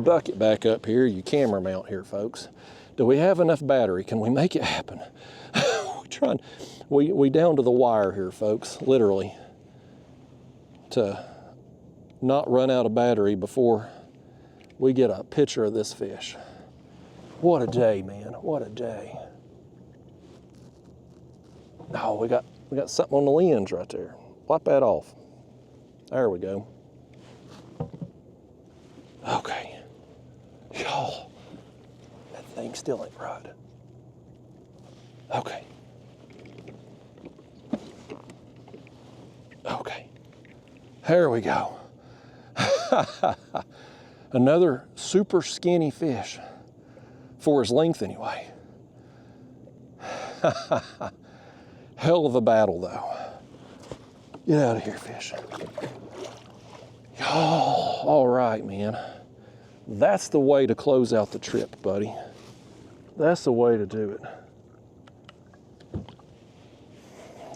bucket back up here, your camera mount here, folks. Do we have enough battery? Can we make it happen? We down to the wire here, folks, literally, to not run out of battery before we get a picture of this fish. What a day, man, what a day. Oh, we got something on the lens right there. Wipe that off. There we go. Okay. Y'all, that thing still ain't right. Okay. Okay. There we go. Another super skinny fish, for his length anyway. Hell of a battle though. Get out of here, fish. Oh, all right, man. That's the way to close out the trip, buddy. That's the way to do it.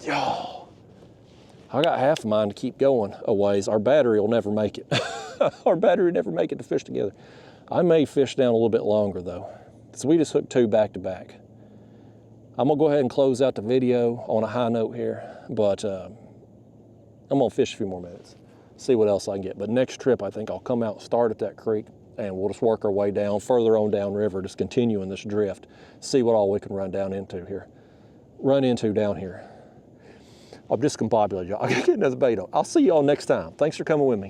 Y'all, I got half of mine to keep going a ways. Our battery will never make it. Our battery will never make it to fish together. I may fish down a little bit longer though, because we just hooked 2 back to back. I'm gonna go ahead and close out the video on a high note here, but I'm gonna fish a few more minutes, see what else I can get. But next trip, I think I'll come out, start at that creek, and we'll just work our way down, further on downriver, just continuing this drift, see what all we can run into down here. I'm just discombobulated, y'all. I gotta get another bait on. I'll see y'all next time. Thanks for coming with me.